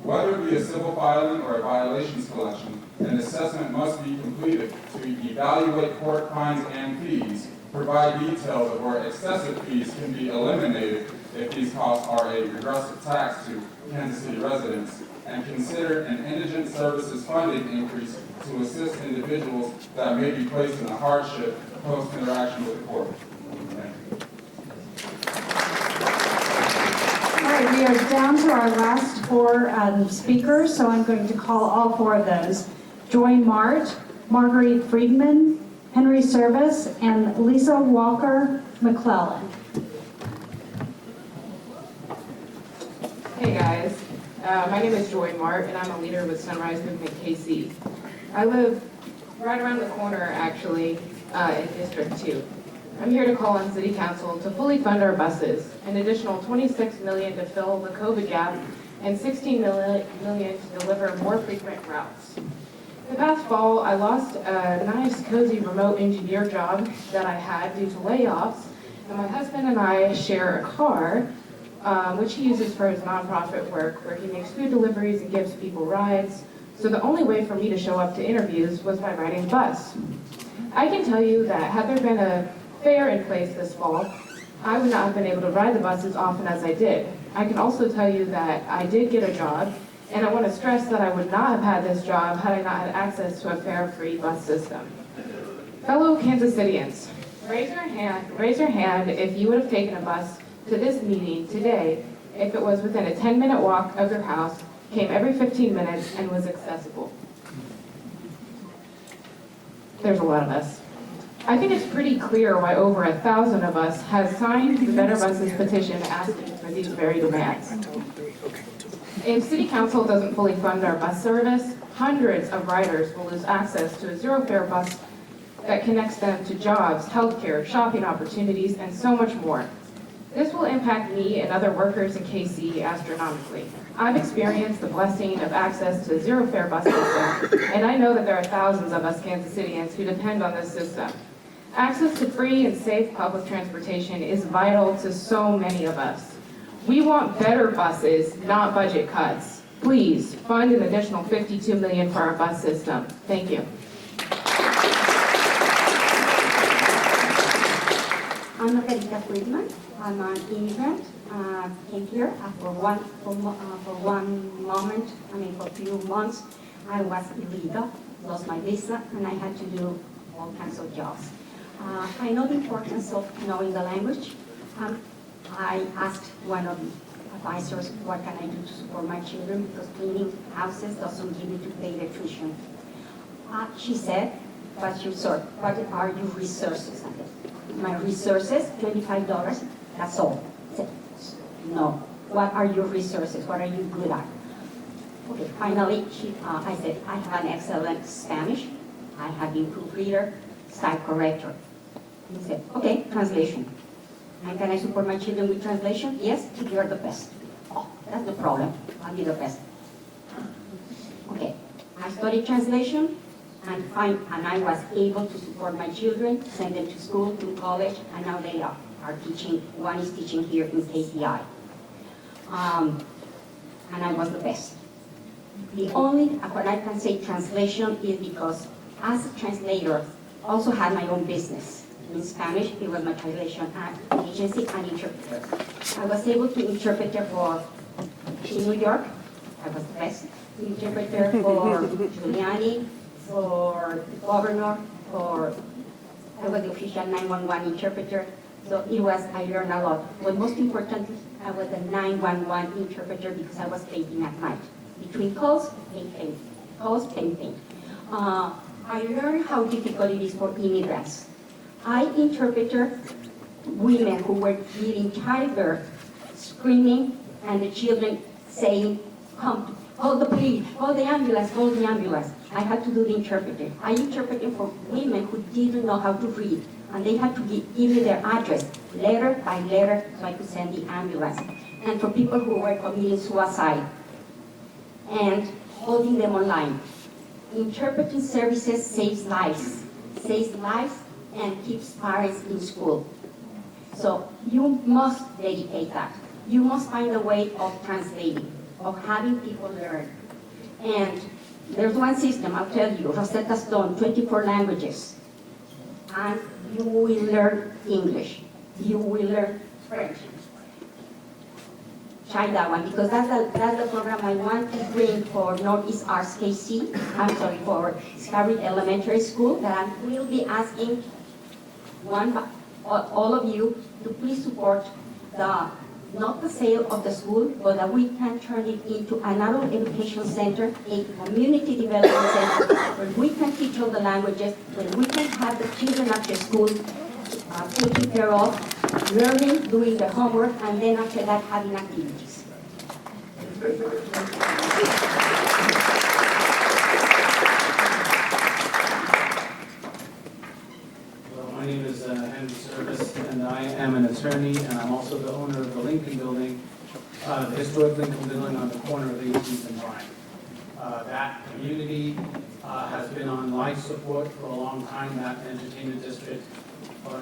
[SPEAKER 22] Whether it be a civil filing or a violations collection, An assessment must be completed to evaluate court fines and fees, provide details of where excessive fees can be eliminated if these costs are a regressive tax to Kansas City residents, and consider an indigent services funding increase to assist individuals that may be placed in a hardship post-interaction with the court. Thank you.
[SPEAKER 1] All right, we are down to our last four speakers, so I'm going to call all four of those. Joy Mart, Marguerite Friedman, Henry Service, and Lisa Walker McClellan.
[SPEAKER 2] Hey guys, my name is Joy Mart and I'm a leader with Sunrise Movement KC. I live right around the corner actually in District 2. I'm here to call on City Council to fully fund our buses, an additional $26 million to fill the COVID gap, and $16 million to deliver more frequent routes. The past fall, I lost a nice, cozy remote engineer job that I had due to layoffs, and my husband and I share a car, which he uses for his nonprofit work, where he makes food deliveries and gives people rides. So the only way for me to show up to interviews was by riding a bus. I can tell you that had there been a fair in place this fall, I would not have been able to ride the bus as often as I did. I can also tell you that I did get a job, and I want to stress that I would not have had this job had I not had access to a fair, free bus system. Fellow Kansas Cityans, raise your hand if you would have taken a bus to this meeting today if it was within a 10-minute walk of your house, came every 15 minutes, and was accessible. There's a lot of us. I think it's pretty clear why over 1,000 of us have signed the Better Buses petition asking for these very demands. If City Council doesn't fully fund our bus service, hundreds of riders will lose access to a zero-fare bus that connects them to jobs, healthcare, shopping opportunities, and so much more. This will impact me and other workers in KC astronomically. I've experienced the blessing of access to a zero-fare bus system, and I know that there are thousands of us Kansas Cityans who depend on this system. Access to free and safe public transportation is vital to so many of us. We want better buses, not budget cuts. Please fund an additional $52 million for our bus system. Thank you.
[SPEAKER 4] I'm Margarita Friedman. I'm an immigrant. Came here for one moment, for a few months. I was illegal, lost my visa, and I had to do all kinds of jobs. I know the importance of knowing the language. I asked one of the advisors, what can I do to support my children, because cleaning houses doesn't give me to pay their tuition. She said, what are your resources? My resources, $25, that's all. I said, no, what are your resources? What are you good at? Okay, finally, I said, I have an excellent Spanish. I have been proofreader, style corrector. He said, okay, translation. And can I support my children with translation? Yes, you're the best. Oh, that's the problem. I'll be the best. Okay, I studied translation, and I was able to support my children, send them to school, to college, and now they are teaching. One is teaching here in KCI. And I was the best. The only, what I can say translation is because as a translator, also had my own business. In Spanish, it was my translation agency and interpreter. I was able to interpret for in New York. I was the best interpreter for Giuliani, for the governor, I was the official 911 interpreter. So I learned a lot. But most importantly, I was a 911 interpreter because I was painting at night. Between calls, painting. Calls, painting. I learned how difficult it is for immigrants. I interpreted women who were giving childbirth, screaming, and the children saying, come, call the police, call the ambulance, call the ambulance. I had to do the interpreting. I interpreted for women who didn't know how to read, and they had to give me their address, letter by letter, so I could send the ambulance. And for people who were committing suicide, and holding them online. Interpreting services saves lives and keeps parents in school. So you must dedicate that. You must find a way of translating, of having people learn. And
[SPEAKER 9] There's one system, I'll tell you, Rosetta Stone, 24 languages. And you will learn English. You will learn French. Try that one, because that's the program I want to bring for Northeast Arts KC, I'm sorry, for Scarlet Elementary School, that I will be asking all of you to please support not the sale of the school, but that we can turn it into an adult education center, a community development center, where we can teach all the languages, where we can have the children after school taken care of, learning, doing the homework, and then after that having activities.
[SPEAKER 8] My name is Henry Service, and I am an attorney, and I'm also the owner of the Lincoln Building, the historic Lincoln Building on the corner of 18th and Vine. That community has been on life support for a long time, that entertainment district, but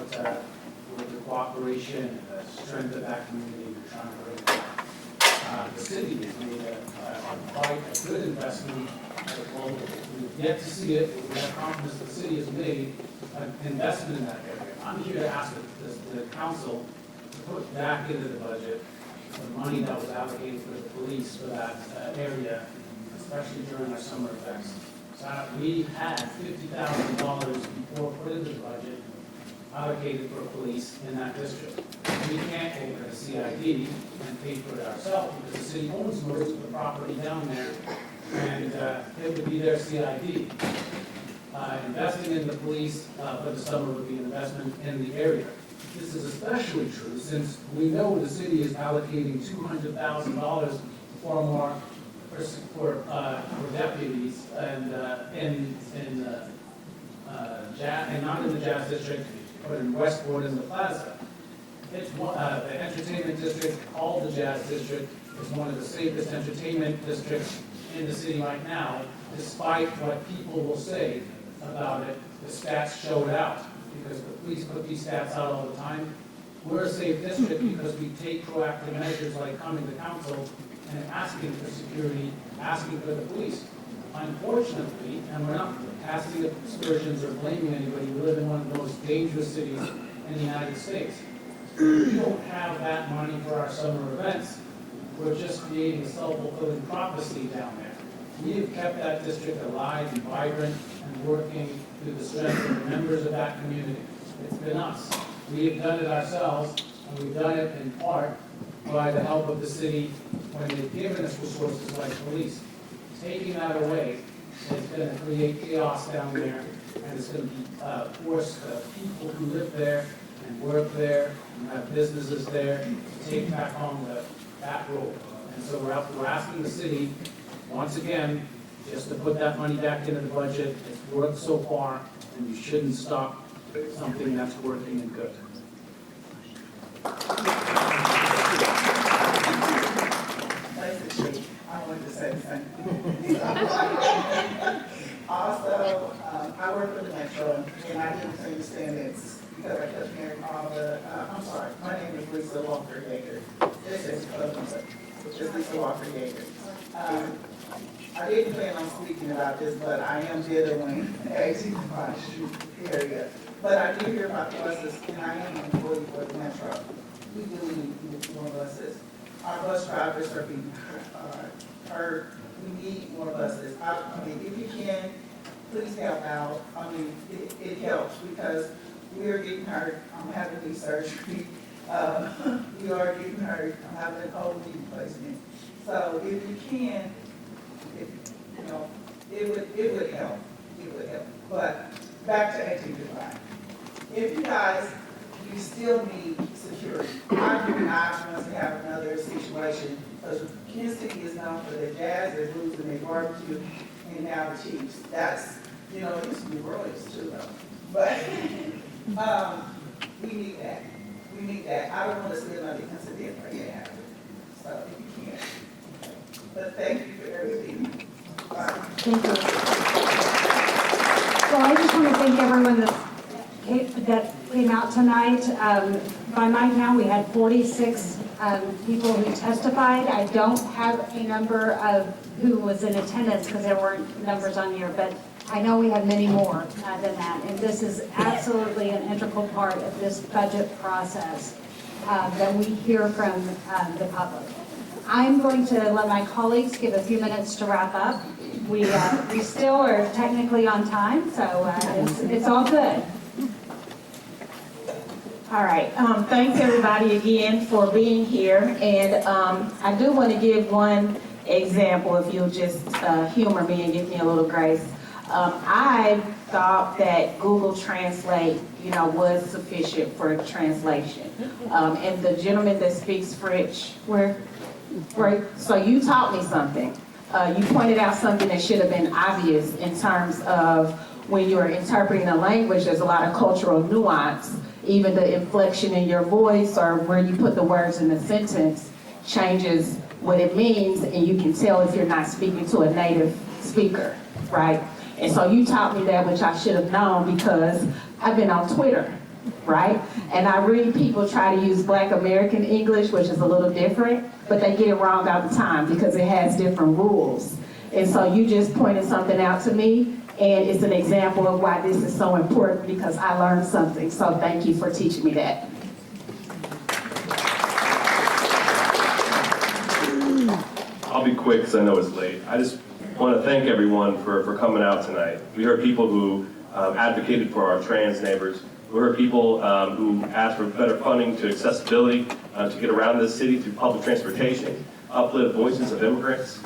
[SPEAKER 8] with the cooperation and the strength of that community, we're trying to bring it back. The city has made quite a good investment at the global. We've yet to see it, but we have confidence the city has made an investment in that area. I'm here to ask the council to put back into the budget the money that was allocated for the police for that area, especially during our summer events. So we had $50,000 before put into the budget allocated for police in that district. We can't open a CID and pay for it ourselves because the city owns most of the property down there, and it would be their CID. Investing in the police for the summer would be an investment in the area. This is especially true since we know the city is allocating $200,000 or more for deputies and not in the Jazz District, but in Westport and the Plaza. It's the entertainment district, called the Jazz District, is one of the safest entertainment districts in the city right now, despite what people will say about it. The stats show it out, because the police put these stats out all the time. We're a safe district because we take proactive measures like coming to council and asking for security, asking for the police. Unfortunately, and we're not casting aspersions or blaming anybody, we live in one of the most dangerous cities in the United States. We don't have that money for our summer events. We're just creating a self-fulfilling prophecy down there. We have kept that district alive and vibrant and working through the strength of the members of that community. It's been us. We have done it ourselves, and we've done it in part by the help of the city when they've given us resources like police. Taking that away is going to create chaos down there, and it's going to force people who live there and work there and have businesses there to take back on that role. And so we're asking the city, once again, just to put that money back into the budget. It's worked so far, and you shouldn't stop something that's working and good.
[SPEAKER 10] Basically, I wanted to say the same thing. Also, I work for the Metro, and I didn't understand this because I kept hearing all the, I'm sorry, my name is Lisa Walker Yeager. This is just Lisa Walker Yeager. I didn't plan on speaking about this, but I am diddling 18th Street area. But I do hear about the buses, and I am an employee for the Metro. We do need more buses. Our bus drivers are being hurt. We need more buses. I mean, if you can, please help out. I mean, it helps because we are getting hurt. I'm having knee surgery. We are getting hurt. I'm having a cold knee replacement. So if you can, it would help. It would help. But back to 1855. If you still need security. I do not want to have another situation because Kansas City is known for their jazz, their blues, and their barbecue, and now the Chiefs. That's, it used to be Royals too, though. But we need that. We need that. I don't want to see another incident right here. So if you can. But thank you for everything.
[SPEAKER 1] Thank you. Well, I just want to thank everyone that came out tonight. By my count, we had 46 people who testified. I don't have a number of who was in attendance because there weren't numbers on here, but I know we have many more than that. And this is absolutely an integral part of this budget process that we hear from the public. I'm going to let my colleagues give a few minutes to wrap up. We still are technically on time, so it's all good.
[SPEAKER 6] All right, thanks everybody again for being here. And I do want to give one example, if you'll just humor me and give me a little grace. I thought that Google Translate, was sufficient for translation. And the gentleman that speaks French, so you taught me something. You pointed out something that should have been obvious in terms of when you are interpreting a language, there's a lot of cultural nuance. Even the inflection in your voice or where you put the words in the sentence changes what it means, and you can tell if you're not speaking to a native speaker, right? And so you taught me that, which I should have known because I've been on Twitter, right? And I read people try to use Black American English, which is a little different, but they get it wrong all the time because it has different rules. And so you just pointed something out to me, and it's an example of why this is so important because I learned something. So thank you for teaching me that.
[SPEAKER 7] I'll be quick because I know it's late. I just want to thank everyone for coming out tonight. We heard people who advocated for our trans neighbors. We heard people who asked for better funding to accessibility to get around this city through public transportation, uplift voices of immigrants,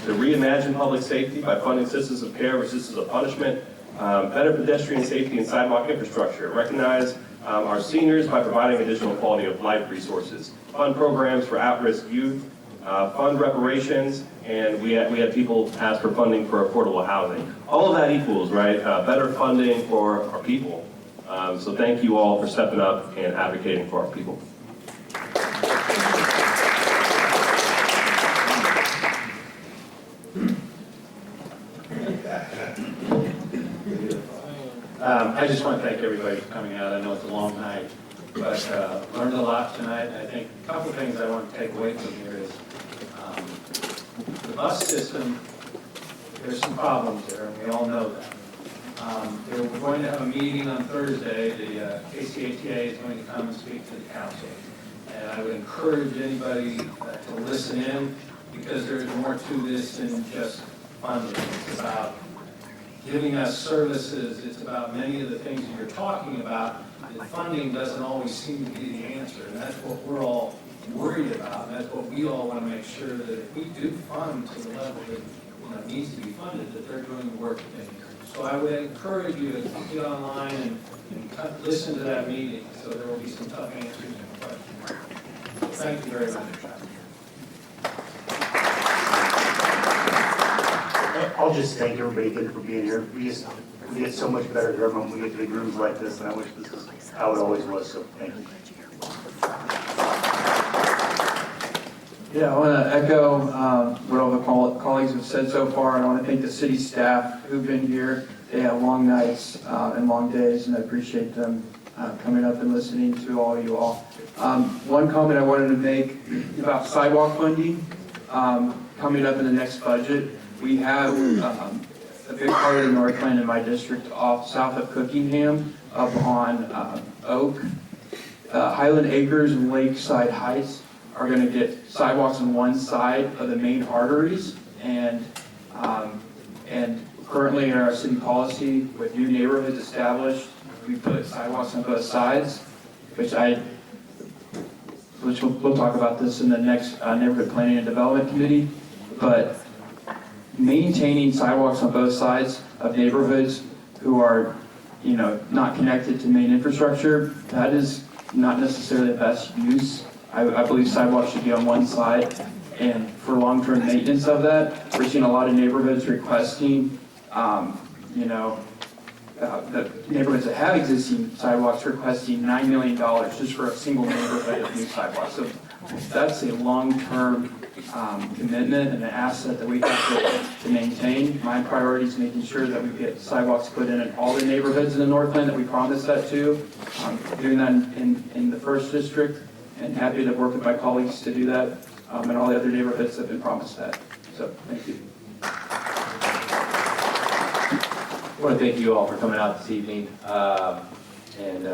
[SPEAKER 7] to reimagine public safety by funding systems of care or systems of punishment, better pedestrian safety and sidewalk infrastructure, recognize our seniors by providing additional quality of life resources, fund programs for at-risk youth, fund reparations, and we had people ask for funding for affordable housing. All of that equals, right, better funding for our people. So thank you all for stepping up and advocating for our people.
[SPEAKER 11] I just want to thank everybody for coming out. I know it's a long night, but learned a lot tonight. And I think a couple things I want to take away from here is the bus system, there's some problems there, and we all know that. We're going to have a meeting on Thursday. The KCATA is going to come and speak to the council. And I would encourage anybody to listen in because there's more to this than just funding. It's about giving us services. It's about many of the things that you're talking about. The funding doesn't always seem to be the answer, and that's what we're all worried about, and that's what we all want to make sure that if we do fund to the level that needs to be funded, that they're doing the work that they need. So I would encourage you to get online and listen to that meeting, so there will be some tough answers and questions. Thank you very much.
[SPEAKER 23] I'll just thank everybody again for being here. We get so much better government when we get to big rooms like this, and I wish this is how it always was, so thank you.
[SPEAKER 24] Yeah, I want to echo what all the colleagues have said so far, and I want to thank the city staff who've been here. They have long nights and long days, and I appreciate them coming up and listening to all you all. One comment I wanted to make about sidewalk funding coming up in the next budget. We have a big part of the Northland in my district off south of Cookingham, up on Oak. Highland Acres and Lakeside Heights are going to get sidewalks on one side of the main arteries, and currently in our city policy with new neighborhoods established, we put sidewalks on both sides, which we'll talk about this in the next neighborhood planning and development committee, but maintaining sidewalks on both sides of neighborhoods who are, not connected to main infrastructure, that is not necessarily the best use. I believe sidewalks should be on one side, and for long-term maintenance of that, we're seeing a lot of neighborhoods requesting, the neighborhoods that have existing sidewalks requesting $9 million just for a single neighborhood of new sidewalks. So that's a long-term commitment and an asset that we have to maintain. My priority is making sure that we get sidewalks put in all the neighborhoods in the Northland that we promised that to. Doing that in the first district, and happy to work with my colleagues to do that, and all the other neighborhoods that have been promised that. So, thank you.
[SPEAKER 5] I want to thank you all for coming out this evening and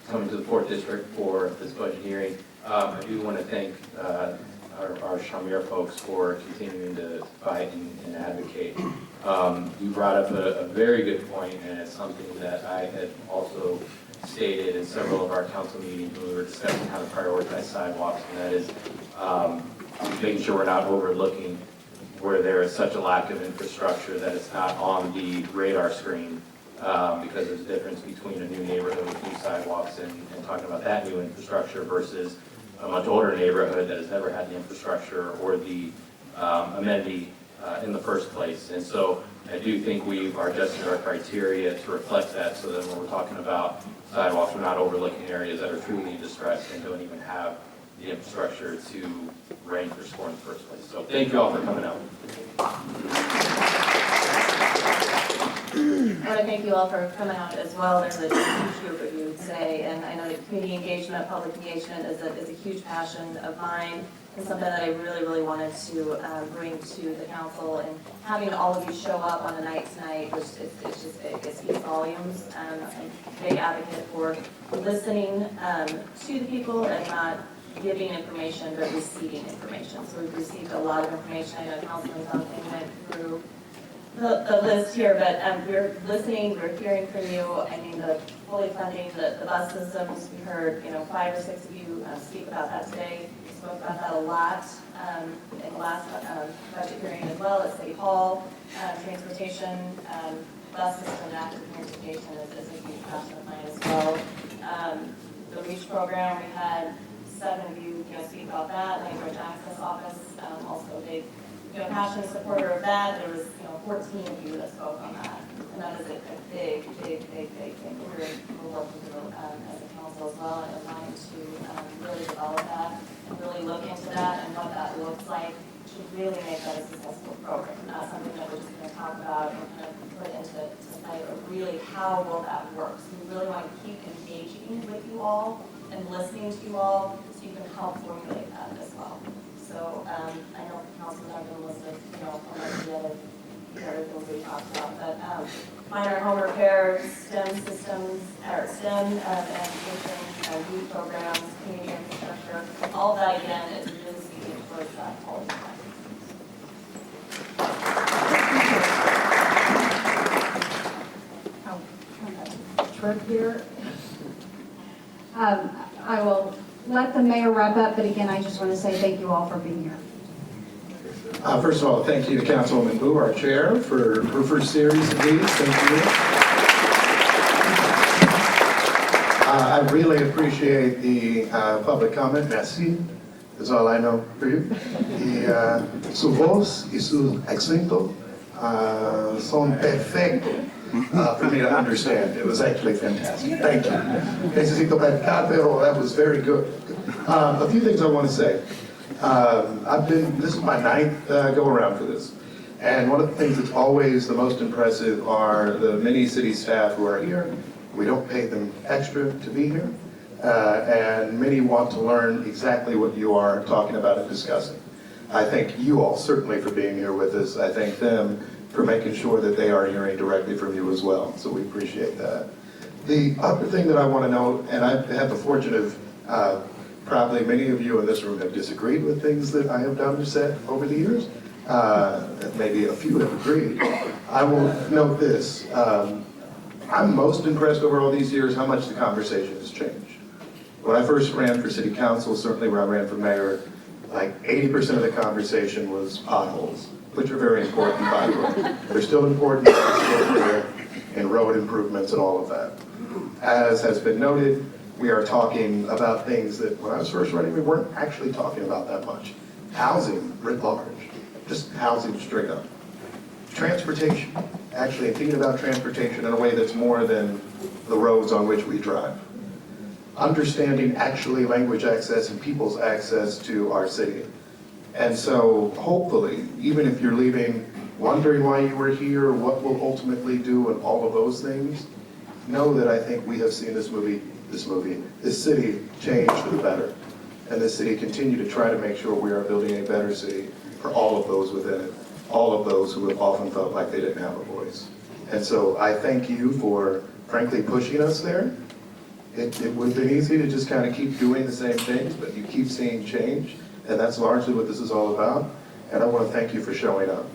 [SPEAKER 5] coming to the 4th District for this budget hearing. I do want to thank our Shamir folks for continuing to fight and advocate. You brought up a very good point, and it's something that I had also stated in several of our council meetings when we were discussing how to prioritize sidewalks, and that is making sure we're not overlooking where there is such a lack of infrastructure that it's not on the radar screen, because there's a difference between a new neighborhood with new sidewalks and talking about that new infrastructure versus a much older neighborhood that has never had the infrastructure or the amenity in the first place. And so I do think we are adjusting our criteria to reflect that, so that when we're talking about sidewalks, we're not overlooking areas that are truly distressed and don't even have the infrastructure to rank or score in the first place. So thank you all for coming out.
[SPEAKER 16] I want to thank you all for coming out as well. There's a huge group of you today, and I know that community engagement, public engagement is a huge passion of mine, and something that I really, really wanted to bring to the council. And having all of you show up on a night tonight, which it speaks volumes. I'm a big advocate for listening to the people and not giving information, but receiving information. So we've received a lot of information. I know Councilman Duncan went through the list here, but we're listening, we're hearing from you. I mean, the fully funding the bus systems, we heard 5 or 6 of you speak about that today. We spoke about that a lot in the last budget hearing as well at City Hall. Transportation, bus system, active transportation is a huge passion of mine as well. The REACH program, we had 7 of you speak about that. Language Access Office, also a big passionate supporter of that. There was 14 of you that spoke on that, and that is a big thing. We're working through as a council as well, and wanting to really develop that and really look into that and what that looks like to really make that a successful program. Not something that we're just going to talk about and kind of put into play, but really how will that work. So we really want to keep engaging with you all and listening to you all, so you can help formulate that as well. So I know council's not going to list all of the other things we talked about, but minor home repairs, STEM systems, or STEM education, youth programs, community infrastructure, all that again is really speaking towards that quality of life.
[SPEAKER 1] Trip here. I will let the mayor wrap up, but again, I just want to say thank you all for being here.
[SPEAKER 18] First of all, thank you to Councilwoman Boo, our chair, for her first series of these. Thank you. I really appreciate the public comment. Merci. That's all I know for you. Su voz y su acento son perfectos for me to understand. It was actually fantastic. Thank you. Necesito practicar, pero that was very good. A few things I want to say. This is my 9th go around for this. And one of the things that's always the most impressive are the many city staff who are here. We don't pay them extra to be here. And many want to learn exactly what you are talking about and discussing. I thank you all certainly for being here with us. I thank them for making sure that they are hearing directly from you as well. So we appreciate that. The other thing that I want to note, and I've had the fortune of probably many of you in this room have disagreed with things that I have done or said over the years. Maybe a few have agreed. I will note this. I'm most impressed over all these years how much the conversation has changed. When I first ran for city council, certainly when I ran for mayor, like 80% of the conversation was potholes, which are very important, by the way. They're still important, and road improvements and all of that. As has been noted, we are talking about things that when I was first running, we weren't actually talking about that much. Housing writ large, just housing straight up. Transportation, actually thinking about transportation in a way that's more than the roads on which we drive. Understanding actually language access and people's access to our city. And so hopefully, even if you're leaving wondering why you were here, what we'll ultimately do and all of those things, know that I think we have seen this city change for the better. and the city continue to try to make sure we are building a better city for all of those within it, all of those who have often felt like they didn't have a voice. And so I thank you for frankly pushing us there. It would have been easy to just kind of keep doing the same things, but you keep seeing change, and that's largely what this is all about. And I want to thank you for showing up.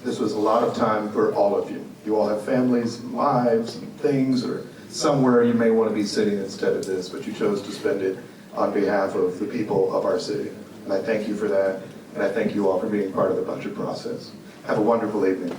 [SPEAKER 18] This was a lot of time for all of you. You all have families and lives and things, or somewhere you may want to be sitting instead of this, but you chose to spend it on behalf of the people of our city. And I thank you for that, and I thank you all for being part of the budget process. Have a wonderful evening.